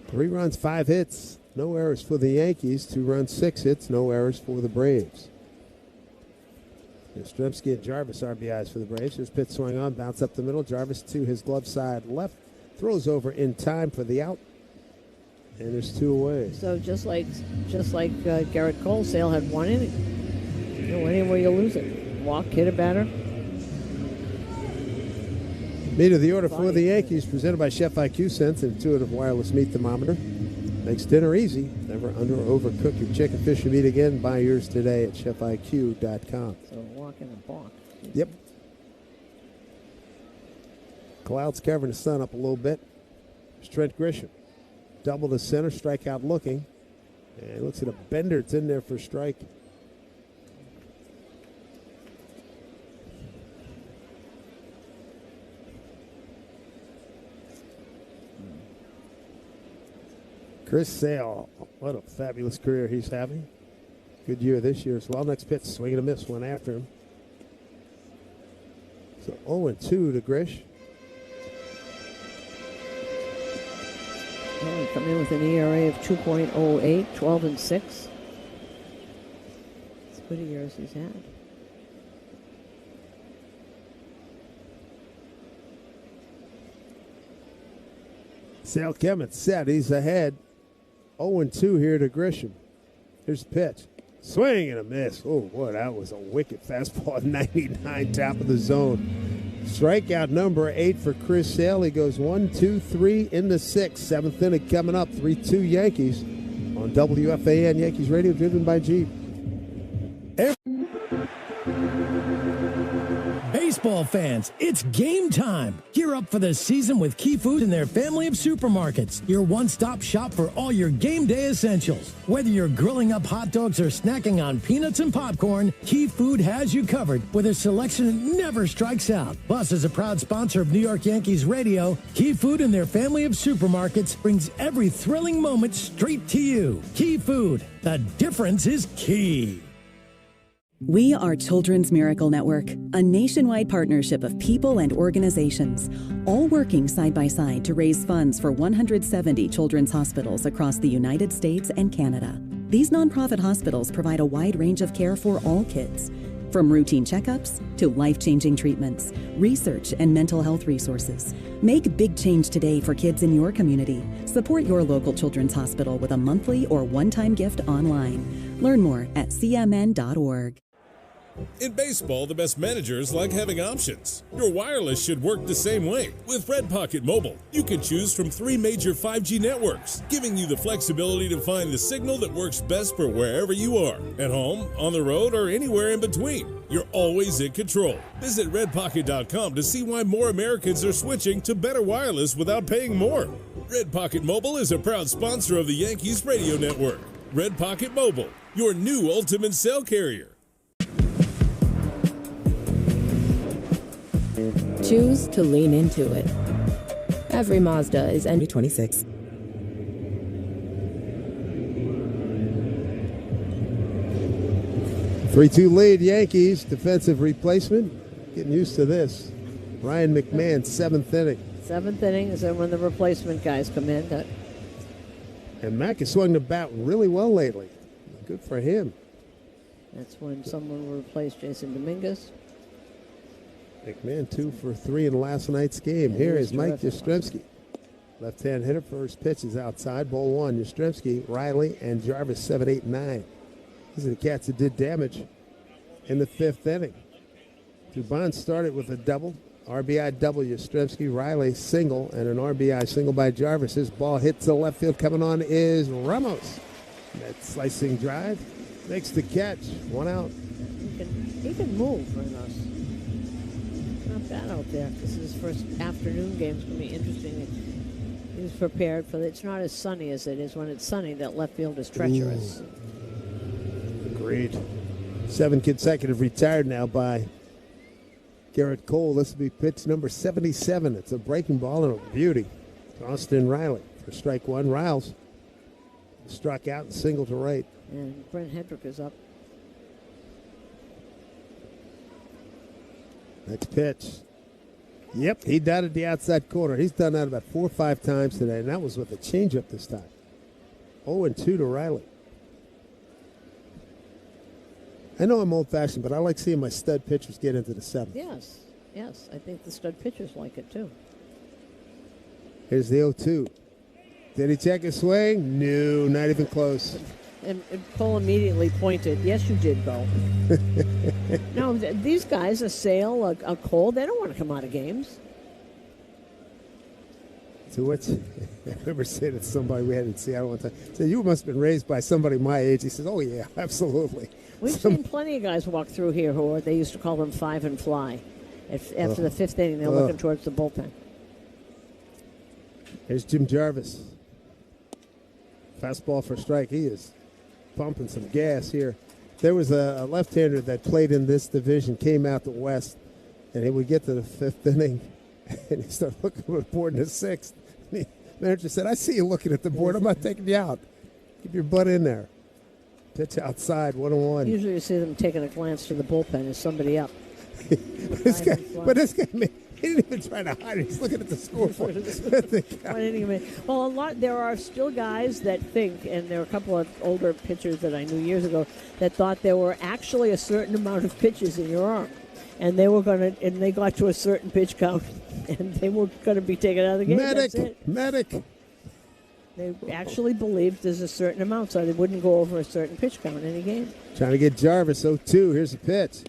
3 runs, 5 hits. No errors for the Yankees. 2 runs, 6 hits. No errors for the Braves. Yastrzemski and Jarvis RBIs for the Braves. His pitch swung on, bounce up the middle. Jarvis to his glove side left. Throws over in time for the out. And there's 2 away. So just like Garrett Cole, Sale had 1 inning. No inning where you lose it. Walk, hit a batter. Meat of the order for the Yankees, presented by Chef IQ Sense, an intuitive wireless meat thermometer. Makes dinner easy. Never under or overcook your chicken, fish, or meat again. Buy yours today at chefiq.com. So walk and a balk. Yep. Clouds covering the sun up a little bit. There's Trent Grisham. Double to center, strikeout looking. And looks at a bender. It's in there for a strike. Chris Sale, what a fabulous career he's having. Good year this year as well. Next pitch, swing and a miss, one after him. So 0-2 to Grish. Well, coming in with an ERA of 2.08, 12-6. It's good years he's had. Sale Kemet set. He's ahead. 0-2 here to Grisham. Here's the pitch. Swing and a miss. Oh, boy, that was a wicked fastball. 99, top of the zone. Strikeout number 8 for Chris Sale. He goes 1, 2, 3 in the 6th. 7th inning coming up. 3-2 Yankees on WFAN Yankees Radio, driven by Jeep. Baseball fans, it's game time. Gear up for the season with Key Food and their family of supermarkets. Your one-stop shop for all your game day essentials. Whether you're grilling up hot dogs or snacking on peanuts and popcorn, Key Food has you covered with a selection that never strikes out. Plus, as a proud sponsor of New York Yankees Radio, Key Food and their family of supermarkets brings every thrilling moment straight to you. Key Food, the difference is key. We are Children's Miracle Network, a nationwide partnership of people and organizations, all working side by side to raise funds for 170 children's hospitals across the United States and Canada. These nonprofit hospitals provide a wide range of care for all kids, from routine checkups to life-changing treatments, research, and mental health resources. Make big change today for kids in your community. Support your local children's hospital with a monthly or one-time gift online. Learn more at cmn.org. In baseball, the best managers like having options. Your wireless should work the same way. With Red Pocket Mobile, you can choose from 3 major 5G networks, giving you the flexibility to find the signal that works best for wherever you are. At home, on the road, or anywhere in between. You're always in control. Visit redpocket.com to see why more Americans are switching to better wireless without paying more. Red Pocket Mobile is a proud sponsor of the Yankees radio network. Red Pocket Mobile, your new ultimate cell carrier. Choose to lean into it. Every Mazda is NV26. 3-2 lead, Yankees. Defensive replacement. Getting used to this. Ryan McMahon, 7th inning. 7th inning is when the replacement guys come in. And Mack has swung the bat really well lately. Good for him. That's when someone will replace Jason Dominguez. McMahon 2 for 3 in last night's game. Here is Mike Yastrzemski. Left-hand hitter. First pitch is outside. Ball 1. Yastrzemski, Riley, and Jarvis 7, 8, 9. These are the cats that did damage in the 5th inning. Dubon started with a double. RBI double, Yastrzemski, Riley single, and an RBI single by Jarvis. His ball hits the left field. Coming on is Ramos. That slicing drive makes the catch. 1 out. He can move, Ramos. Not bad out there. This is his first afternoon game. It's going to be interesting. He was prepared for it. It's not as sunny as it is when it's sunny. That left field is treacherous. Agreed. 7 consecutive retired now by Garrett Cole. This will be pitch number 77. It's a breaking ball and a beauty. Austin Riley for strike 1. Riles struck out and single to right. And Brent Hendrick is up. Next pitch. Yep, he dotted the outside corner. He's done that about 4 or 5 times today, and that was with a changeup this time. 0-2 to Riley. I know I'm old-fashioned, but I like seeing my stud pitchers get into the 7th. Yes. I think the stud pitchers like it, too. Here's the 0-2. Did he check his swing? No, not even close. And Cole immediately pointed, yes, you did, Bo. No, these guys, a Sale, a Cole, they don't want to come out of games. So what's, I remember saying to somebody we had in Seattle one time, said, you must have been raised by somebody my age. He says, oh, yeah, absolutely. We've seen plenty of guys walk through here who they used to call them 5 and fly. After the 5th inning, they're looking towards the bullpen. Here's Jim Jarvis. Fastball for strike. He is pumping some gas here. There was a left-hander that played in this division, came out the West, and he would get to the 5th inning, and he started looking at the board in the 6th. The manager said, I see you looking at the board. I'm not taking you out. Keep your butt in there. Pitch outside, 1-1. Usually you see them taking a glance to the bullpen. Is somebody up? This guy, he didn't even try to hide it. He's looking at the scoreboard. Well, there are still guys that think, and there are a couple of older pitchers that I knew years ago that thought there were actually a certain amount of pitches in your arm, and they got to a certain pitch count, and they were going to be taken out of the game. Medic. They actually believed there's a certain amount, so they wouldn't go over a certain pitch count in any game. Trying to get Jarvis 0-2. Here's the pitch.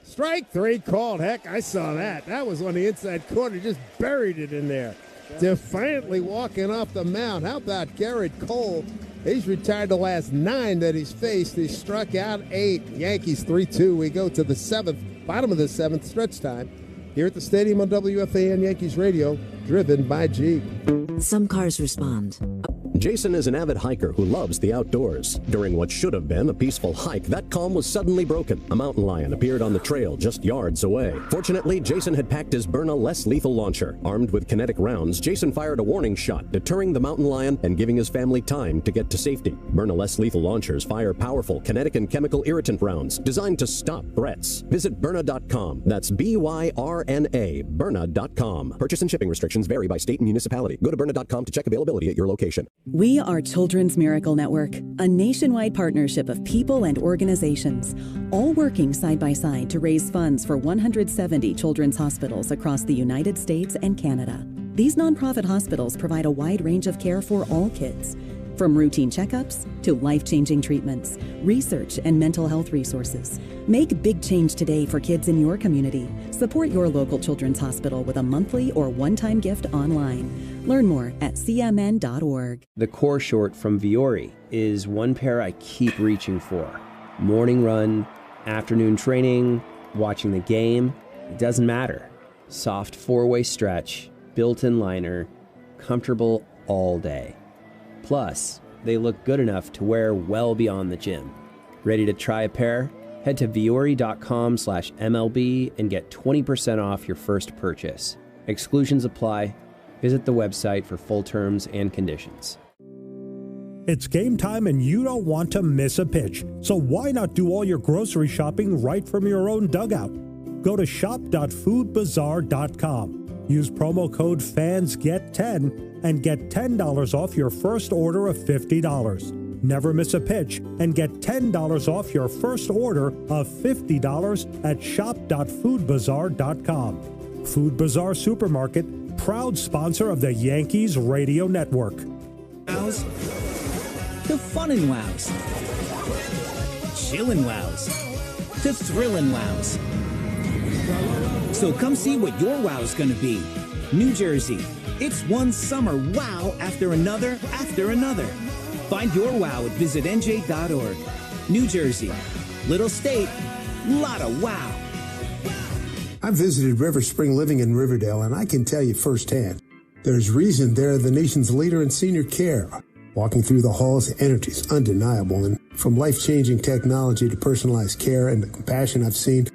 Strike 3 called. Heck, I saw that. That was on the inside corner. Just buried it in there. Defiantly walking off the mound. How about Garrett Cole? He's retired the last 9 that he's faced. He struck out 8. Yankees 3-2. We go to the 7th, bottom of the 7th, stretch time. Here at the stadium on WFAN Yankees Radio, driven by Jeep. Some cars respond. Jason is an avid hiker who loves the outdoors. During what should have been a peaceful hike, that calm was suddenly broken. A mountain lion appeared on the trail just yards away. Fortunately, Jason had packed his Byrna less lethal launcher. Armed with kinetic rounds, Jason fired a warning shot, deterring the mountain lion and giving his family time to get to safety. Byrna less lethal launchers fire powerful kinetic and chemical irritant rounds designed to stop threats. Visit Byrna.com. That's BYRNA, Byrna.com. Purchase and shipping restrictions vary by state and municipality. Go to Byrna.com to check availability at your location. We are Children's Miracle Network, a nationwide partnership of people and organizations, all working side by side to raise funds for 170 children's hospitals across the United States and Canada. These nonprofit hospitals provide a wide range of care for all kids. From routine checkups to life-changing treatments, research and mental health resources. Make big change today for kids in your community. Support your local children's hospital with a monthly or one-time gift online. Learn more at cmn.org. The core short from Viore is one pair I keep reaching for. Morning run, afternoon training, watching the game, it doesn't matter. Soft four-way stretch, built-in liner, comfortable all day. Plus, they look good enough to wear well beyond the gym. Ready to try a pair? Head to viore.com/MLB and get 20% off your first purchase. Exclusions apply. Visit the website for full terms and conditions. It's game time and you don't want to miss a pitch. So why not do all your grocery shopping right from your own dugout? Go to shop.foodbazaar.com. Use promo code FANSGET10 and get $10 off your first order of $50. Never miss a pitch and get $10 off your first order of $50 at shop.foodbazaar.com. Food Bazaar Supermarket, proud sponsor of the Yankees Radio Network. Wows to funnin' wows, chillin' wows to thrillin' wows. So come see what your wow's gonna be. New Jersey, it's one summer wow after another after another. Find your wow at visitnj.org. New Jersey, little state, lot of wow. I visited River Spring Living in Riverdale, and I can tell you firsthand, there's reason they're the nation's leader in senior care. Walking through the halls, the energy is undeniable, and from life-changing technology to personalized care and the compassion I've seen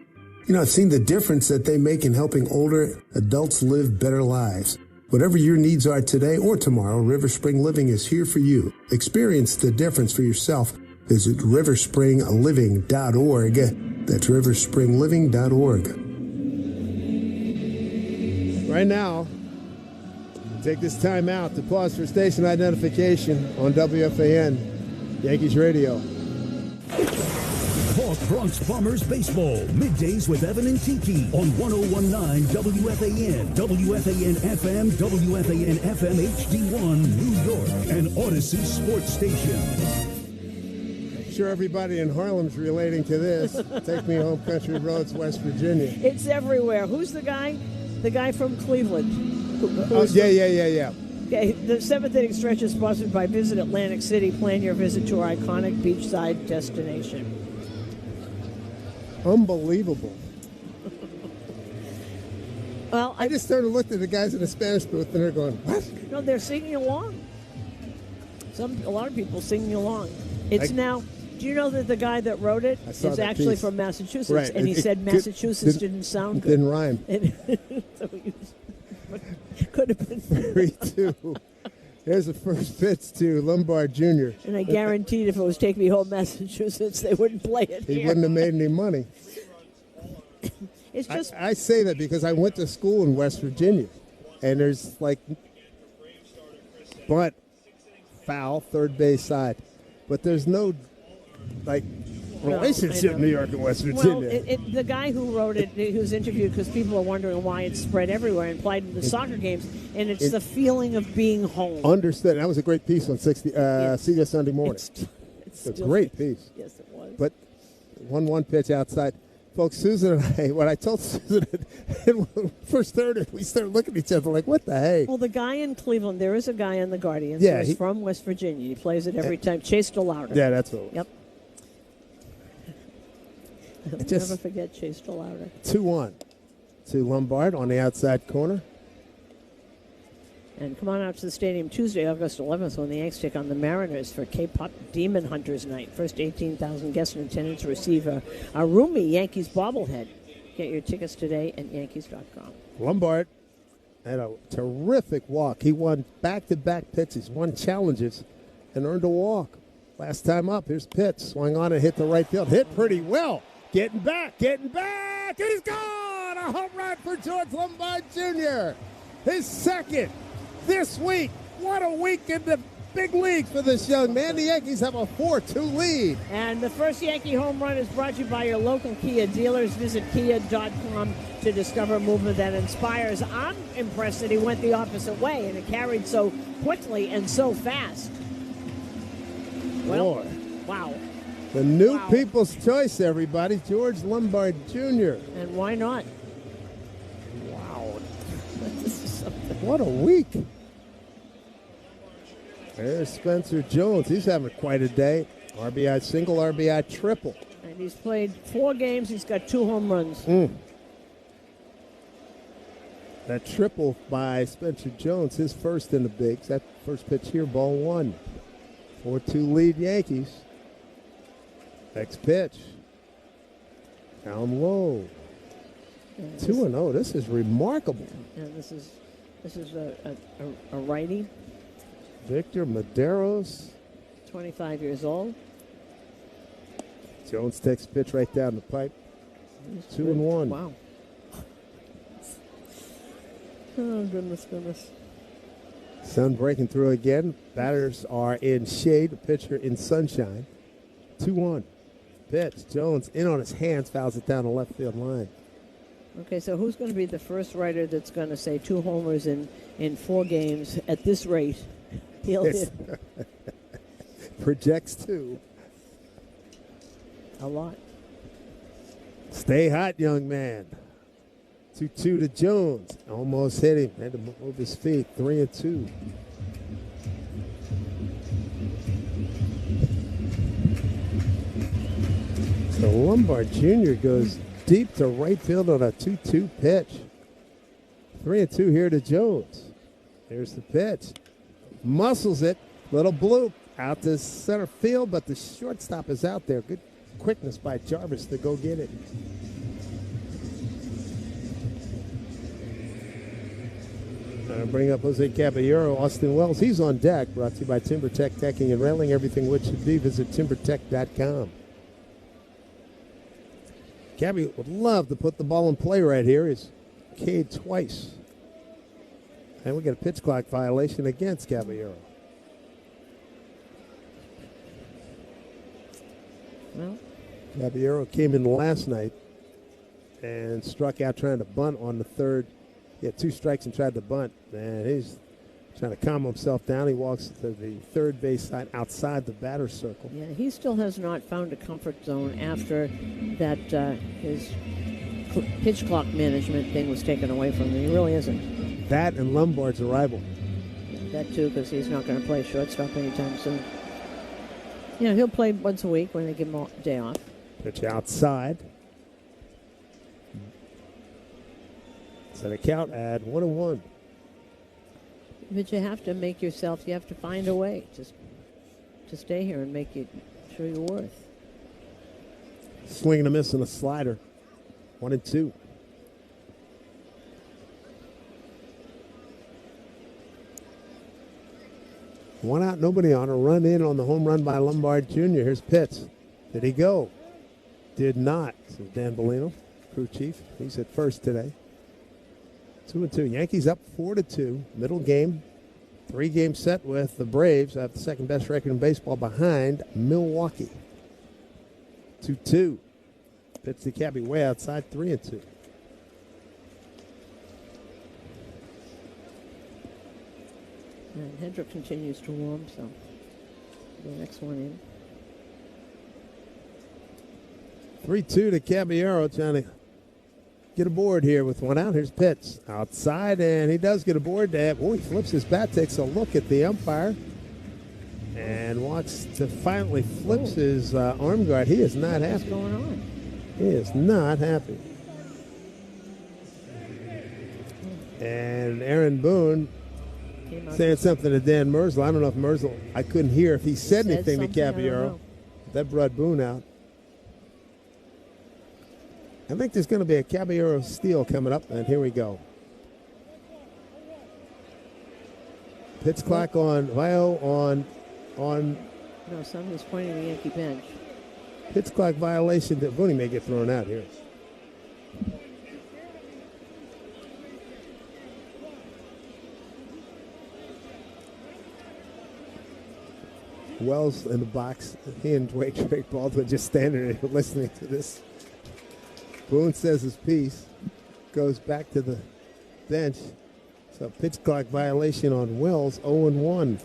the difference that they make in helping older adults live better lives. Whatever your needs are today or tomorrow, River Spring Living is here for you. Experience the difference for yourself. Visit riverspringliving.org. That's riverspringliving.org. Right now, take this time out to pause for station identification on WFAN, Yankees Radio. Talk Bronx Bombers baseball, middays with Evan and Tiki on 101.9 WFAN, WFAN FM, WFAN FM HD1, New York, and Odyssey Sports Station. I'm sure everybody in Harlem's relating to this. Take Me Home, Country Roads, West Virginia. It's everywhere. Who's the guy? The guy from Cleveland. Yeah. Okay, the seventh inning stretch is sponsored by Visit Atlantic City. Plan your visit to our iconic beachside destination. Unbelievable. Well, I just started looking at the guys in the Spanish booth, and they're going, "What?" No, they're singing along. A lot of people singing along. It's now. Do you know that the guy that wrote it is actually from Massachusetts? Right. And he said Massachusetts didn't sound good. Didn't rhyme. So could have been 3-2. Here's the first pitch to Lombard Jr. And I guaranteed if it was Take Me Home, Massachusetts, they wouldn't play it He here. wouldn't have made any money. It's just I say that because I went to school in West Virginia, and there's bunt, foul, third base side, but there's no relationship in New York and West Virginia. Well, the guy who wrote it, he was interviewed because people are wondering why it's spread everywhere and played in the soccer games, and it's the feeling of being home. Understood. That was a great piece on CBS Sunday morning. It's a great piece. Yes, it was. But 1-1 pitch outside. Folks, Susan and I, what I told Susan, first third, we started looking at each other like, what the heck? Well, the guy in Cleveland, there is a guy in the Guardians who's from West Virginia. He plays it every time. Chase DeLauder. Yeah, that's what it was. Yep. I'll never forget Chase DeLauder. 2-1 to Lombard on the outside corner. And come on out to the stadium Tuesday, August 11th, when the Yanks take on the Mariners for K-Pop Demon Hunters Night. First 18,000 guests in attendance receive a roomy Yankees bobblehead. Get your tickets today at Yankees.com. Lombard had a terrific walk. He won back-to-back pitches, won challenges, and earned a walk. Last time up, here's pitch. Swung on and hit the right field. Hit pretty well. Getting back. It is gone! A home run for George Lombard Jr. His second this week. What a week in the big league for this young man. The Yankees have a 4-2 lead. And the first Yankee home run is brought to you by your local Kia dealers. Visit Kia.com to discover a movement that inspires. I'm impressed that he went the opposite way and it carried so quickly and so fast. boy. Wow. The new people's choice, everybody. George Lombard Jr. And why not? Wow. This is something. What a week. There's Spencer Jones. He's having quite a day. RBI single, RBI triple. And he's played 4 games. He's got 2 home runs. That triple by Spencer Jones, his first in the bigs. That first pitch here, ball 1. 4-2 lead Yankees. Next pitch. Down low. 2-0. This is remarkable. And this is a righty. Victor Maderos. 25 years old. Jones takes a pitch right down the pipe. 2-1. Wow. Oh, goodness. Sun breaking through again. Batters are in shade. The pitcher in sunshine. 2-1. Pitch. Jones in on his hands. Fouls it down the left field line. Okay, so who's going to be the first writer that's going to say 2 homers in 4 games at this rate? He'll hit. Projects 2. A lot. Stay hot, young man. 2-2 to Jones. Almost hit him. Had to move his feet. 3-2. So Lombard Jr. goes deep to right field on a 2-2 pitch. 3-2 here to Jones. There's the pitch. Muscles it. Little bloop out to center field, but the shortstop is out there. Good quickness by Jarvis to go get it. Bring up Jose Caballero, Austin Wells. He's on deck. Brought to you by TimberTech Decking and Railing. Everything which should be. Visit timbertech.com. Cabby would love to put the ball in play right here. He's K'd twice. And we get a pitch clock violation against Caballero. Well, Caballero came in last night and struck out trying to bunt on the third. He had 2 strikes and tried to bunt. And he's trying to calm himself down. He walks to the third base side outside the batter's circle. yeah, he still has not found a comfort zone after that his pitch clock management thing was taken away from him. He really isn't. That and Lombard's arrival. That too, because he's not going to play shortstop anytime soon. You know, he'll play once a week when they give him a day off. Pitch outside. Set a count at 1-1. But you have to make yourself, you have to find a way just to stay here and make it show your worth. Swing and a miss and a slider. 1-2. One out, nobody on. A run in on the home run by Lombard Jr. Here's Pitts. Did he go? Did not. So Dan Bellino, crew chief. He's at first today. 2-2. Yankees up 4-2. Middle game. 3-game set with the Braves. Have the second best record in baseball behind Milwaukee. 2-2. Pitch to Cabby way outside. 3-2. And Hendrick continues to warm, so the next one in. 3-2 to Caballero, trying to get aboard here with one out. Here's Pitts outside, and he does get aboard. He flips his bat, takes a look at the umpire, and wants to finally flips his arm guard. He is not happy. What's going on? He is not happy. And Aaron Boone saying something to Dan Merzel. I don't know if Merzel, I couldn't hear if he said anything to Caballero. That brought Boone out. I think there's going to be a Caballero steal coming up, and here we go. Pitch clock on Vio on. No, somebody's pointing to the Yankee bench. Pitch clock violation that Boone may get thrown out here. Wells in the box. He and Drake Baldwin just standing there listening to this. Boone says his piece, goes back to the bench. So pitch clock violation on Wells, 0-1.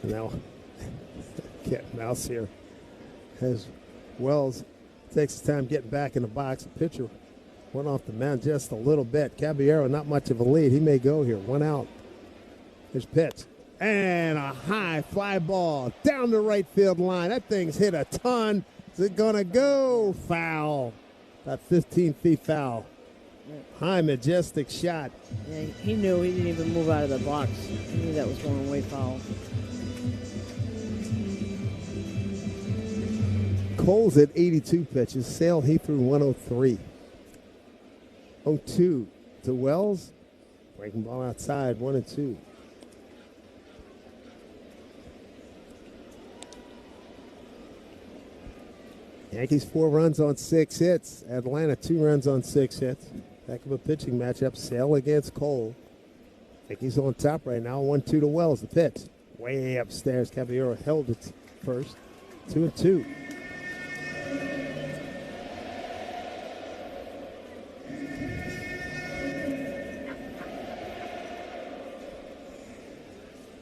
Now, cat mouse here as Wells takes his time getting back in the box. The pitcher went off the mound just a little bit. Caballero, not much of a lead. He may go here. 1 out. His pitch. And a high fly ball down the right field line. That thing's hit a ton. Is it going to go? Foul. About 15 feet foul. High, majestic shot. Yeah, he knew. He didn't even move out of the box. He knew that was going away foul. Cole's at 82 pitches. Sale, he threw 103. 0-2 to Wells. Breaking ball outside, 1-2. Yankees 4 runs on 6 hits. Atlanta 2 runs on 6 hits. Heck of a pitching matchup. Sale against Cole. Yankees on top right now. 1-2 to Wells. The pitch way upstairs. Caballero held it first. 2-2.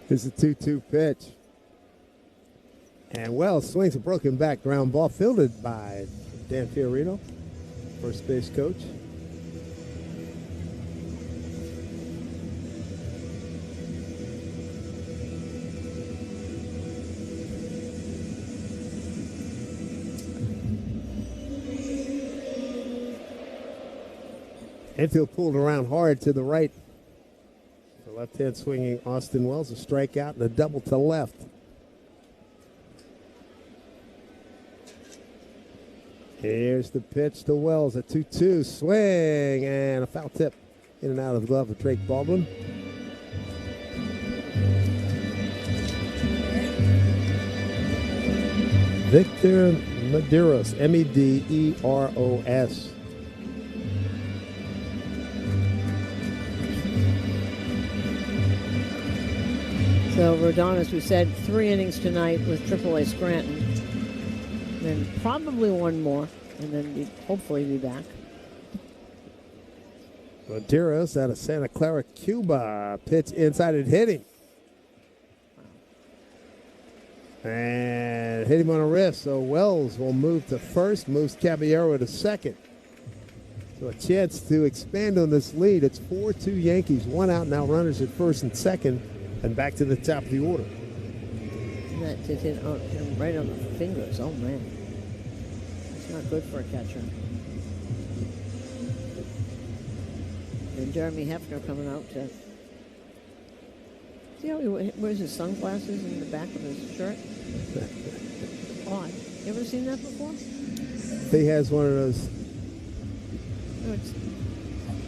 Here's the 2-2 pitch. And Wells swings a broken back ground ball fielded by Dan Fiorino, first base coach. Infield pulled around hard to the right. The left-hand swinging Austin Wells, a strikeout and a double to left. Here's the pitch to Wells, a 2-2 swing and a foul tip in and out of the glove of Drake Baldwin. Victor Medeiros, Medeiros. So Rodon, as we said, 3 innings tonight with AAA Scranton. Then probably one more, and then hopefully be back. Medeiros out of Santa Clara, Cuba. Pitch inside and hit him. And hit him on a wrist. So Wells will move to first, moves Caballero to second. So a chance to expand on this lead. It's 4-2 Yankees. 1 out now, runners at first and second, and back to the top of the order. That did hit him right on the fingers. Oh, man. It's not good for a catcher. And Jeremy Hefner coming out to... See how he wears his sunglasses in the back of his shirt? Odd. You ever seen that before? He has one of those...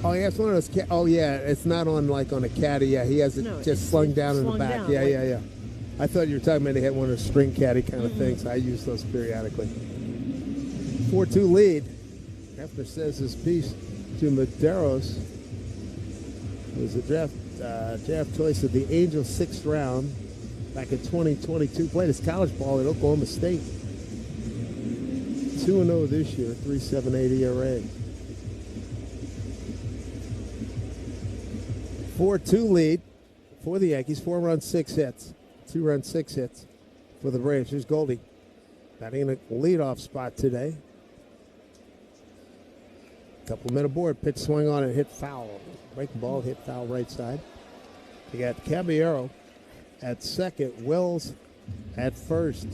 Oh, he has one of those... Oh, yeah. It's not on, like, on a caddy. Yeah, he has it just slung down in the back. Down, yeah. I thought you were talking about he had one of those string caddy kind of things. I use those periodically. 4-2 lead. Hefner says his piece to Medeiros. It was a draft choice of the Angels 6th round back in 2022. Played his college ball at Oklahoma State. 2-0 this year, 3.78 ERA. 4-2 lead for the Yankees. 4 runs, 6 hits. 2 runs, 6 hits for the Braves. Here's Goldie batting in a leadoff spot today. Couple men aboard. Pitch swung on and hit foul. Breaking ball, hit foul right side. You got Caballero at second. Wells at first.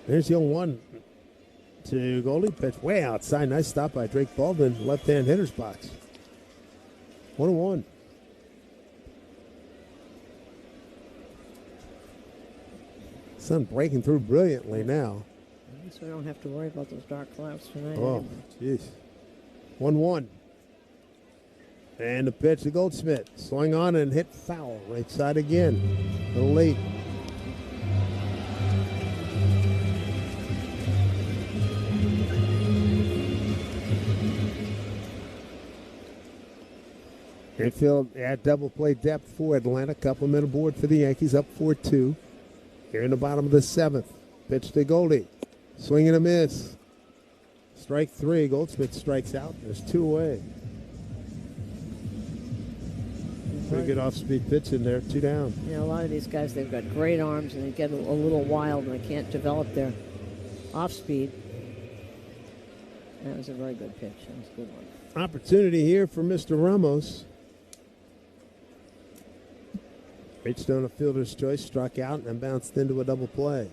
There's the 0-1 to Goldie. Pitch way outside. Nice stop by Drake Baldwin. Left-hand hitter's box. 1-1. Sun breaking through brilliantly now. At least we don't have to worry about those dark clouds tonight. Oh, jeez. 1-1. And the pitch to Goldschmidt. Swung on and hit foul. Right side again. A little late. Infield at double play depth for Atlanta. Couple men aboard for the Yankees. Up 4-2. Here in the bottom of the 7th. Pitch to Goldie. Swing and a miss. Strike three. Goldschmidt strikes out. There's two away. Pretty good off-speed pitch in there. Two down. Yeah, a lot of these guys, they've got great arms, and they get a little wild, and they can't develop their off-speed. That was a very good pitch. That was a good one. Opportunity here for Mr. Ramos. Reached on a fielder's choice, struck out, and then bounced into a double play.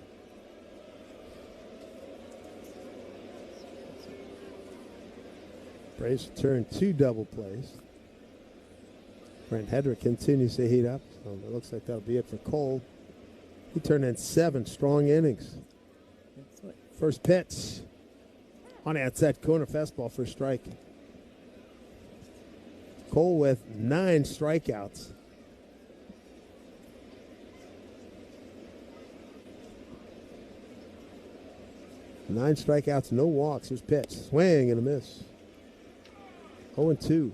Braves return two double plays. Brent Hedrick continues to heat up. So it looks like that'll be it for Cole. He turned in 7 strong innings. First pitch on the outside corner, fastball for a strike. Cole with 9 strikeouts. Nine strikeouts, no walks. Here's pitch. Swing and a miss. 0-2.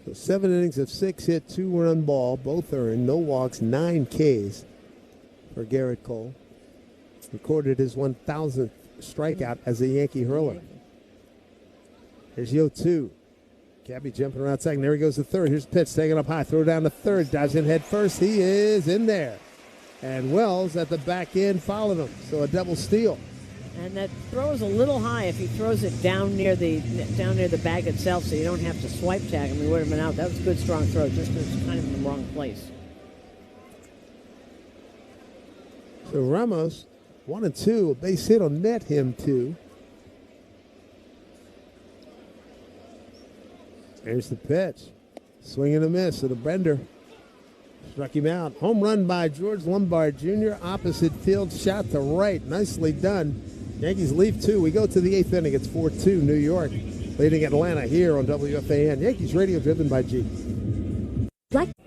So 7 innings of 6 hit, 2-run ball. Both are in. No walks, 9 Ks for Garrett Cole. Recorded his 1,000th strikeout as a Yankee hurler. Here's 0-2. Cabby jumping around second. There he goes to third. Here's the pitch. Taken up high. Throw down to third. Dives in head first. He is in there. And Wells at the back end followed him. So a double steal. And that throw is a little high if he throws it down near the bag itself, so you don't have to swipe tag him. He would have been out. That was a good, strong throw, just was kind of in the wrong place. So Ramos, 1-2. A base hit will net him 2. There's the pitch. Swing and a miss to the Bender. Struck him out. Home run by George Lombard Jr. Opposite field shot to right. Nicely done. Yankees leave 2. We go to the 8th inning. It's 4-2 New York, leading Atlanta here on WFAN. Yankees radio driven by G.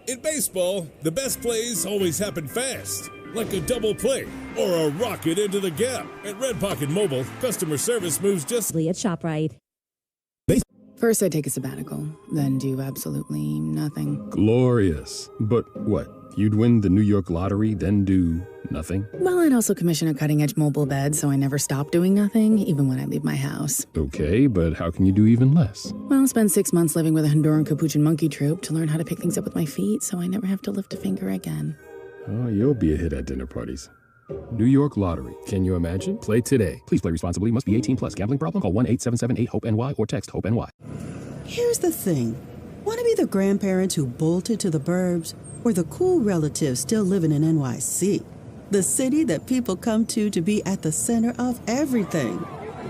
In baseball, the best plays always happen fast, like a double play or a rocket into the gap. At Red Pocket Mobile, customer service moves just at ShopRite. First, I take a sabbatical, then do absolutely nothing. Glorious. But what? You'd win the New York lottery, then do nothing? Well, I'd also commission a cutting-edge mobile bed, so I never stop doing nothing, even when I leave my house. Okay, but how can you do even less? Well, I'll spend 6 months living with a Honduran capuchin monkey troupe to learn how to pick things up with my feet, so I never have to lift a finger again. Oh, you'll be a hit at dinner parties. New York Lottery. Can you imagine? Play today. Please play responsibly. Must be 18 plus. Gambling problem? Call 1-877-8-HOPE-NY or text HOPE-NY. Here's the thing. Want to be the grandparents who bolted to the burbs or the cool relatives still living in NYC? The city that people come to be at the center of everything.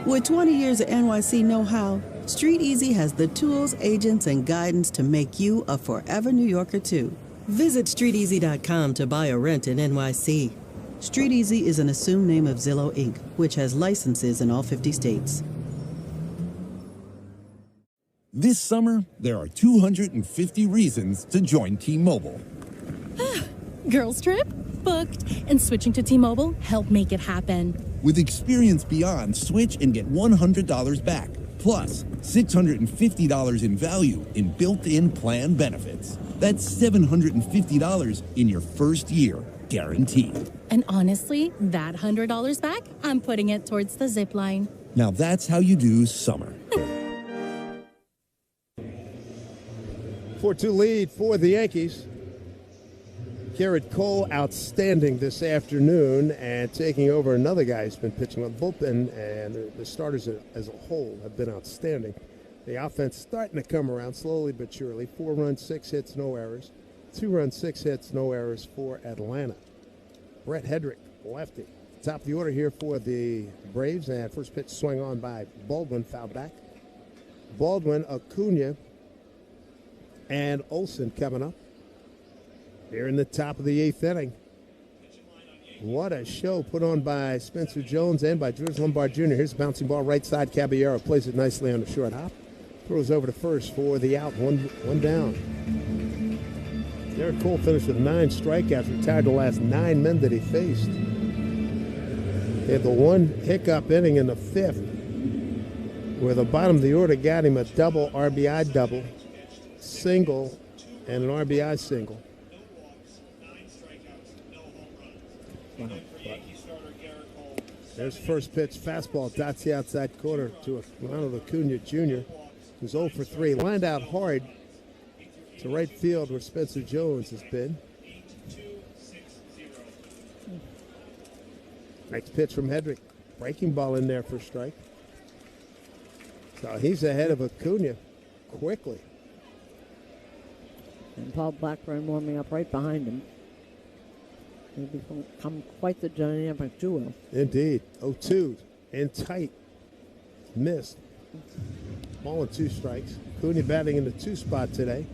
With 20 years of NYC know-how, Street Easy has the tools, agents, and guidance to make you a forever New Yorker too. Visit StreetEasy.com to buy or rent in NYC. Street Easy is an assumed name of Zillow, Inc., which has licenses in all 50 states. This summer, there are 250 reasons to join T-Mobile. Girls trip? Booked. And switching to T-Mobile helped make it happen. With Experience Beyond, switch and get $100 back, plus $650 in value in built-in plan benefits. That's $750 in your first year, guaranteed. And honestly, that $100 back, I'm putting it towards the zip line. Now that's how you do summer. 4-2 lead for the Yankees. Garrett Cole outstanding this afternoon and taking over another guy who's been pitching on bullpen, and the starters as a whole have been outstanding. The offense starting to come around slowly but surely. 4 runs, 6 hits, no errors. 2 runs, 6 hits, no errors for Atlanta. Brett Hedrick, lefty. Top of the order here for the Braves, and first pitch swung on by Baldwin, foul back. Baldwin, Acuna, and Olsen coming up here in the top of the 8th inning. What a show put on by Spencer Jones and by George Lombard Jr. Here's a bouncing ball right side. Caballero plays it nicely on the short hop. Throws over to first for the out. One down. Garrett Cole finished with 9 strikeouts, retired the last 9 men that he faced. He had the one hiccup inning in the 5th where the bottom of the order got him a double RBI double, single, and an RBI single. Wow. There's first pitch, fastball, dots the outside corner to Ronald Acuna Jr., who's 0 for 3. Lined out hard to right field where Spencer Jones has been. Next pitch from Hedrick. Breaking ball in there for strike. So he's ahead of Acuna quickly. And Paul Blackburn warming up right behind him. They'll become quite the dynamic duo. Indeed. 0-2 and tight. Missed. Ball and 2 strikes. Acuna batting in the 2 spot today.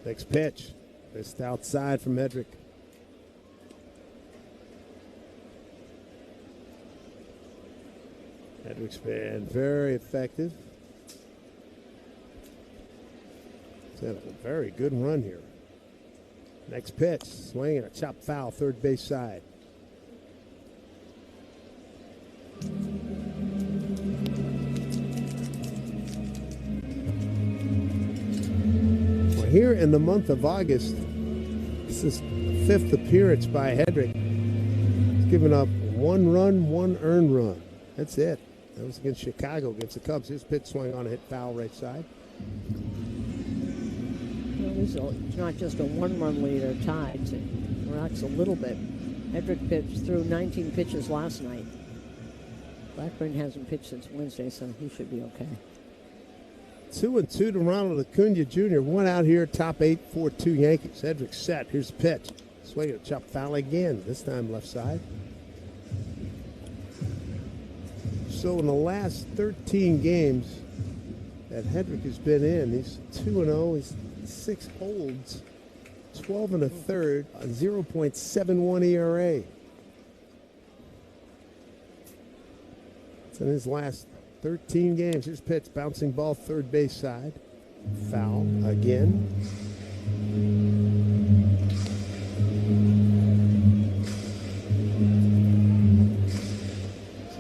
Next pitch. Just outside from Hedrick. Hedrick's been very effective. He's had a very good run here. Next pitch. Swing and a chop foul, third base side. Here in the month of August, this is the 5th appearance by Hedrick. He's given up 1 run, 1 earned run. That's it. That was against Chicago, against the Cubs. His pitch swung on a hit foul right side. It's not just a 1-run lead or tied. It rocks a little bit. Hedrick pitched through 19 pitches last night. Blackburn hasn't pitched since Wednesday, so he should be okay. 2-2 to Ronald Acuna Jr. 1 out here, top 8, 4-2 Yankees. Hedrick set. Here's the pitch. Swing a chop foul again, this time left side. So in the last 13 games that Hedrick has been in, he's 2-0. He's 6 holds, 12 1/3, a 0.71 ERA. It's in his last 13 games. Here's pitch, bouncing ball, third base side. Foul again.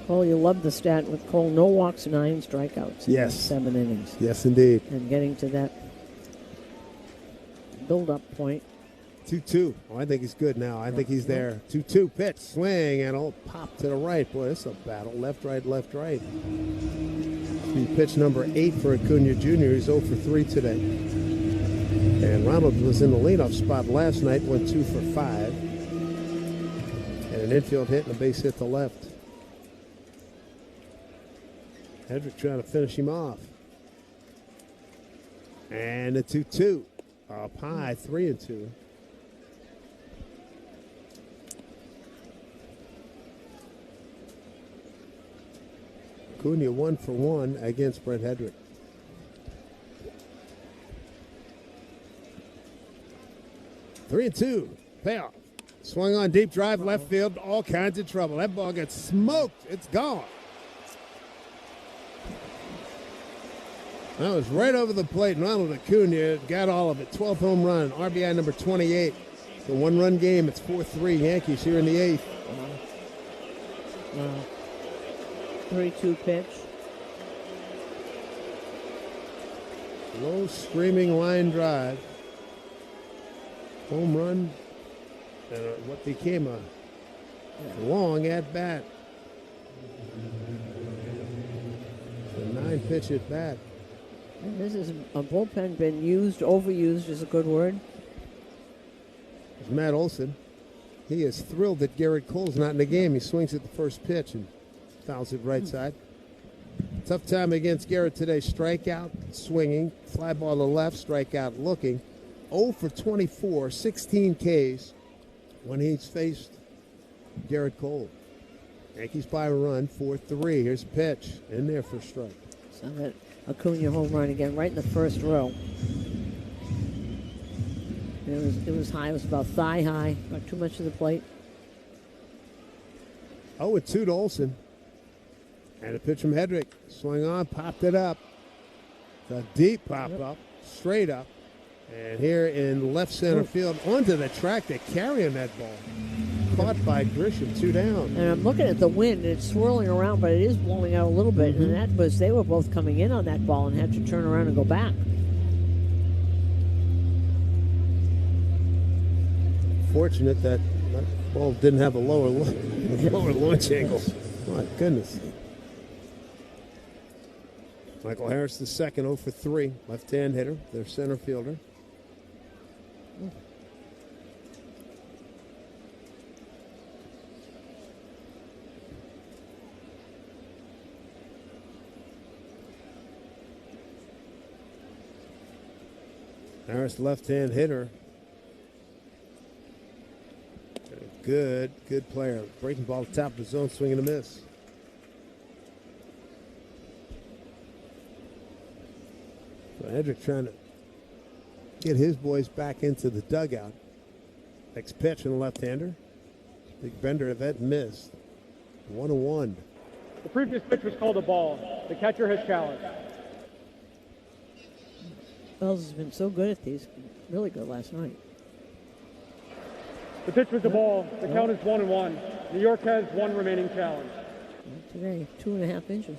Cole, you love the stat with Cole. No walks, 9 strikeouts in Yes. 7 innings. Yes, indeed. And getting to that build-up point. 2-2. Oh, I think he's good now. I think he's there. 2-2 pitch, swing, and a pop to the right. Boy, this is a battle. Left, right, left, right. Pitch number 8 for Acuna Jr. He's 0 for 3 today. And Ronald was in the leadoff spot last night, went 2 for 5. And an infield hit and a base hit to left. Hedrick trying to finish him off. And a 2-2. Up high, 3-2. Acuna 1 for 1 against Brett Hedrick. Three and two. Payoff. Swung on deep drive, left field, all kinds of trouble. That ball gets smoked. It's gone. That was right over the plate. Ronald Acuna got all of it. 12th home run, RBI number 28. It's a 1-run game. It's 4-3 Yankees here in the 8th. 3-2 pitch. Low screaming line drive. Home run. And what became a long at bat. A 9-pitch at bat. And this is a bullpen been used, overused is a good word. There's Matt Olson. He is thrilled that Garrett Cole's not in the game. He swings at the first pitch and fouls it right side. Tough time against Garrett today. Strikeout, swinging, fly ball to left, strikeout looking. 0 for 24, 16 Ks when he's faced Garrett Cole. Yankees by a run, 4-3. Here's a pitch in there for a strike. So that Acuna home run again, right in the first row. It was high. It was about thigh high. Not too much to the plate. 0-2 to Olson. And a pitch from Hedrick. Swung on, popped it up. It's a deep pop up, straight up. And here in left center field, onto the track, they're carrying that ball. Caught by Grisham, 2 down. And I'm looking at the wind, and it's swirling around, but it is blowing out a little bit. And that was, they were both coming in on that ball and had to turn around and go back. unfortunate that ball didn't have a lower launch angle. My goodness. Michael Harris, the second, 0 for 3. Left-hand hitter, their center fielder. Harris, left-hand hitter. Good player. Breaking ball to top of the zone, swing and a miss. So Hedrick trying to get his boys back into the dugout. Next pitch from the left-hander. Big bender of that missed. 1-1. The previous pitch was called a ball. The catcher has challenged. Wells has been so good at these. Really good last night. The pitch was a ball. The count is 1-1. New York has one remaining challenge. Not today, 2.5 inches.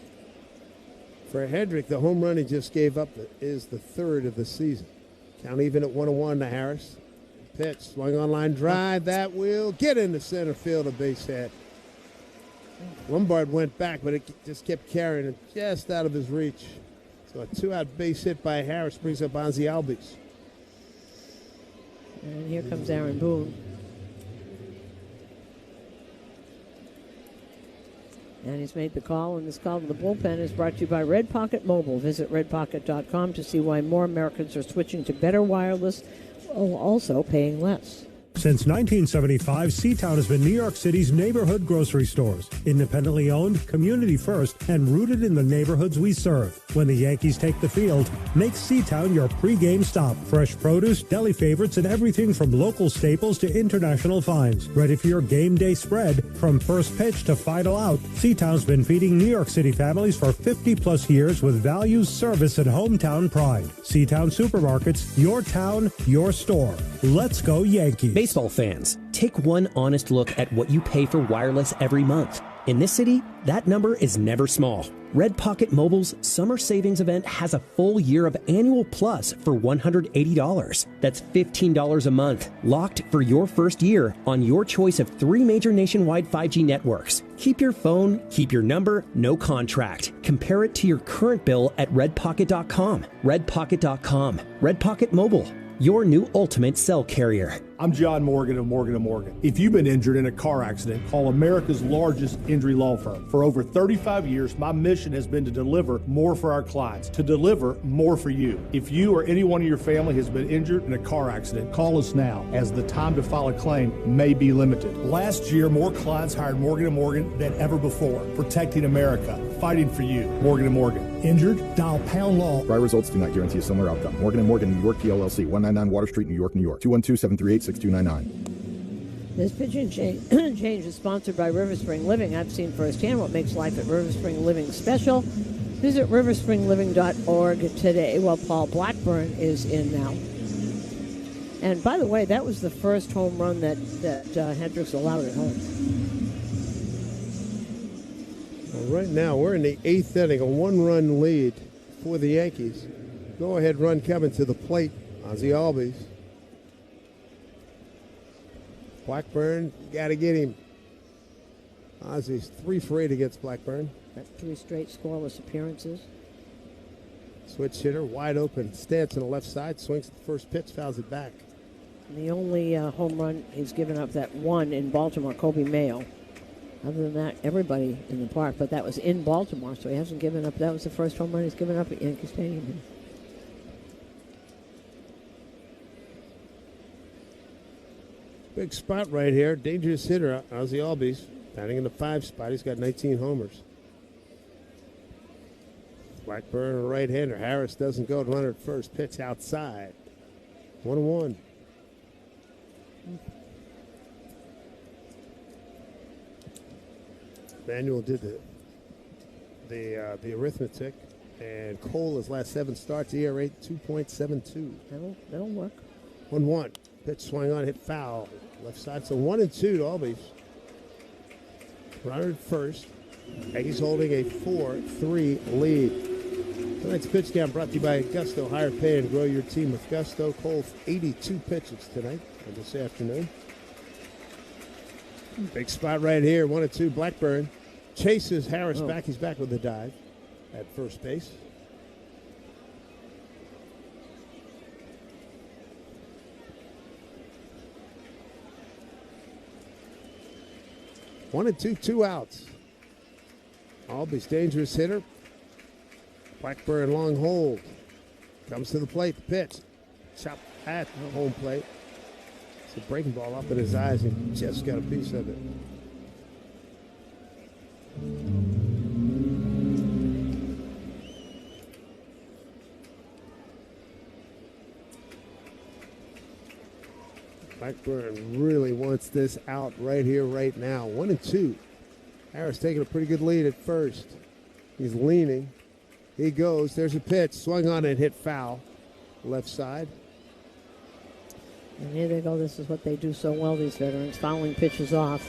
For Hedrick, the home run he just gave up is the third of the season. Count even at 1-1 to Harris. Pitch, swung on line drive. That will get into center field, a base hit. Lombard went back, but it just kept carrying it just out of his reach. So a 2-out base hit by Harris brings up Ozzie Albies. And here comes Aaron Boone. And he's made the call, and this call to the bullpen is brought to you by Red Pocket Mobile. Visit redpocket.com to see why more Americans are switching to better wireless while also paying less. Since 1975, Seatown has been New York City's neighborhood grocery stores. Independently owned, community first, and rooted in the neighborhoods we serve. When the Yankees take the field, make Seatown your pregame stop. Fresh produce, deli favorites, and everything from local staples to international finds. Ready for your game day spread. From first pitch to final out, Seatown's been feeding New York City families for 50-plus years with values, service, and hometown pride. Seatown Supermarkets, your town, your store. Let's go Yankees. Baseball fans, take one honest look at what you pay for wireless every month. In this city, that number is never small. Red Pocket Mobile's Summer Savings Event has a full year of annual plus for $180. That's $15 a month, locked for your first year on your choice of 3 major nationwide 5G networks. Keep your phone, keep your number, no contract. Compare it to your current bill at redpocket.com. Redpocket.com. Red Pocket Mobile, your new ultimate cell carrier. I'm John Morgan of Morgan & Morgan. If you've been injured in a car accident, call America's largest injury law firm. For over 35 years, my mission has been to deliver more for our clients, to deliver more for you. If you or anyone in your family has been injured in a car accident, call us now, as the time to file a claim may be limited. Last year, more clients hired Morgan & Morgan than ever before, protecting America, fighting for you. Morgan & Morgan. Injured? Dial pound law. Prior results do not guarantee a similar outcome. Morgan & Morgan, New York, PLLC, 199 Water Street, New York, New York. 212-738-6299. This pitching change is sponsored by River Spring Living. I've seen firsthand what makes life at River Spring Living special. Visit riverspringliving.org today while Paul Blackburn is in now. And by the way, that was the first home run that Hendricks allowed at home. Well, right now, we're in the 8th inning, a 1-run lead for the Yankees. Go-ahead run coming to the plate, Ozzie Albies. Blackburn, got to get him. Ozzie's 3 for 8 against Blackburn. Got 3 straight scoreless appearances. Switch hitter, wide open stance on the left side, swings at the first pitch, fouls it back. And the only home run he's given up, that one in Baltimore, Kobe Mayo. Other than that, everybody in the park, but that was in Baltimore, so he hasn't given up. That was the first home run he's given up at Yankee Stadium. Big spot right here. Dangerous hitter, Ozzie Albies. Batting in the 5 spot. He's got 19 homers. Blackburn, a right-hander. Harris doesn't go. Runner at first. Pitch outside. 1-1. Manuel did the arithmetic. And Cole, his last 7 starts, ERA 2.72. That'll work. 1-1. Pitch swung on, hit foul. Left side, so 1-2 to Albies. Runner at first. Yankees holding a 4-3 lead. Tonight's pitch count brought to you by Gusto. Higher pay and grow your team with Gusto. Cole's 82 pitches tonight or this afternoon. Big spot right here. 1-2. Blackburn chases Harris back. He's back with the dive at first base. One and two outs. Albies dangerous hitter. Blackburn long hold. Comes to the plate. The pitch. Chop at home plate. It's a breaking ball up in his eyes. He just got a piece of it. Blackburn really wants this out right here, right now. 1-2. Harris taking a pretty good lead at first. He's leaning. He goes. There's a pitch. Swung on and hit foul. Left side. And here they go. This is what they do so well, these veterans, fouling pitches off.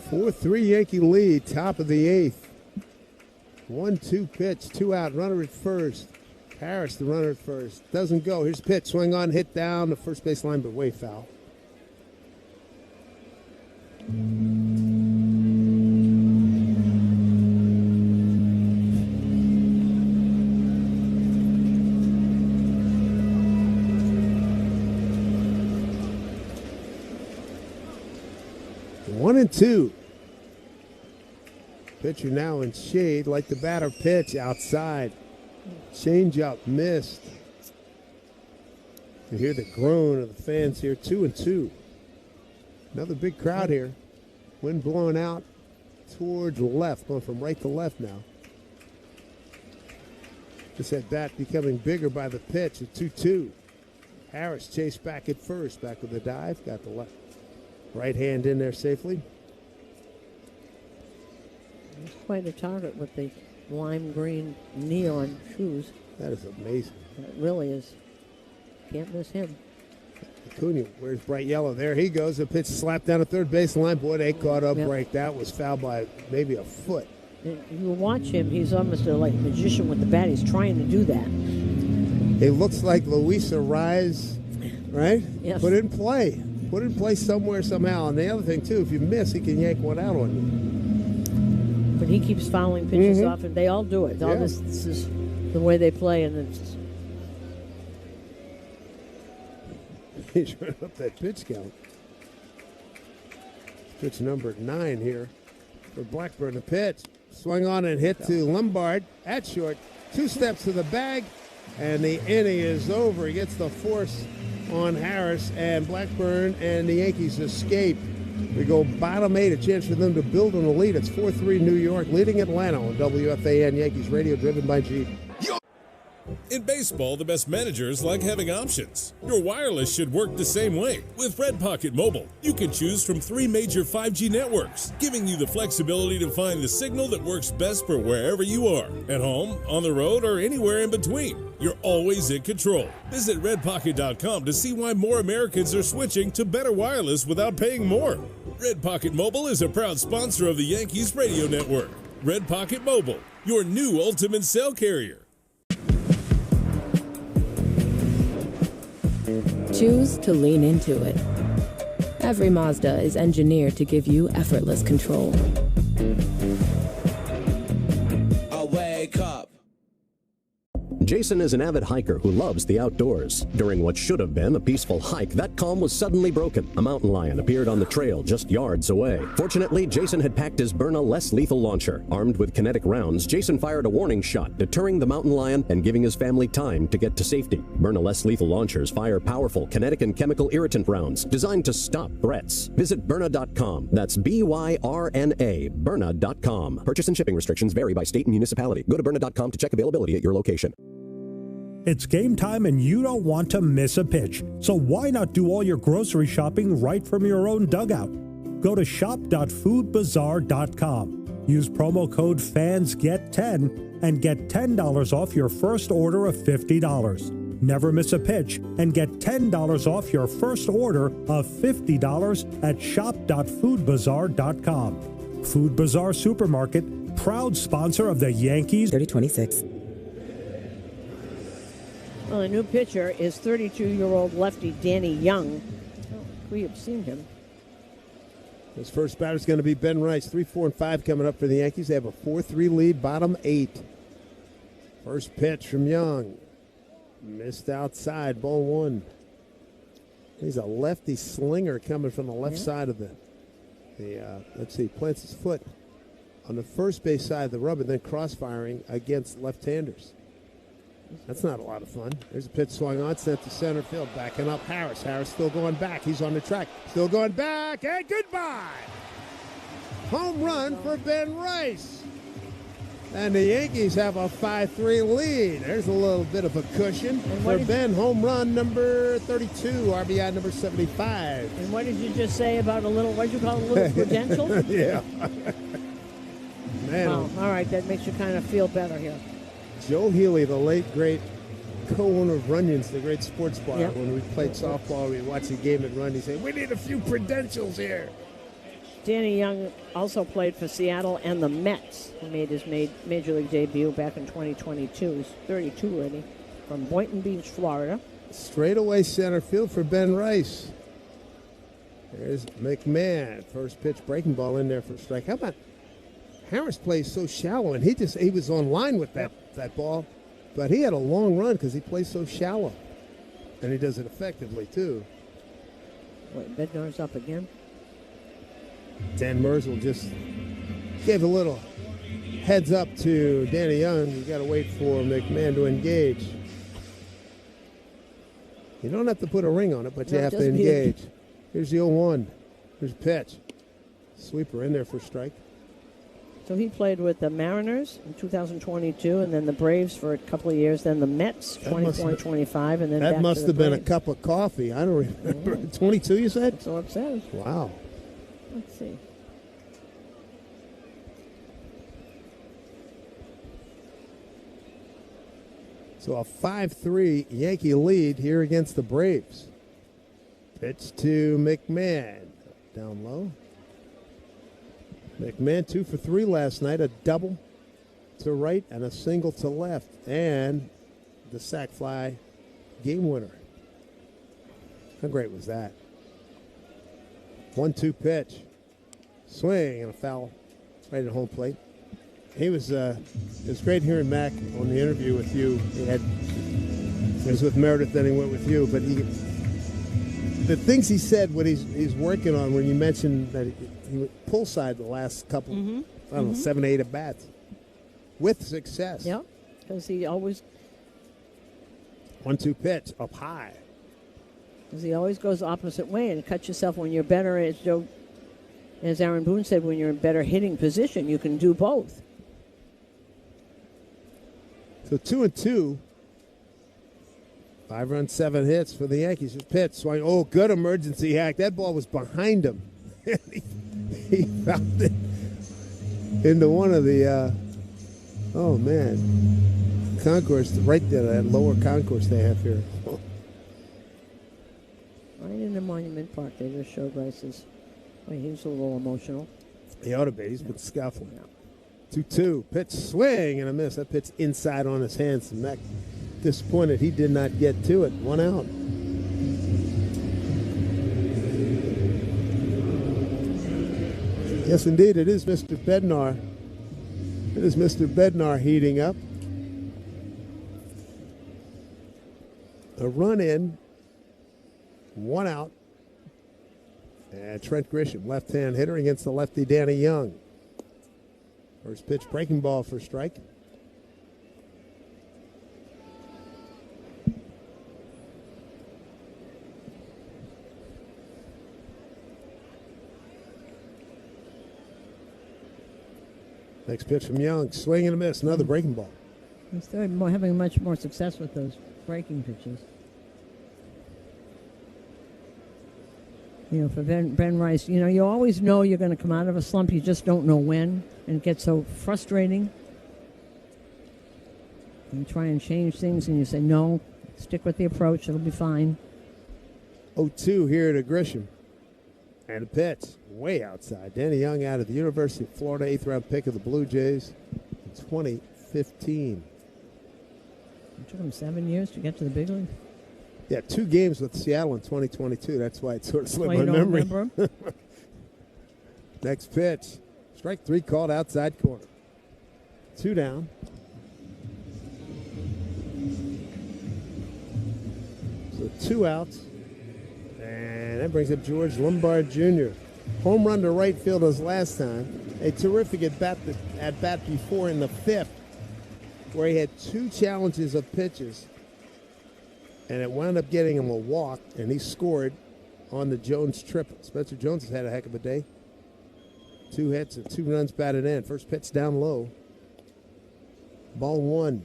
Four 4-3 Yankee lead, top of the eighth. 1-2 pitch, 2 out, runner at first. Harris, the runner at first. Doesn't go. Here's a pitch, swing on, hit down the first base line, but way foul. One and two. Pitcher now in shade, like the batter pitch outside. Change up, missed. You hear the groan of the fans here. 2-2. Another big crowd here. Wind blowing out towards the left, going from right to left now. This at bat becoming bigger by the pitch at 2-2. Harris chased back at first, back with the dive, got the left. Right hand in there safely. He's quite a target with the lime green neon shoes. That is amazing. It really is. Can't miss him. Acuna wears bright yellow. There he goes. A pitch slapped down a third base line. Boy, they caught up right. That was fouled by maybe a foot. You watch him. He's almost like a magician with the bat. He's trying to do that. It looks like Luis Arraez, right? Yes. Put it in play. Put it in play somewhere, somehow. And the other thing, too, if you miss, he can yank one out on you. But he keeps fouling pitches off, and they all do it. All this is the way they play, and it's... He's running up that pitch count. Pitch number 9 here for Blackburn. The pitch. Swung on and hit to Lombard at short. 2 steps to the bag, and the inning is over. He gets the force on Harris, and Blackburn and the Yankees escape. We go bottom 8, a chance for them to build on the lead. It's 4-3 New York, leading Atlanta on WFAN Yankees Radio, driven by Jeep. In baseball, the best managers like having options. Your wireless should work the same way. With Red Pocket Mobile, you can choose from 3 major 5G networks, giving you the flexibility to find the signal that works best for wherever you are. At home, on the road, or anywhere in between. You're always in control. Visit redpocket.com to see why more Americans are switching to better wireless without paying more. Red Pocket Mobile is a proud sponsor of the Yankees Radio Network. Red Pocket Mobile, your new ultimate cell carrier. Choose to lean into it. Every Mazda is engineered to give you effortless control. I wake up. Jason is an avid hiker who loves the outdoors. During what should have been a peaceful hike, that calm was suddenly broken. A mountain lion appeared on the trail just yards away. Fortunately, Jason had packed his Byrna less lethal launcher. Armed with kinetic rounds, Jason fired a warning shot, deterring the mountain lion and giving his family time to get to safety. Byrna less lethal launchers fire powerful kinetic and chemical irritant rounds designed to stop threats. Visit Byrna.com. That's BYRNA, Byrna.com. Purchase and shipping restrictions vary by state and municipality. Go to Byrna.com to check availability at your location. It's game time and you don't want to miss a pitch. So why not do all your grocery shopping right from your own dugout? Go to shop.foodbazaar.com. Use promo code FANSGET10 and get $10 off your first order of $50. Never miss a pitch and get $10 off your first order of $50 at shop.foodbazaar.com. Food Bazaar Supermarket, proud sponsor of the Yankees. 3026. Well, the new pitcher is 32-year-old lefty Danny Young. Oh, we have seen him. His first batter is going to be Ben Rice. 3, 4, and 5 coming up for the Yankees. They have a 4-3 lead, bottom 8. First pitch from Young. Missed outside, ball 1. He's a lefty slinger coming from the left side of the let's see, plants his foot on the first base side of the rubber, then cross-firing against left-handers. That's not a lot of fun. There's a pitch swung on, sent to center field, backing up Harris. Harris still going back. He's on the track. Still going back, and goodbye. Home run for Ben Rice. And the Yankees have a 5-3 lead. There's a little bit of a cushion for Ben. Home run number 32, RBI number 75. And what did you just say about what did you call it, a little credential? Yeah. Man. Well, all right, that makes you kind of feel better here. Joe Healy, the late, great co-owner of Runyon's, the great sports bar. Yep. When we played softball, we'd watch the game at Run. He'd say, we need a few credentials here. Danny Young also played for Seattle and the Mets. He made his Major League debut back in 2022. He's 32 already, from Boynton Beach, Florida. Straightaway center field for Ben Rice. There's McMahon. First pitch, breaking ball in there for a strike. How about Harris plays so shallow, and he was on line with that ball, but he had a long run because he plays so shallow. And he does it effectively, too. Wait, Bednar's up again. Dan Merzel just gave a little heads up to Danny Young. You got to wait for McMahon to engage. You don't have to put a ring on it, but you have to engage. Here's the 0-1. Here's a pitch. Sweeper in there for a strike. So he played with the Mariners in 2022, and then the Braves for a couple of years, then the Mets, 24 and 25, and then that back must to have the been a Braves. cup of coffee. I don't remember. 22, you said? That's what it says. Wow. Let's see. So a 5-3 Yankee lead here against the Braves. Pitch to McMahon. Down low. McMahon 2 for 3 last night. A double to right and a single to left. And the sac fly game winner. How great was that? 1-2 pitch. Swing and a foul right at home plate. It was great hearing Mac on the interview with you. It was with Meredith, then he went with you. But the things he said, what he's working on, when you mentioned that he went pull side the last couple, I don't know, 7, 8 at bats with success. Yeah, because he always 1-2 pitch up high. Because he always goes the opposite way and cut yourself when you're better. As Aaron Boone said, when you're in better hitting position, you can do both. So 2-2. 5 runs, 7 hits for the Yankees. His pitch swing. Oh, good emergency hack. That ball was behind him. He found it into one of the, concourse, right there, that lower concourse they have here. Right in the Monument Park. They just showed Rice's. Wait, he's a little emotional. He ought to be. He's been scuffling. 2-2. Pitch swing and a miss. That pitch inside on his hands. And Mac disappointed he did not get to it. 1 out. Yes, indeed. It is Mr. Bednar. It is Mr. Bednar heating up. A run in. 1 out. And Trent Grisham, left-hand hitter against the lefty Danny Young. First pitch, breaking ball for strike. Next pitch from Young, swing and a miss, another breaking ball. He's having much more success with those breaking pitches. For Ben Rice, you always know you're going to come out of a slump. You just don't know when, and it gets so frustrating. You try and change things, and you say, no, Stick with the approach. It'll be fine. 0-2 here to Grisham. And a pitch way outside. Danny Young out of the University of Florida, 8th round pick of the Blue Jays in 2015. It took him 7 years to get to the big league. Yeah, 2 games with Seattle in 2022. That's why it sort of slipped Why my you don't memory. remember him? Next pitch. Strike 3 called outside corner. 2 down. So 2 outs. And that brings up George Lombard Jr. Home run to right field as last time. A terrific at bat before in the 5th, where he had 2 challenges of pitches. And it wound up getting him a walk, and he scored on the Jones triple. Spencer Jones has had a heck of a day. 2 hits and 2 runs batted in. First pitch down low. Ball 1.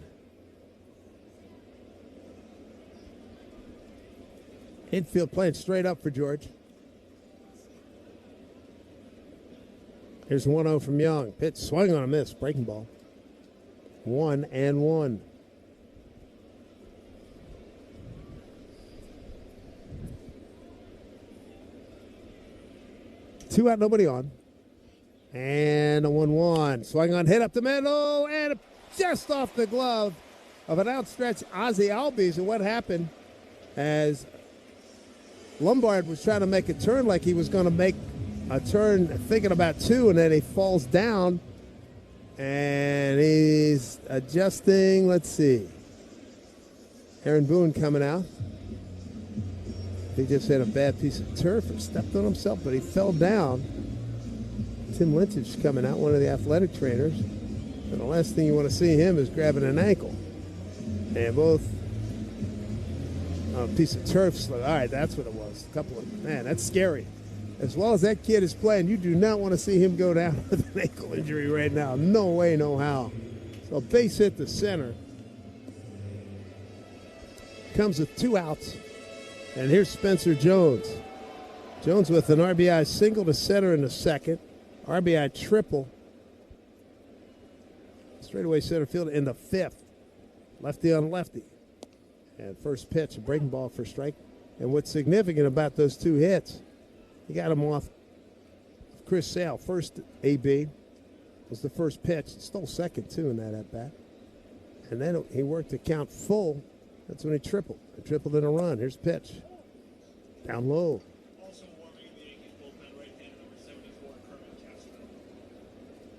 Infield playing straight up for George. Here's 1-0 from Young. Pitch swung on a miss. Breaking ball. 1-1. Two out, nobody on. And a 1-1. Swung on, hit up the middle, and just off the glove of an outstretched Ozzie Albies. And what happened as Lombard was trying to make a turn like he was going to make a turn thinking about 2, and then he falls down, and he's adjusting. Let's see. Aaron Boone coming out. He just had a bad piece of turf or stepped on himself, but he fell down. Tim Lynch's coming out, one of the athletic trainers. And the last thing you want to see him is grabbing an ankle. And both a piece of turf. All right, that's what it was. Man, that's scary. As well as that kid is playing, you do not want to see him go down with an ankle injury right now. No way, no how. So base hit to center. Comes with 2 outs. And here's Spencer Jones. Jones with an RBI single to center in the 2nd. RBI triple. Straightaway center field in the 5th. Lefty on lefty. And first pitch, a breaking ball for strike. And what's significant about those 2 hits, he got him off Chris Sale. First AB was the first pitch. He stole second, too, in that at-bat. And then he worked to count full. That's when he tripled. He tripled in a run. Here's pitch. Down low.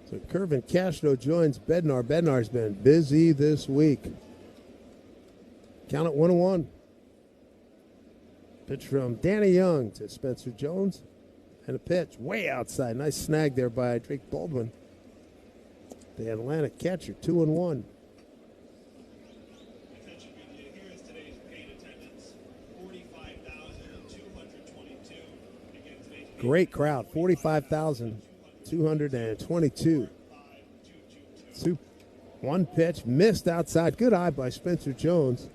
So Kervin Castro joins Bednar. Bednar's been busy this week. Count it 1-1. Pitch from Danny Young to Spencer Jones. And a pitch way outside. Nice snag there by Drake Baldwin. The Atlanta catcher, 2-1. Great crowd, 45,222. 1 pitch, missed outside. Good eye by Spencer Jones.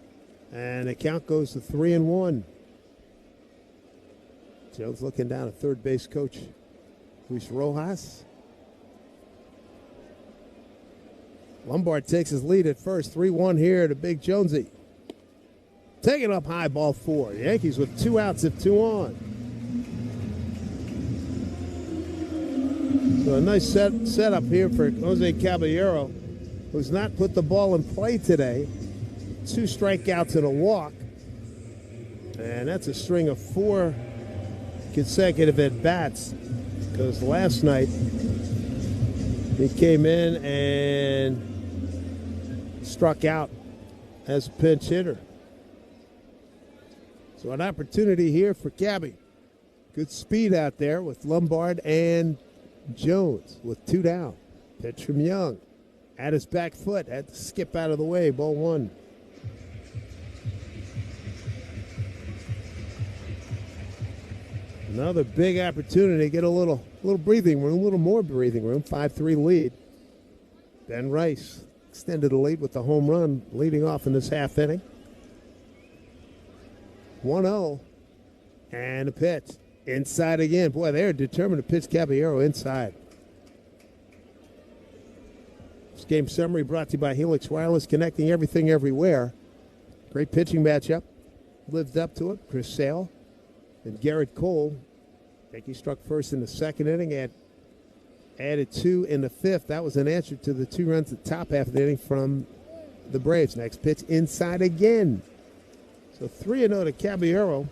And the count goes to 3-1. Jones looking down at third base coach Luis Rojas. Lombard takes his lead at first. 3-1 here to Big Jonesy. Taking up high, ball 4. The Yankees with 2 outs at 2 on. So a nice setup here for Jose Caballero, who's not put the ball in play today. 2 strikeouts and a walk. And that's a string of 4 consecutive at-bats, because last night he came in and struck out as a pinch hitter. So an opportunity here for Cabby. Good speed out there with Lombard and Jones with 2 down. Pitch from Young. At his back foot. Had to skip out of the way. Ball 1. Another big opportunity. Get a little breathing room, a little more breathing room. 5-3 lead. Ben Rice extended the lead with the home run, leading off in this half inning. 1-0. And a pitch. Inside again. Boy, they're determined to pitch Caballero inside. This game summary brought to you by Helix Wireless, connecting everything everywhere. Great pitching matchup. Lived up to it. Chris Sale and Garrett Cole. Yankees struck first in the second inning and added 2 in the fifth. That was an answer to the 2 runs at the top half of the inning from the Braves. Next pitch inside again. So 3-0 to Caballero.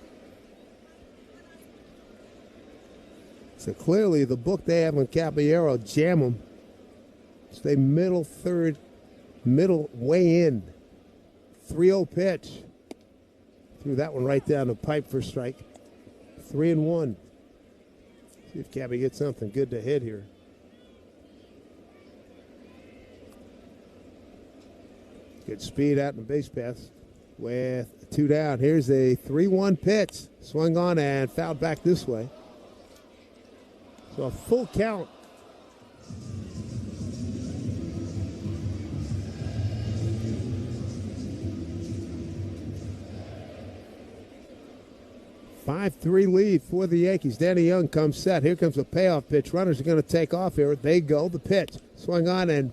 So clearly the book they have on Caballero, jam him. Stay middle third, middle way in. 3-0 pitch. Threw that one right down the pipe for strike. 3-1. See if Cabby gets something good to hit here. Good speed out in the base paths with 2 down. Here's a 3-1 pitch. Swung on and fouled back this way. So a full count. Five-3 lead for the Yankees. Danny Young comes set. Here comes a payoff pitch. Runners are going to take off here. They go. The pitch swung on and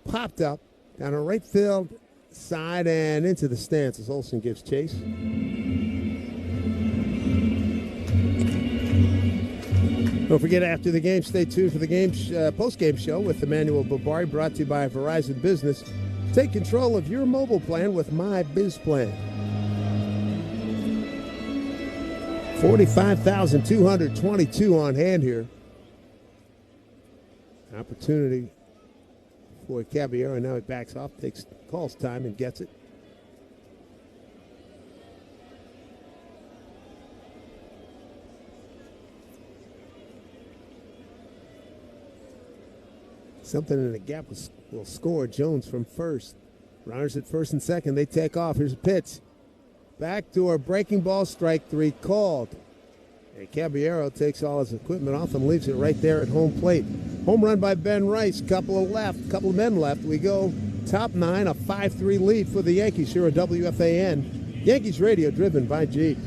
popped up down a right field side and into the stands as Olsen gives chase. Don't forget, after the game, stay tuned for the post-game show with Emmanuel Barbari, brought to you by Verizon Business. Take control of your mobile plan with My Biz Plan. 45,222 on hand here. Opportunity for Caballero. Now he backs off, calls time, and gets it. Something in the gap will score. Jones from first. Runners at first and second. They take off. Here's a pitch. Backdoor breaking ball, strike 3 called. And Caballero takes all his equipment off and leaves it right there at home plate. Home run by Ben Rice. Couple of men left. We go top 9, a 5-3 lead for the Yankees here at WFAN. Yankees radio driven by Jeep.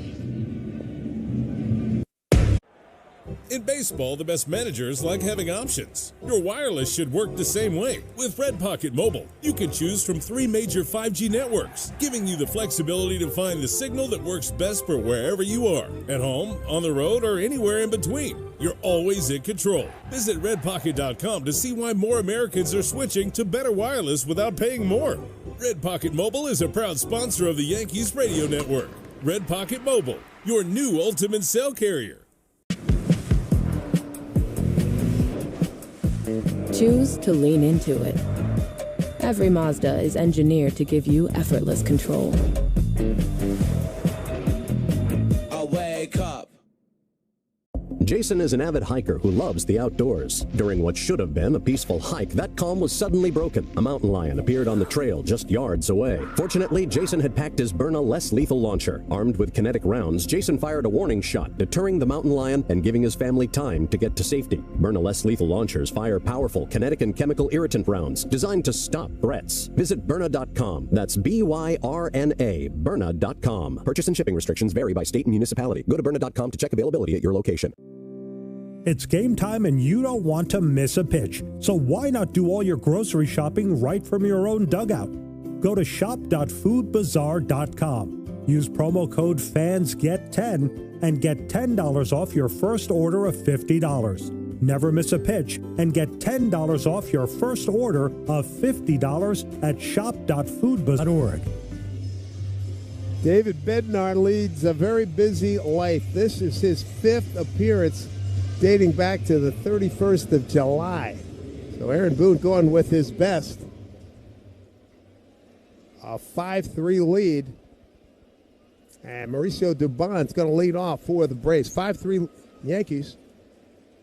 In baseball, the best managers like having options. Your wireless should work the same way. With Red Pocket Mobile, you can choose from 3 major 5G networks, giving you the flexibility to find the signal that works best for wherever you are. At home, on the road, or anywhere in between. You're always in control. Visit redpocket.com to see why more Americans are switching to better wireless without paying more. Red Pocket Mobile is a proud sponsor of the Yankees radio network. Red Pocket Mobile, your new ultimate cell carrier. Choose to lean into it. Every Mazda is engineered to give you effortless control. I wake up. Jason is an avid hiker who loves the outdoors. During what should have been a peaceful hike, that calm was suddenly broken. A mountain lion appeared on the trail just yards away. Fortunately, Jason had packed his Byrna less lethal launcher. Armed with kinetic rounds, Jason fired a warning shot, deterring the mountain lion and giving his family time to get to safety. Byrna less lethal launchers fire powerful kinetic and chemical irritant rounds designed to stop threats. Visit Byrna.com. That's BYRNA, Byrna.com. Purchase and shipping restrictions vary by state and municipality. Go to Byrna.com to check availability at your location. It's game time and you don't want to miss a pitch. So why not do all your grocery shopping right from your own dugout? Go to shop.foodbazaar.com. Use promo code FANSGET10 and get $10 off your first order of $50. Never miss a pitch and get $10 off your first order of $50 at shop.foodbazaar.org. David Bednar leads a very busy life. This is his 5th appearance dating back to the 31st of July. So Aaron Boone going with his best. A 5-3 lead. And Mauricio Dubon's going to lead off for the Braves. 5-3 Yankees.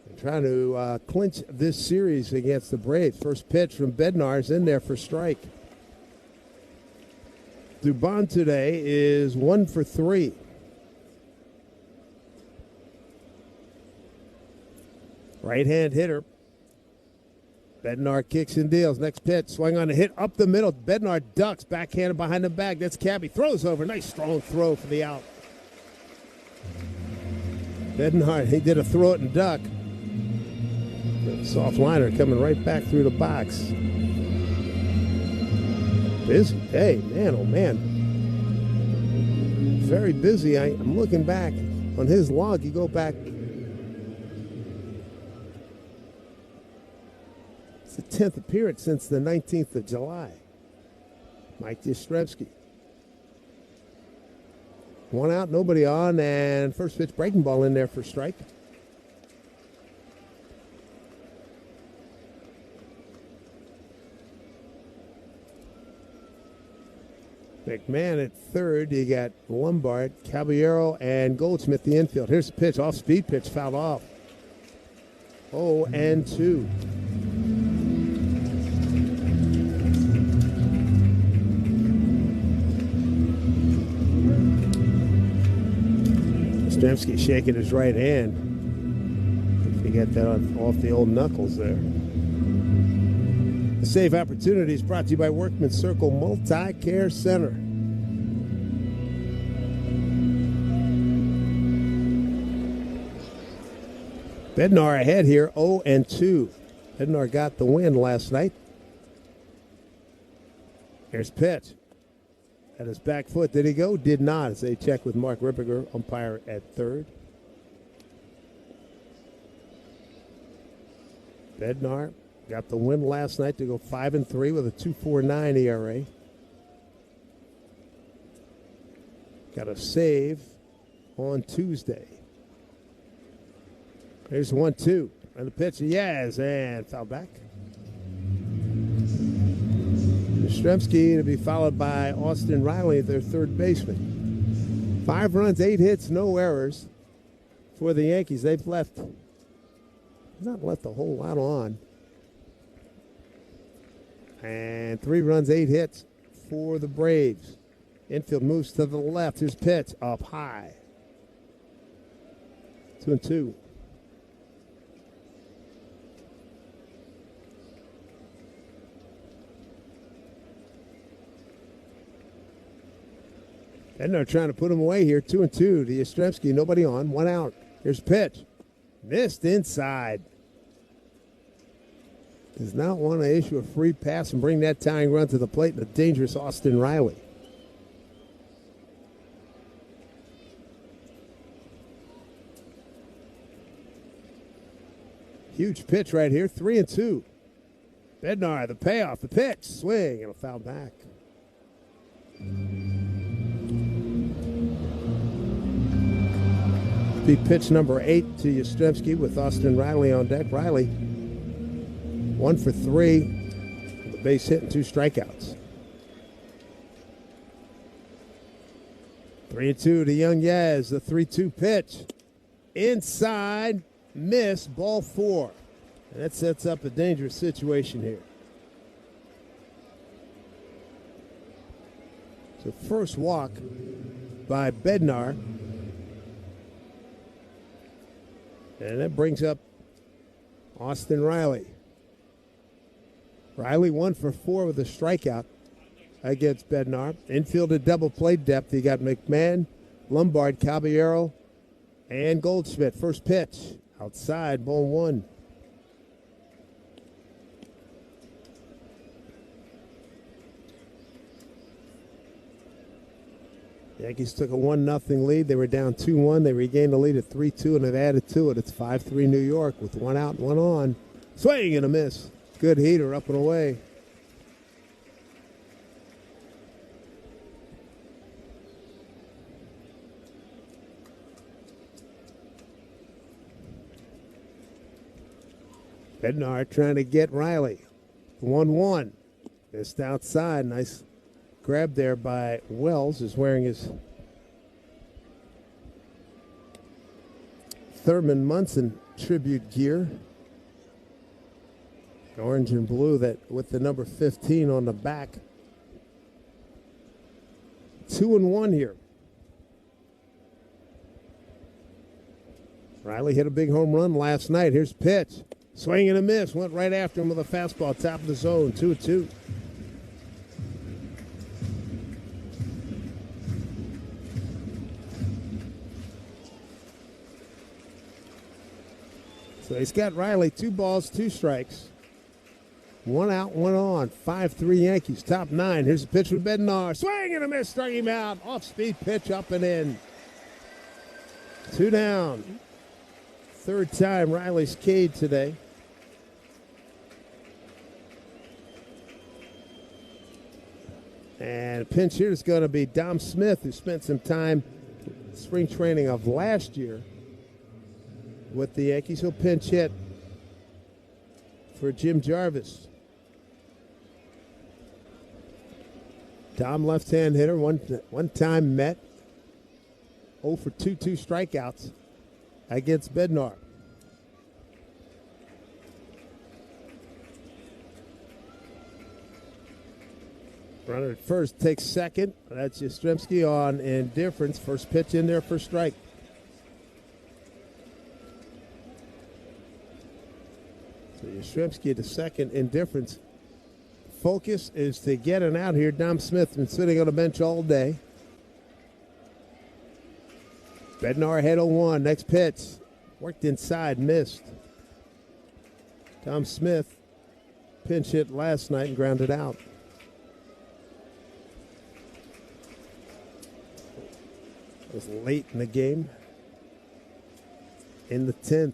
They're trying to clinch this series against the Braves. First pitch from Bednar is in there for strike. Dubon today is 1 for 3. Right-hand hitter. Bednar kicks and deals. Next pitch, swing on a hit up the middle. Bednar ducks, backhanded behind the bag. That's Cabby. Throws over. Nice strong throw for the out. Bednar, he did a throw it and duck. Soft liner coming right back through the box. Busy day, man, oh man. very busy. I'm looking back on his log. You go back. It's the 10th appearance since the 19th of July. Mike Yastrzemski. One out, nobody on, and first pitch breaking ball in there for strike. McMahon at third. You got Lombard, Caballero, and Goldsmith the infield. Here's the pitch, off-speed pitch, fouled off. 0-2. Yastrzemski shaking his right hand. If you get that off the old knuckles there. The Save Opportunity is brought to you by Workman Circle Multi-Care Center. Bednar ahead here, 0-2. Bednar got the win last night. Here's pitch. At his back foot, did he go? Did not, as they check with Mark Rippiger, umpire at third. Bednar got the win last night to go 5-3 with a 2.49 ERA. Got a save on Tuesday. Here's 1-2. And the pitch, yes, and foul back. Yastrzemski to be followed by Austin Riley, their third baseman. 5 runs, 8 hits, no errors for the Yankees. They've not left a whole lot on. And 3 runs, 8 hits for the Braves. Infield moves to the left. His pitch up high. 2-2. And they're trying to put him away here. 2-2 to Yastrzemski. Nobody on. 1 out. Here's pitch. Missed inside. Does not want to issue a free pass and bring that tying run to the plate. The dangerous Austin Riley. Huge pitch right here. 3-2. Bednar, the payoff, the pitch, swing, and a foul back. Be pitch number 8 to Yastrzemski with Austin Riley on deck. Riley, 1 for 3, the base hit and 2 strikeouts. 3-2 to Young Yaz, the 3-2 pitch. Inside, miss, ball 4. And that sets up a dangerous situation here. So first walk by Bednar. And that brings up Austin Riley. Riley 1 for 4 with a strikeout against Bednar. Infield at double play depth. You got McMahon, Lombard, Caballero, and Goldschmidt. First pitch outside, ball 1. Yankees took a 1-0 lead. They were down 2-1. They regained the lead at 3-2 and have added to it. It's 5-3 New York with 1 out and 1 on. Swing and a miss. Good heater up and away. Bednar trying to get Riley. 1-1. Missed outside. Nice grab there by Wells, is wearing his Thurman Munson tribute gear. Orange and blue, that with the number 15 on the back. 2-1 here. Riley hit a big home run last night. Here's pitch. Swing and a miss. Went right after him with a fastball, top of the zone. 2-2. So he's got Riley 2 balls, 2 strikes. One out, one on. 5-3 Yankees, top 9. Here's a pitch from Bednar. Swing and a miss, struck him out. Off-speed pitch up and in. 2 down. Third time Riley's Cade today. And pinch hitter is going to be Dom Smith, who spent some time spring training of last year with the Yankees. He'll pinch hit for Jim Jarvis. Dom, left-hand hitter, one time met. 0 for 2 strikeouts against Bednar. Runner at first takes second. That's Yastrzemski on indifference. First pitch in there for strike. So Yastrzemski to second, indifference. Focus is to get an out here. Dom Smith been sitting on the bench all day. Bednar ahead 0-1. Next pitch. Worked inside, missed. Dom Smith pinch hit last night and grounded out. It was late in the game. In the 10th.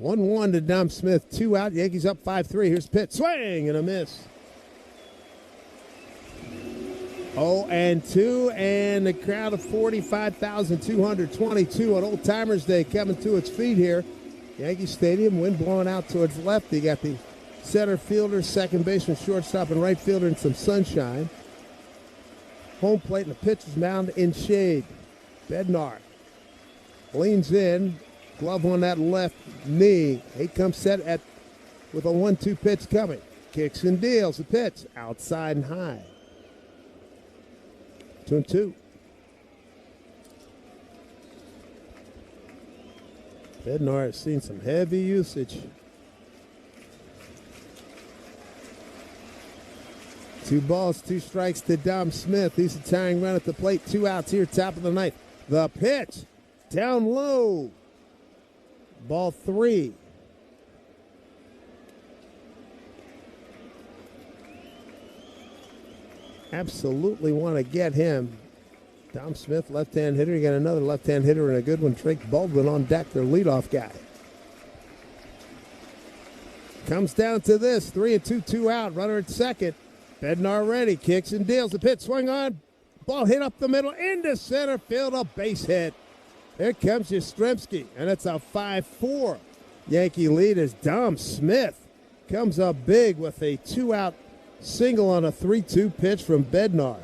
1-1 to Dom Smith. 2 out. Yankees up 5-3. Here's the pitch. Swing and a miss. 0-2, and the crowd of 45,222 on Old Timers Day coming to its feet here. Yankee Stadium, wind blowing out towards left. You got the center fielder, second baseman, shortstop, and right fielder in some sunshine. Home plate and the pitcher's mound in shade. Bednar leans in, glove on that left knee. He comes set with a 1-2 pitch coming. Kicks and deals the pitch outside and high. 2-2. Bednar has seen some heavy usage. 2 balls, 2 strikes to Dom Smith. He's a tying run at the plate. 2 outs here, top of the ninth. The pitch, down low. Ball 3. Absolutely want to get him. Dom Smith, left-hand hitter. You got another left-hand hitter and a good one. Drake Baldwin on deck, their leadoff guy. Comes down to this. 3-2, 2 out. Runner at second. Bednar ready. Kicks and deals. The pitch swung on. Ball hit up the middle into center field. A base hit. Here comes Yastrzemski, and it's a 5-4 Yankee lead as Dom Smith comes up big with a 2-out single on a 3-2 pitch from Bednar.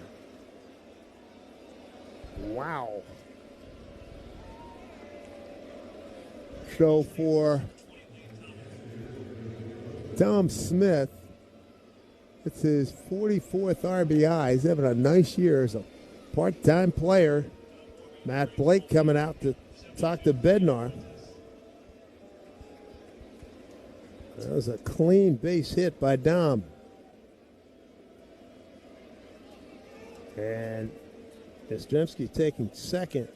Wow. So for Dom Smith, it's his 44th RBI. He's having a nice year as a part-time player. Matt Blake coming out to talk to Bednar. That was a clean base hit by Dom. And Yastrzemski taking second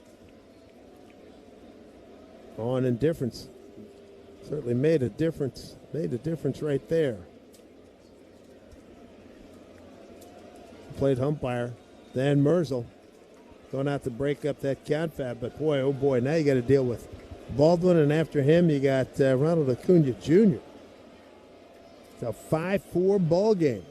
on indifference. Certainly made a difference. Made a difference right there. Played umpire Dan Merzel going out to break up that confab. But boy, oh boy, now you got to deal with Baldwin, and after him you got Ronald Acuna Jr. It's a 5-4 ball game.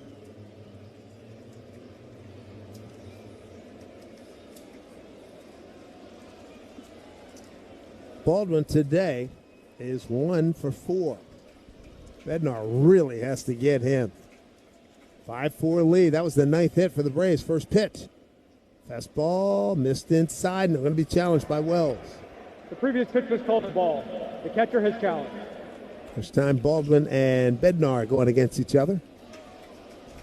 Baldwin today is 1 for 4. Bednar really has to get him. 5-4 lead. That was the 9th hit for the Braves. First pitch. Fastball missed inside, and they're going to be challenged by Wells. The previous pitch was called a ball. The catcher has challenged. First time Baldwin and Bednar going against each other.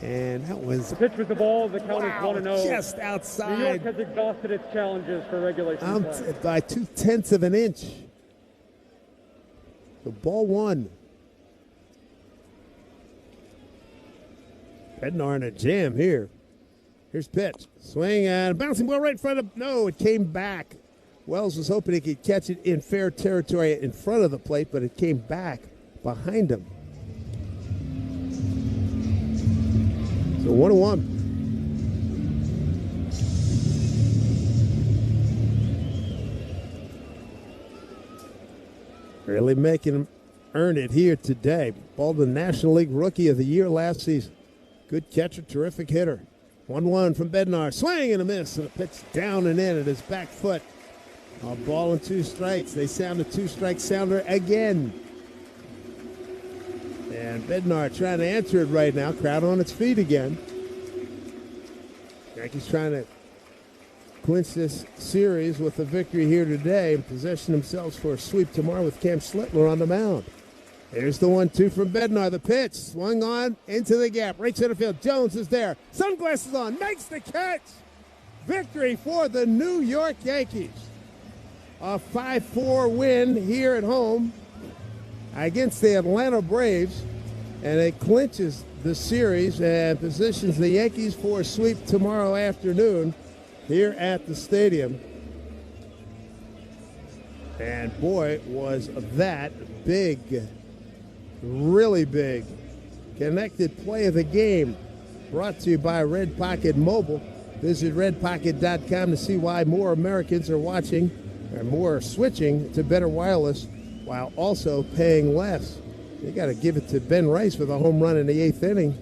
And that was... The pitch was the ball. The count is 1-0. Just outside. New York has exhausted its challenges for regulation play. By 0.2 of an inch. The ball 1. Bednar in a jam here. Here's pitch. Swing and bouncing ball right in front of... No, it came back. Wells was hoping he could catch it in fair territory in front of the plate, but it came back behind him. So 1-1. Really making him earn it here today. Baldwin, National League Rookie of the Year last season. Good catcher, terrific hitter. 1-1 from Bednar. Swing and a miss, and a pitch down and in at his back foot. A ball and 2 strikes. They sound a 2-strike sounder again. And Bednar trying to answer it right now. Crowd on its feet again. Yankees trying to clinch this series with a victory here today and position themselves for a sweep tomorrow with Cam Schlittler on the mound. Here's the 1-2 from Bednar. The pitch swung on into the gap. Right center field. Jones is there. Sunglasses on. Makes the catch. Victory for the New York Yankees. A 5-4 win here at home against the Atlanta Braves. And it clinches the series and positions the Yankees for a sweep tomorrow afternoon here at the stadium. And boy, was that big, really big. Connected play of the game brought to you by Red Pocket Mobile. Visit redpocket.com to see why more Americans are watching and more are switching to better wireless while also paying less. You got to give it to Ben Rice with a home run in the 8th inning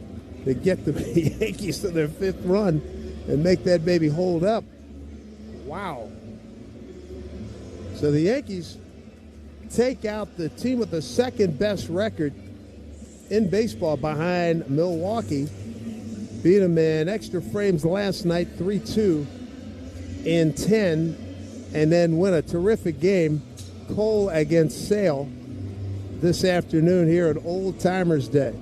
to get the Yankees to their 5th run and make that baby hold up. Wow. So the Yankees take out the team with the second best record in baseball behind Milwaukee. Beat them in extra frames last night, 3-2 in 10, and then win a terrific game, Cole against Sale, this afternoon here at Old Timers Day.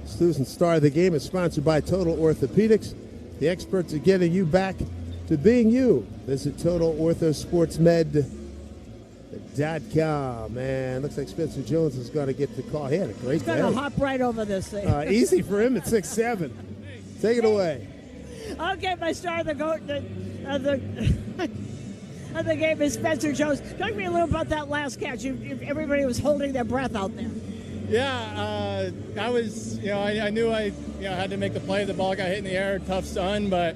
Susan Star of the game is sponsored by Total Orthopedics. The experts are getting you back to being you. Visit TotalOrthoSportsMed.com. Man, looks like Spencer Jones is going to get the call. He had a great day. He's going to hop right over this thing. Easy for him at 6'7". Take it away. Okay, my star of the game is Spencer Jones. Talk to me a little about that last catch. Everybody was holding their breath out there. Yeah, I was, I knew I had to make the play. The ball got hit in the air, tough stun, but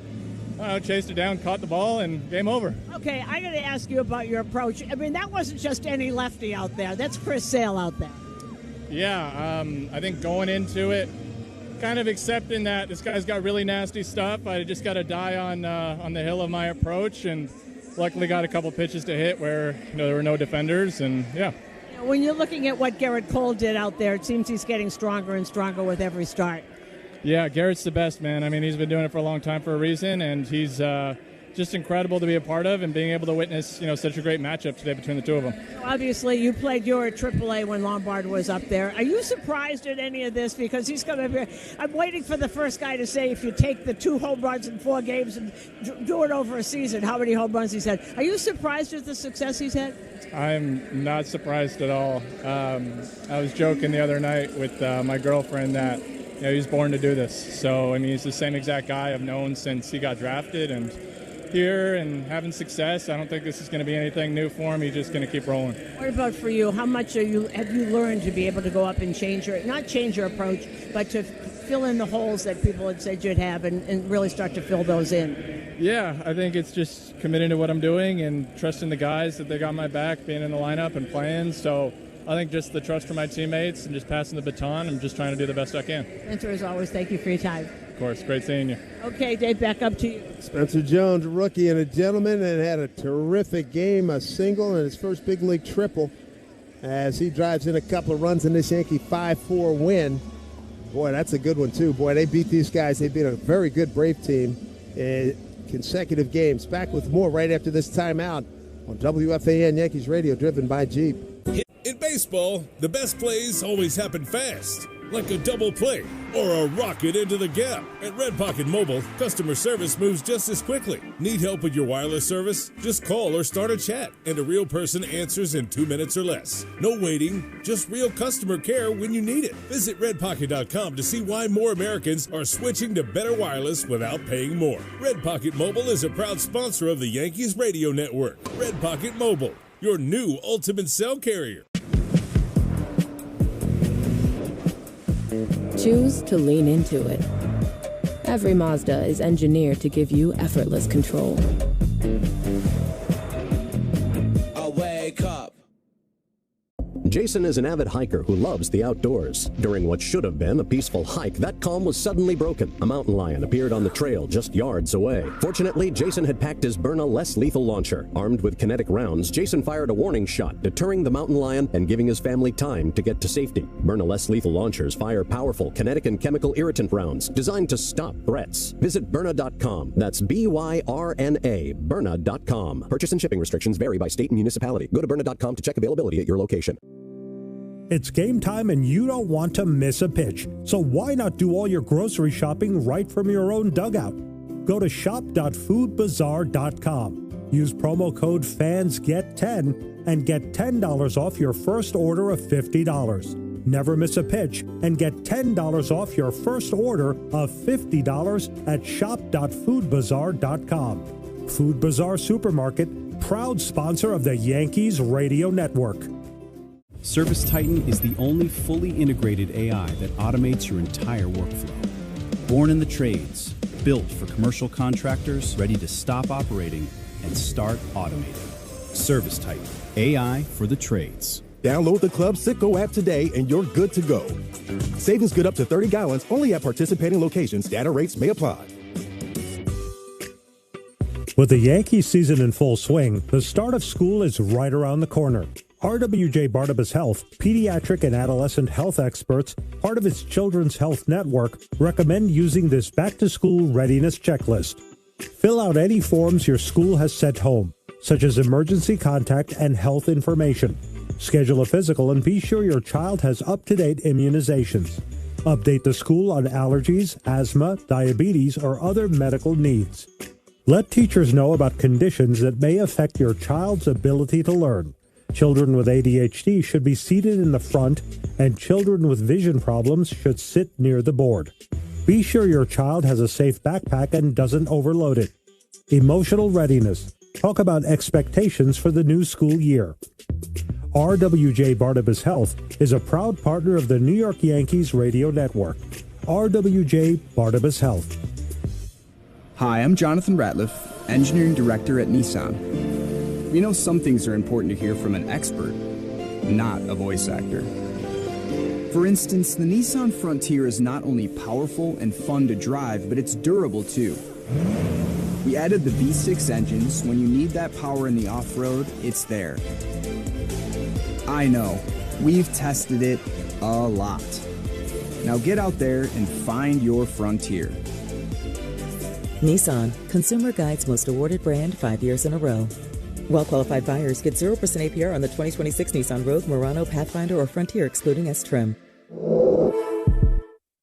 chased it down, caught the ball, and game over. Okay, I got to ask you about your approach. I mean, that wasn't just any lefty out there. That's Chris Sale out there. Yeah, I think going into it, kind of accepting that this guy's got really nasty stuff. I just got to die on the hill of my approach, and luckily got a couple pitches to hit where there were no defenders, and yeah. When you're looking at what Garrett Cole did out there, it seems he's getting stronger and stronger with every start. Yeah, Garrett's the best, man. I mean, he's been doing it for a long time for a reason, and he's just incredible to be a part of and being able to witness, such a great matchup today between the two of them. Obviously, you played your AAA when Lombard was up there. Are you surprised at any of this? Because he's coming here. I'm waiting for the first guy to say if you take the 2 home runs in 4 games and do it over a season, how many home runs he's had. Are you surprised at the success he's had? I'm not surprised at all. I was joking the other night with my girlfriend that he's born to do this. So, I mean, he's the same exact guy I've known since he got drafted, and here and having success. I don't think this is going to be anything new for him. He's just going to keep rolling. What about for you? How much have you learned to be able to go up and not change your approach, but to fill in the holes that people had said you'd have and really start to fill those in? Yeah, I think it's just committing to what I'm doing and trusting the guys that they got my back, being in the lineup and playing. So I think just the trust from my teammates and just passing the baton. I'm just trying to do the best I can. Spencer, as always, thank you for your time. Of course, great seeing you. Okay, Dave, back up to you. Spencer Jones, rookie and a gentleman, and had a terrific game, a single and his first big league triple as he drives in a couple of runs in this Yankee 5-4 win. Boy, that's a good one, too. Boy, they beat these guys. They beat a very good Brave team in consecutive games. Back with more right after this timeout on WFAN Yankees Radio, driven by Jeep. In baseball, the best plays always happen fast, like a double play or a rocket into the gap. At Red Pocket Mobile, customer service moves just as quickly. Need help with your wireless service? Just call or start a chat, and a real person answers in 2 minutes or less. No waiting, just real customer care when you need it. Visit redpocket.com to see why more Americans are switching to better wireless without paying more. Red Pocket Mobile is a proud sponsor of the Yankees Radio Network. Red Pocket Mobile, your new ultimate cell carrier. Choose to lean into it. Every Mazda is engineered to give you effortless control. I wake up. Jason is an avid hiker who loves the outdoors. During what should have been a peaceful hike, that calm was suddenly broken. A mountain lion appeared on the trail just yards away. Fortunately, Jason had packed his Byrna less lethal launcher. Armed with kinetic rounds, Jason fired a warning shot, deterring the mountain lion and giving his family time to get to safety. Byrna less lethal launchers fire powerful kinetic and chemical irritant rounds designed to stop threats. Visit Byrna.com. That's Byrna, Byrna.com. Purchase and shipping restrictions vary by state and municipality. Go to Byrna.com to check availability at your location. It's game time and you don't want to miss a pitch. So why not do all your grocery shopping right from your own dugout? Go to shop.foodbazaar.com. Use promo code FANSGET10 and get $10 off your first order of $50. Never miss a pitch and get $10 off your first order of $50 at shop.foodbazaar.com. Food Bazaar Supermarket, proud sponsor of the Yankees Radio Network. Service Titan is the only fully integrated AI that automates your entire workflow. Born in the trades, built for commercial contractors, ready to stop operating and start automating. Service Titan, AI for the trades. Download the Club Citgo app today and you're good to go. Savings good up to 30 gallons only at participating locations. Data rates may apply. With the Yankees season in full swing, the start of school is right around the corner. RWJ Barnabas Health, pediatric and adolescent health experts, part of its Children's Health Network, recommend using this back-to-school readiness checklist. Fill out any forms your school has sent home, such as emergency contact and health information. Schedule a physical and be sure your child has up-to-date immunizations. Update the school on allergies, asthma, diabetes, or other medical needs. Let teachers know about conditions that may affect your child's ability to learn. Children with ADHD should be seated in the front, and children with vision problems should sit near the board. Be sure your child has a safe backpack and doesn't overload it. Emotional readiness. Talk about expectations for the new school year. RWJ Barnabas Health is a proud partner of the New York Yankees Radio Network. RWJ Barnabas Health. Hi, I'm Jonathan Ratliff, Engineering Director at Nissan. We know some things are important to hear from an expert, not a voice actor. For instance, the Nissan Frontier is not only powerful and fun to drive, but it's durable too. We added the V6 engine, so when you need that power in the off-road, it's there. I know, we've tested it a lot. Now get out there and find your Frontier. Nissan, Consumer Guide's most awarded brand 5 years in a row. Well-qualified buyers get 0% APR on the 2026 Nissan Rogue, Murano, Pathfinder, or Frontier, excluding S-Trim.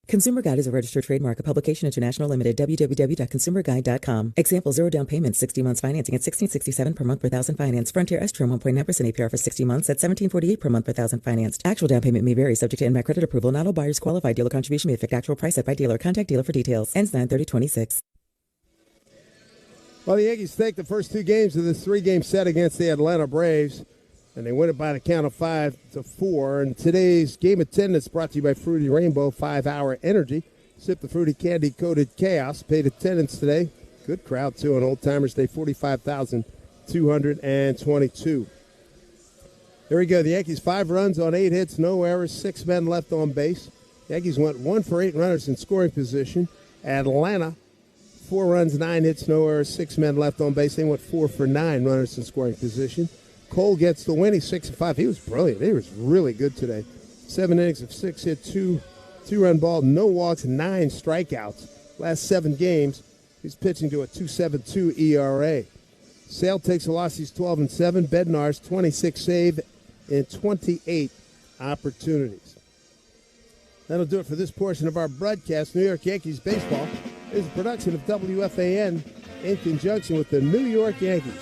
Consumer Guide is a registered trademark, a publication international limited, www.consumerguide.com. Example, 0 down payment, 60 months financing at $1,667 per month per thousand finance. Frontier S-Trim, 1.9% APR for 60 months at $1,748 per month per thousand financed. Actual down payment may vary, subject to NMAC credit approval. Not all buyers qualify. Dealer contribution may affect actual price set by dealer. Contact dealer for details. Ends 9/30/26. Well, the Yankees take the first two games of this three-game set against the Atlanta Braves, and they win it by the count of 5-4. And today's game attendance brought to you by Fruity Rainbow 5-Hour Energy. Sip the fruity candy-coated chaos. Paid attendance today. Good crowd, too, on Old Timers Day, 45,222. There we go. The Yankees 5 runs on 8 hits, no errors, 6 men left on base. The Yankees went 1 for 8 runners in scoring position. Atlanta, 4 runs, 9 hits, no errors, 6 men left on base. They went 4 for 9 runners in scoring position. Cole gets the win. He's 6-5. He was brilliant. He was really good today. 7 innings of 6 hit, 2-run ball, no walks, 9 strikeouts. Last 7 games, he's pitching to a 2.72 ERA. Sale takes a loss. He's 12-7. Bednar's 26 save in 28 opportunities. That'll do it for this portion of our broadcast. New York Yankees baseball is a production of WFAN in conjunction with the New York Yankees.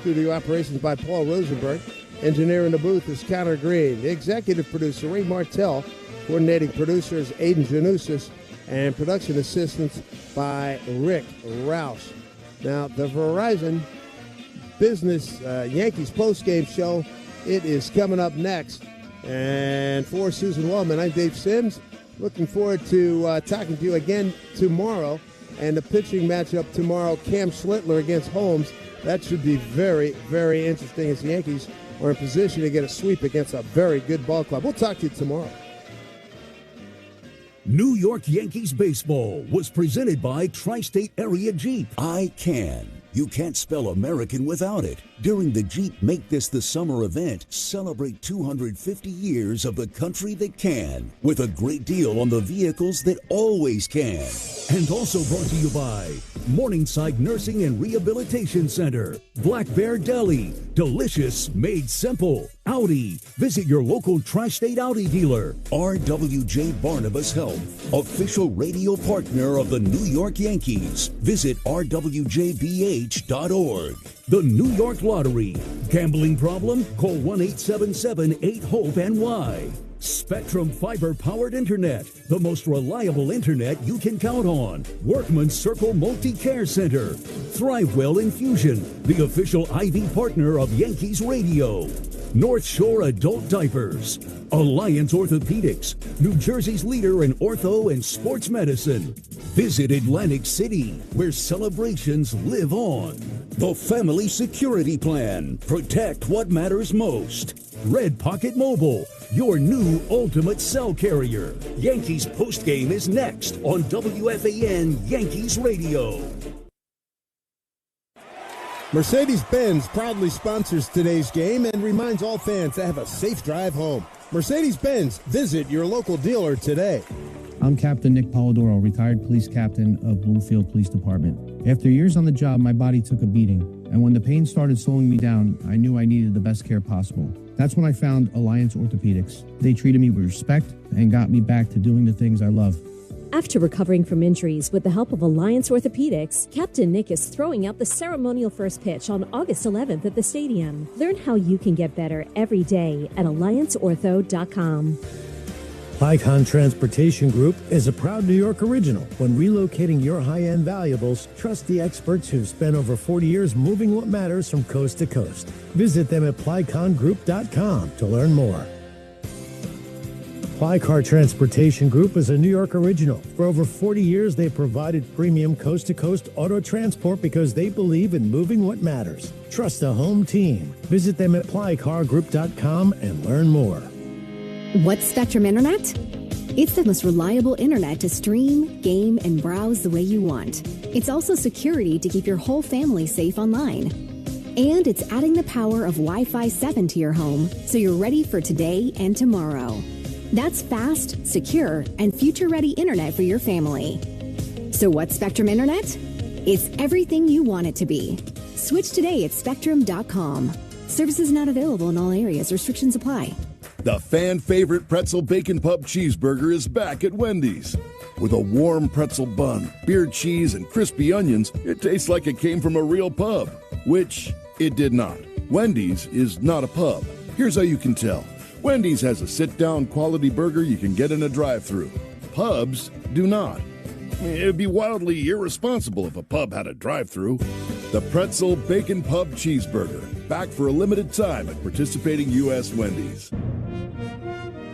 Studio operations by Paul Rosenberg. Engineer in the booth is Connor Green. The executive producer, Ray Martell. Coordinating producer is Aiden Janussis. And production assistance by Rick Roush. Now, the Verizon Business Yankees postgame show, it is coming up next. And for Susan Wellman, I'm Dave Sims. Looking forward to talking to you again tomorrow And the pitching matchup tomorrow, Cam Schlittler against Holmes. That should be very, very interesting as the Yankees are in position to get a sweep against a very good ball club. We'll talk to you tomorrow. New York Yankees baseball was presented by Tri-State Area Jeep. I Can. You can't spell American without it. During the Jeep Make This the Summer event, celebrate 250 years of the country that can, with a great deal on the vehicles that always can. And also brought to you by Morningside Nursing and Rehabilitation Center, Black Bear Deli, delicious made simple. Audi, visit your local Tri-State Audi dealer. RWJ Barnabas Health, official radio partner of the New York Yankees. Visit rwjbh.org. The New York Lottery. Gambling problem? Call 1-877-8-HOPE-NY. Spectrum fiber-powered internet, the most reliable internet you can count on. Workman's Circle Multi-Care Center. Thrivewell Infusion, the official IV partner of Yankees Radio. North Shore Adult Diapers. Alliance Orthopedics, New Jersey's leader in ortho and sports medicine. Visit Atlantic City, where celebrations live on. The Family Security Plan. Protect what matters most. Red Pocket Mobile, your new ultimate cell carrier. Yankees postgame is next on WFAN Yankees Radio. Mercedes-Benz proudly sponsors today's game and reminds all fans to have a safe drive home. Mercedes-Benz, visit your local dealer today. I'm Captain Nick Polidoro, retired police captain of Bloomfield Police Department. After years on the job, my body took a beating, and when the pain started slowing me down, I knew I needed the best care possible. That's when I found Alliance Orthopedics. They treated me with respect and got me back to doing the things I love. After recovering from injuries with the help of Alliance Orthopedics, Captain Nick is throwing out the ceremonial first pitch on August 11th at the stadium. Learn how you can get better every day at allianceortho.com. Icon Transportation Group is a proud New York original. When relocating your high-end valuables, trust the experts who've spent over 40 years moving what matters from coast to coast. Visit them at plycongroup.com to learn more. Plycar Transportation Group is a New York original. For over 40 years, they provided premium coast-to-coast auto transport because they believe in moving what matters. Trust a home team. Visit them at plycargroup.com and learn more. What's Spectrum Internet? It's the most reliable internet to stream, game, and browse the way you want. It's also security to keep your whole family safe online. And it's adding the power of Wi-Fi 7 to your home so you're ready for today and tomorrow. That's fast, secure, and future-ready internet for your family. So what's Spectrum Internet? It's everything you want it to be. Switch today at spectrum.com. Services not available in all areas. Restrictions apply. The fan-favorite pretzel bacon pub cheeseburger is back at Wendy's. With a warm pretzel bun, beer cheese, and crispy onions, it tastes like it came from a real pub, which it did not. Wendy's is not a pub. Here's how you can tell. Wendy's has a sit-down quality burger you can get in a drive-thru. Pubs do not. It would be wildly irresponsible if a pub had a drive-thru. The Pretzel Bacon Pub Cheeseburger, back for a limited time at participating U.S. Wendy's.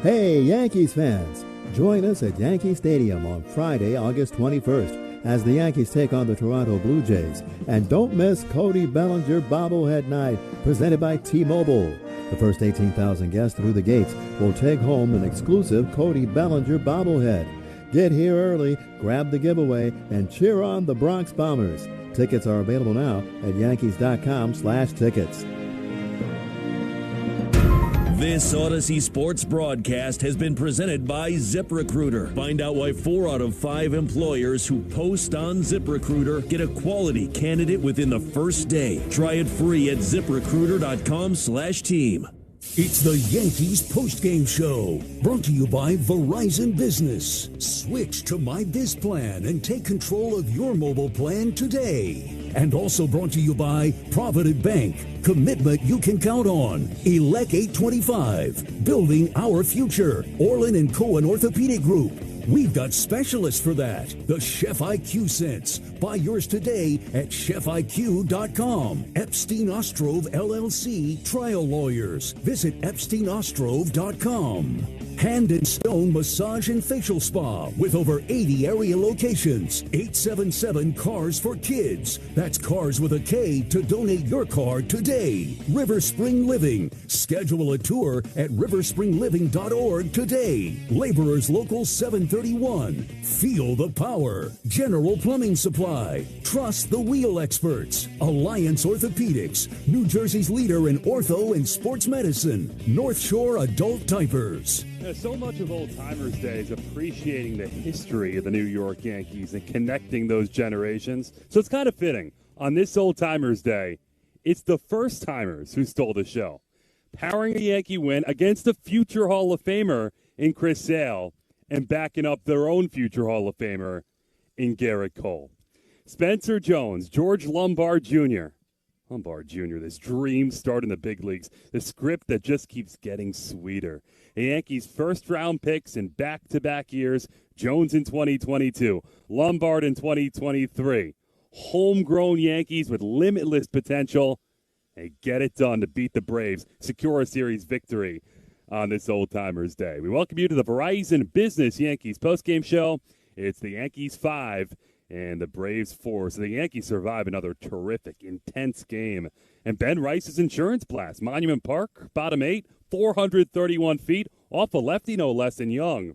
Hey, Yankees fans! Join us at Yankee Stadium on Friday, August 21st, as the Yankees take on the Toronto Blue Jays. And don't miss Cody Bellinger Bobblehead Night, presented by T-Mobile. The first 18,000 guests through the gates will take home an exclusive Cody Bellinger bobblehead. Get here early, grab the giveaway, and cheer on the Bronx Bombers. Tickets are available now at yankees.com/tickets. This Odyssey Sports broadcast has been presented by ZipRecruiter. Find out why 4 out of 5 employers who post on ZipRecruiter get a quality candidate within the first day. Try it free at ZipRecruiter.com/team. It's the Yankees postgame show, brought to you by Verizon Business. Switch to My Biz Plan and take control of your mobile plan today. And also brought to you by Provident Bank. Commitment you can count on. Elec 825. Building our future. Orlin and Cohen Orthopedic Group. We've got specialists for that. The Chef IQ Sense. Buy yours today at chefiq.com. Epstein Ostrov LLC Trial Lawyers. Visit epsteinostrov.com. Hand and Stone Massage and Facial Spa with over 80 area locations. 877 Cars for Kids. That's Cars with a K to donate your car today. River Spring Living. Schedule a tour at riverspringliving.org today. Laborers Local 731. Feel the power. General Plumbing Supply. Trust the wheel experts. Alliance Orthopedics. New Jersey's leader in ortho and sports medicine. North Shore Adult Diapers. So much of Old Timers Day is appreciating the history of the New York Yankees and connecting those generations. So it's kind of fitting. On this Old Timers Day, it's the first timers who stole the show, powering a Yankee win against a future Hall of Famer in Chris Sale and backing up their own future Hall of Famer in Garrett Cole. Spencer Jones, George Lombard Jr., this dream start in the big leagues, the script that just keeps getting sweeter. The Yankees' first-round picks in back-to-back years, Jones in 2022, Lombard in 2023. Homegrown Yankees with limitless potential. They get it done to beat the Braves, secure a series victory on this Old Timers Day. We welcome you to the Verizon Business Yankees postgame show. It's the Yankees 5 and the Braves 4. So the Yankees survive another terrific, intense game. And Ben Rice's insurance blast. Monument Park, bottom 8, 431 feet, off a lefty no less than Young.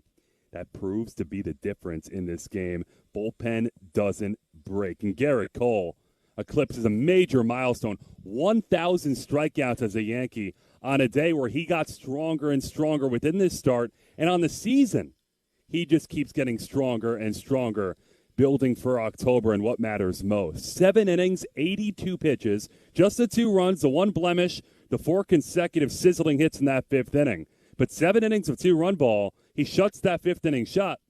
That proves to be the difference in this game. Bullpen doesn't break. And Garrett Cole eclipses a major milestone, 1,000 strikeouts as a Yankee on a day where he got stronger and stronger within this start. And on the season, he just keeps getting stronger and stronger, building for October and what matters most. 7 innings, 82 pitches, just the 2 runs, the 1 blemish, the 4 consecutive sizzling hits in that 5th inning. But 7 innings of 2-run ball, he shuts that 5th inning shot.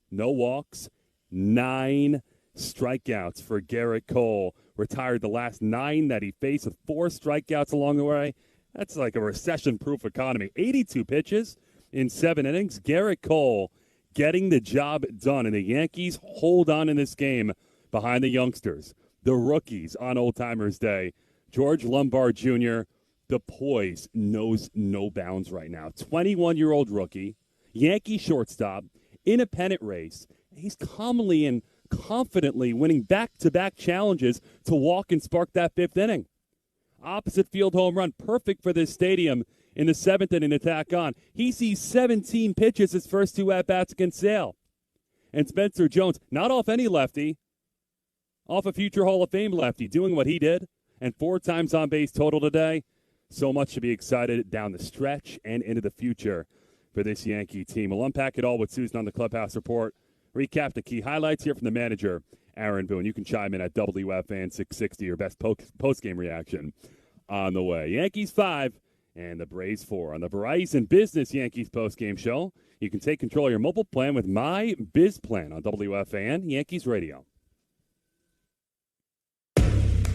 No walks, 9 strikeouts for Garrett Cole. Retired the last 9 that he faced with 4 strikeouts along the way. That's like a recession-proof economy. 82 pitches in 7 innings. Garrett Cole getting the job done, and the Yankees hold on in this game behind the youngsters, the rookies on Old Timers Day. George Lombard Jr., the poise knows no bounds right now. 21-year-old rookie, Yankee shortstop, in a pennant race. He's calmly and confidently winning back-to-back challenges to walk and spark that 5th inning. Opposite field home run, perfect for this stadium in the 7th inning to tack on. He sees 17 pitches his first 2 at-bats against Sale. And Spencer Jones, not off any lefty, off a future Hall of Fame lefty, doing what he did, and 4 times on base total today. So much to be excited down the stretch and into the future for this Yankee team. We'll unpack it all with Susan on the Clubhouse Report. Recap the key highlights here from the manager, Aaron Boone. You can chime in at WFAN 660, your best post-game reaction on the way. Yankees 5 and the Braves 4 on the Verizon Business Yankees postgame show. You can take control of your mobile plan with My Biz Plan on WFAN Yankees Radio.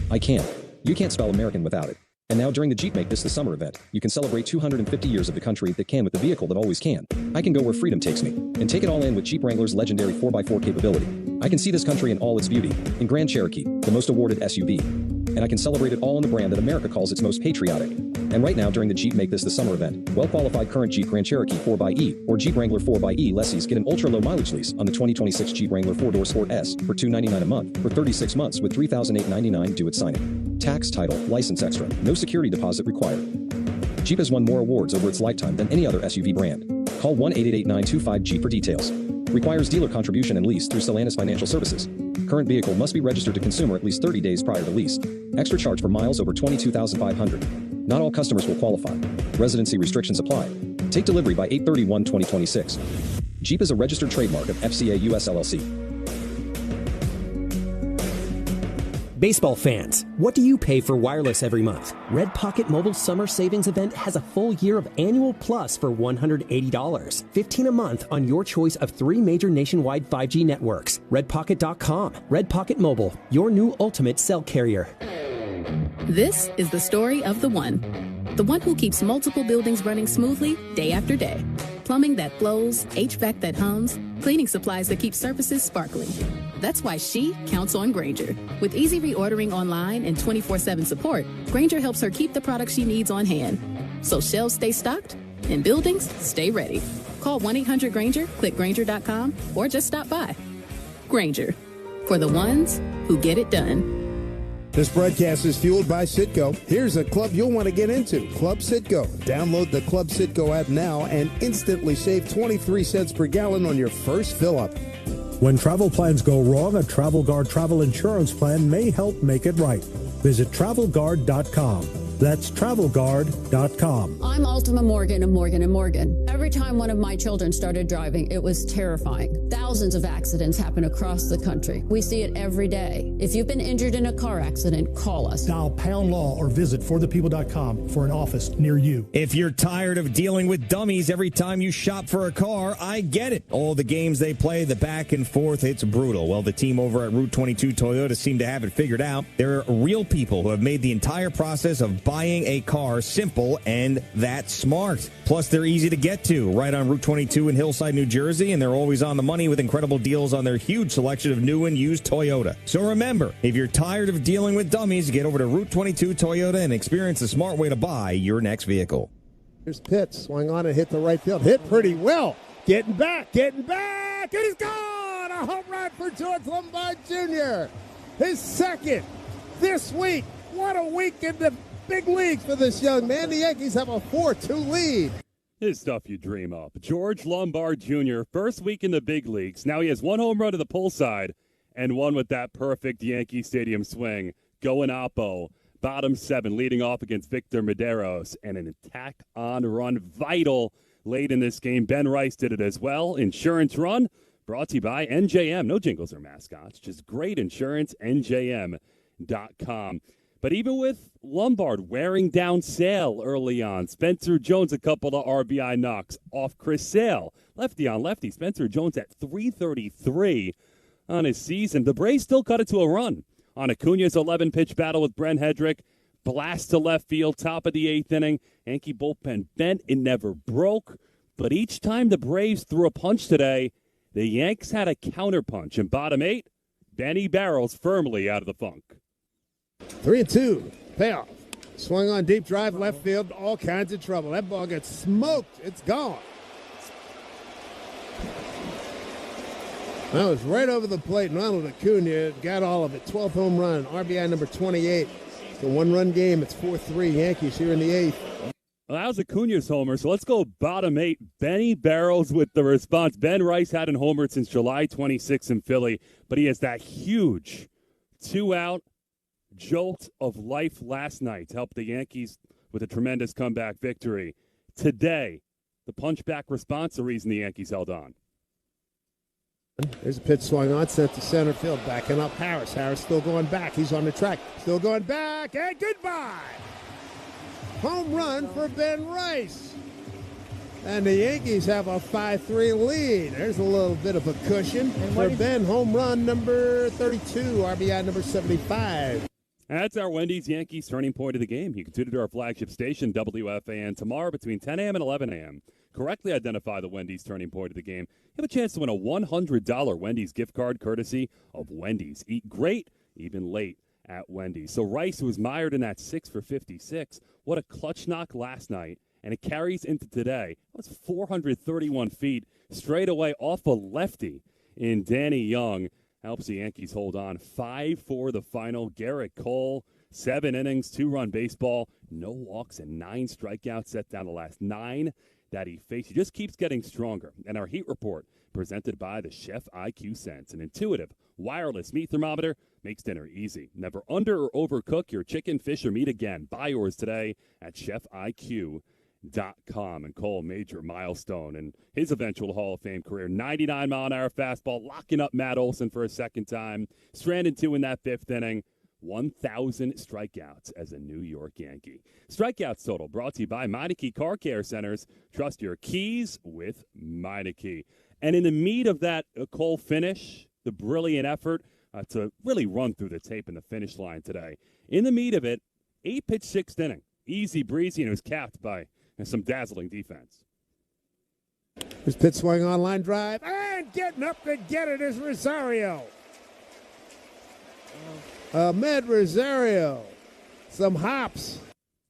I can. You can't spell American without it. And now during the Jeep Make This the Summer event, you can celebrate 250 years of the country that can with the vehicle that always can. I can go where freedom takes me and take it all in with Jeep Wrangler's legendary 4x4 capability. I can see this country in all its beauty in Grand Cherokee, the most awarded SUV. And I can celebrate it all in the brand that America calls its most patriotic. And right now, during the Jeep Make This the Summer event, well-qualified current Jeep Grand Cherokee 4xE or Jeep Wrangler 4xE lessees get an ultra-low mileage lease on the 2026 Jeep Wrangler 4-Door Sport S for $299 a month for 36 months with $3,899 due at signing. Tax, title, license extra. No security deposit required. Jeep has won more awards over its lifetime than any other SUV brand. Call 1-888-925-JEEP for details. Requires dealer contribution and lease through Stellantis Financial Services. Current vehicle must be registered to consumer at least 30 days prior to lease. Extra charge for miles over 22,500. Not all customers will qualify. Residency restrictions apply. Take delivery by 8/31/2026. Jeep is a registered trademark of FCA US LLC. Baseball fans, what do you pay for wireless every month? Red Pocket Mobile Summer Savings Event has a full year of annual plus for $180. $15 a month on your choice of 3 major nationwide 5G networks. RedPocket.com. Red Pocket Mobile, your new ultimate cell carrier. This is the story of the one who keeps multiple buildings running smoothly day after day. Plumbing that flows, HVAC that hums, cleaning supplies that keep surfaces sparkling. That's why she counts on Grainger. With easy reordering online and 24/7 support, Grainger helps her keep the products she needs on hand. So shelves stay stocked In buildings, stay ready. Call 1-800-GRANGER, click Granger.com, or just stop by. Granger, for the ones who get it done. This broadcast is fueled by Citgo. Here's a club you'll want to get into, Club Citgo. Download the Club Citgo app now and instantly save 23 cents per gallon on your first fill-up. When travel plans go wrong, a Travel Guard travel insurance plan may help make it right. Visit TravelGuard.com. That's TravelGuard.com. I'm Ultima Morgan of Morgan & Morgan. Every time one of my children started driving, it was terrifying. Thousands of accidents happen across the country. We see it every day. If you've been injured in a car accident, call us. Dial Pound Law or visit forthepeople.com for an office near you. If you're tired of dealing with dummies every time you shop for a car, I get it. All the games they play, the back and forth, it's brutal. Well, the team over at Route 22 Toyota seem to have it figured out. They're real people who have made the entire process of buying a car simple and that smart. Plus, they're easy to get to, right on Route 22 in Hillside, New Jersey, and they're always on the money with incredible deals on their huge selection of new and used Toyota. So remember, if you're tired of dealing with dummies, get over to Route 22 Toyota and experience the smart way to buy your next vehicle. Here's Pitts, swung on and hit the right field. Hit pretty well. Getting back. It is gone. A home run for George Lombard Jr. His second this week. What a week in the big league for this young man. The Yankees have a 4-2 lead. This stuff you dream up. George Lombard Jr., first week in the big leagues. Now he has one home run to the pull side and one with that perfect Yankee Stadium swing. Going Oppo, bottom 7, leading off against Victor Medeiros, and an attack on run vital late in this game. Ben Rice did it as well. Insurance run brought to you by NJM. No jingles or mascots, just great insurance, NJM.com. But even with Lombard wearing down Sale early on, Spencer Jones a couple of RBI knocks off Chris Sale. Lefty on lefty, Spencer Jones at .333 on his season. The Braves still cut it to a run on Acuna's 11-pitch battle with Brent Hedrick. Blast to left field, top of the 8th inning. Yankee bullpen bent, it never broke. But each time the Braves threw a punch today, the Yanks had a counterpunch. In bottom 8, Benny Barrels firmly out of the funk. 3-2, payoff. Swung on deep drive, left field, all kinds of trouble. That ball gets smoked. It's gone. That was right over the plate. Ronald Acuna got all of it. 12th home run, RBI number 28. It's a one-run game. It's 4-3 Yankees here in the 8th. Well, that was Acuna's homer, so let's go bottom 8. Benny Barrels with the response. Ben Rice hadn't homered since July 26 in Philly, but he has that huge 2-out jolt of life last night to help the Yankees with a tremendous comeback victory. Today, the punchback response, the reason the Yankees held on. There's a pitch swung on, sent to center field, backing up Harris. Harris still going back. He's on the track. Still going back, and goodbye. Home run for Ben Rice. And the Yankees have a 5-3 lead. There's a little bit of a cushion for Ben. Home run number 32, RBI number 75. That's our Wendy's Yankees turning point of the game. You can tune into our flagship station, WFAN, tomorrow between 10 a.m. and 11 a.m. Correctly identify the Wendy's turning point of the game. You have a chance to win a $100 Wendy's gift card courtesy of Wendy's. Eat great, even late at Wendy's. So Rice, who was mired in that 6 for 56, what a clutch knock last night, and it carries into today. That's 431 feet straight away off a lefty in Danny Young. Helps the Yankees hold on. 5-4 the final. Garrett Cole, 7 innings, 2-run baseball, no walks, and 9 strikeouts. Set down the last 9 that he faced. He just keeps getting stronger. And our Heat Report, presented by the Chef IQ Sense, an intuitive wireless meat thermometer, makes dinner easy. Never under or overcook your chicken, fish, or meat again. Buy yours today at chefiq.com. And Cole, major milestone in his eventual Hall of Fame career. 99-mile-an-hour fastball, locking up Matt Olson for a second time. Stranded 2 in that 5th inning. 1,000 strikeouts as a New York Yankee. Strikeouts total brought to you by Meineke Car Care Centers. Trust your keys with Meineke. And in the meat of that Cole finish, the brilliant effort to really run through the tape in the finish line today. In the meat of it, 8-pitch 6th inning. Easy breezy, and it was capped by some dazzling defense. This pitch swung on, line drive, and getting up to get it is Rosario. Ahmed Rosario. Some hops.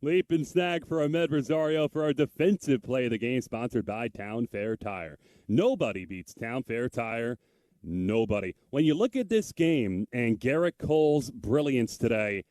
Leap and snag for Ahmed Rosario for our defensive play of the game, sponsored by Town Fair Tire. Nobody beats Town Fair Tire. Nobody. When you look at this game and Garrett Cole's brilliance today,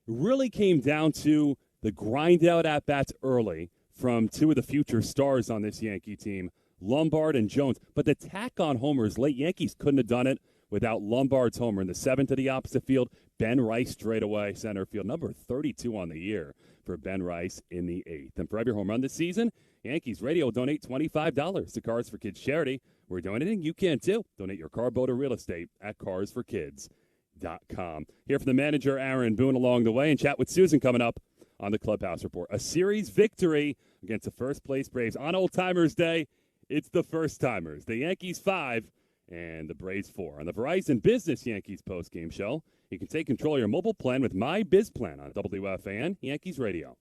really came down to the grind-out at-bats early from two of the future stars on this Yankee team, Lombard and Jones. But the tack-on homers late, Yankees couldn't have done it without Lombard's homer in the seventh to the opposite field. Ben Rice straight away, center field, number 32 on the year for Ben Rice in the eighth. And for every home run this season, Yankees Radio will donate $25 to Cars for Kids charity. We're donating. You can, too. Donate your car, boat, or real estate at carsforkids.com. Hear from the manager, Aaron Boone, along the way, and chat with Susan coming up on the Clubhouse Report. A series victory against the first-place Braves on Old Timers Day. It's the first-timers. The Yankees 5 and the Braves 4. On the Verizon Business Yankees postgame show, you can take control of your mobile plan with My Biz Plan on WFAN Yankees Radio.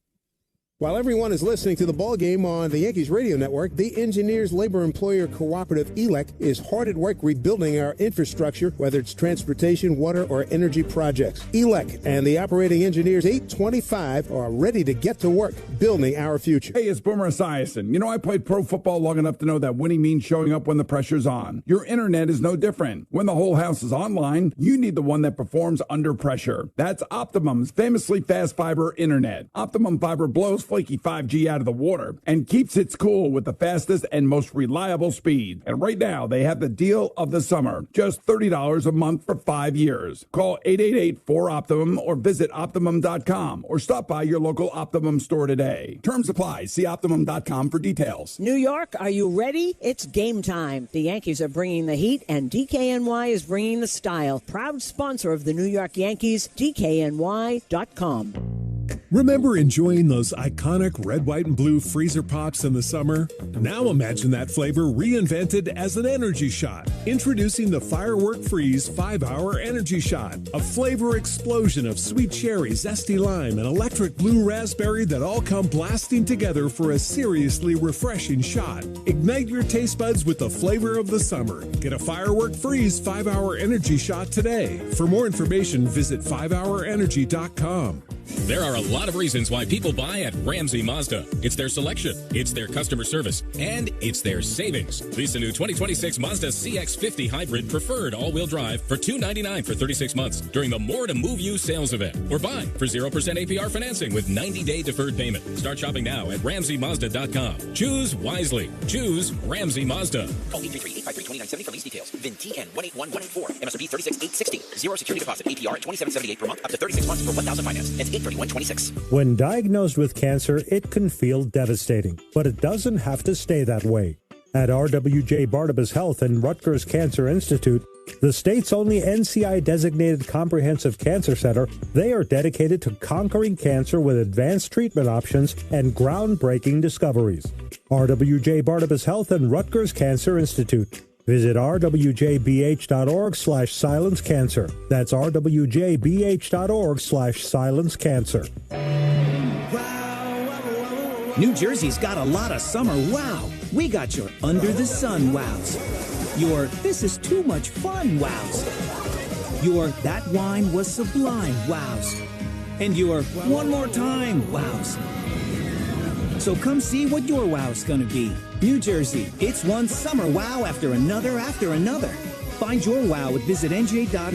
While everyone is listening to the ball game on the Yankees Radio Network, the Engineers Labor Employer Cooperative, ELEC, is hard at work rebuilding our infrastructure, whether it's transportation, water, or energy projects. ELEC and the operating engineers 825 are ready to get to work building our future. Hey, it's Boomer Esiason. You know, I played pro football long enough to know that winning means showing up when the pressure's on. Your internet is no different. When the whole house is online, you need the one that performs under pressure. That's Optimum's famously fast fiber internet. Optimum Fiber blows flaky 5G out of the water and keeps it cool with the fastest and most reliable speed. And right now, they have the deal of the summer. Just $30 a month for 5 years. Call 888-4OPTIMUM or visit Optimum.com or stop by your local Optimum store today. Terms apply. See Optimum.com for details. New York, are you ready? It's game time. The Yankees are bringing the heat and DKNY is bringing the style. Proud sponsor of the New York Yankees, DKNY.com. Remember enjoying those iconic red, white, and blue freezer pops in the summer? Now imagine that flavor reinvented as an energy shot. Introducing the Firework Freeze 5-Hour Energy Shot. A flavor explosion of sweet cherry, zesty lime, and electric blue raspberry that all come blasting together for a seriously refreshing shot. Ignite your taste buds with the flavor of the summer. Get a Firework Freeze 5-Hour Energy Shot today. For more information, visit 5hourenergy.com. There are a lot of reasons why people buy at Ramsey Mazda. It's their selection, it's their customer service, and it's their savings. Lease a new 2026 Mazda CX-50 Hybrid Preferred All-Wheel Drive for $299 for 36 months during the More to Move You sales event. Or buy for 0% APR financing with 90-day deferred payment. Start shopping now at RamseyMazda.com. Choose wisely. Choose Ramsey Mazda. Call 833-853-2970 for lease details. VIN TN 181184. MSRP 36860. Zero security deposit. APR at $27.78 per month. Up to 36 months for $1,000 finance. It's 831.26. When diagnosed with cancer, it can feel devastating, but it doesn't have to stay that way. At RWJ Barnabas Health and Rutgers Cancer Institute, the state's only NCI-designated comprehensive cancer center, they are dedicated to conquering cancer with advanced treatment options and groundbreaking discoveries. RWJ Barnabas Health and Rutgers Cancer Institute. Visit rwjbh.org/silencecancer. That's rwjbh.org/silencecancer. New Jersey's got a lot of summer wow. We got your under the sun wows. Your this is too much fun wows. Your that wine was sublime wows. And your one more time wows. So come see what your wow's gonna be. New Jersey, it's one summer wow after another after another. Find your wow at visitnj.org.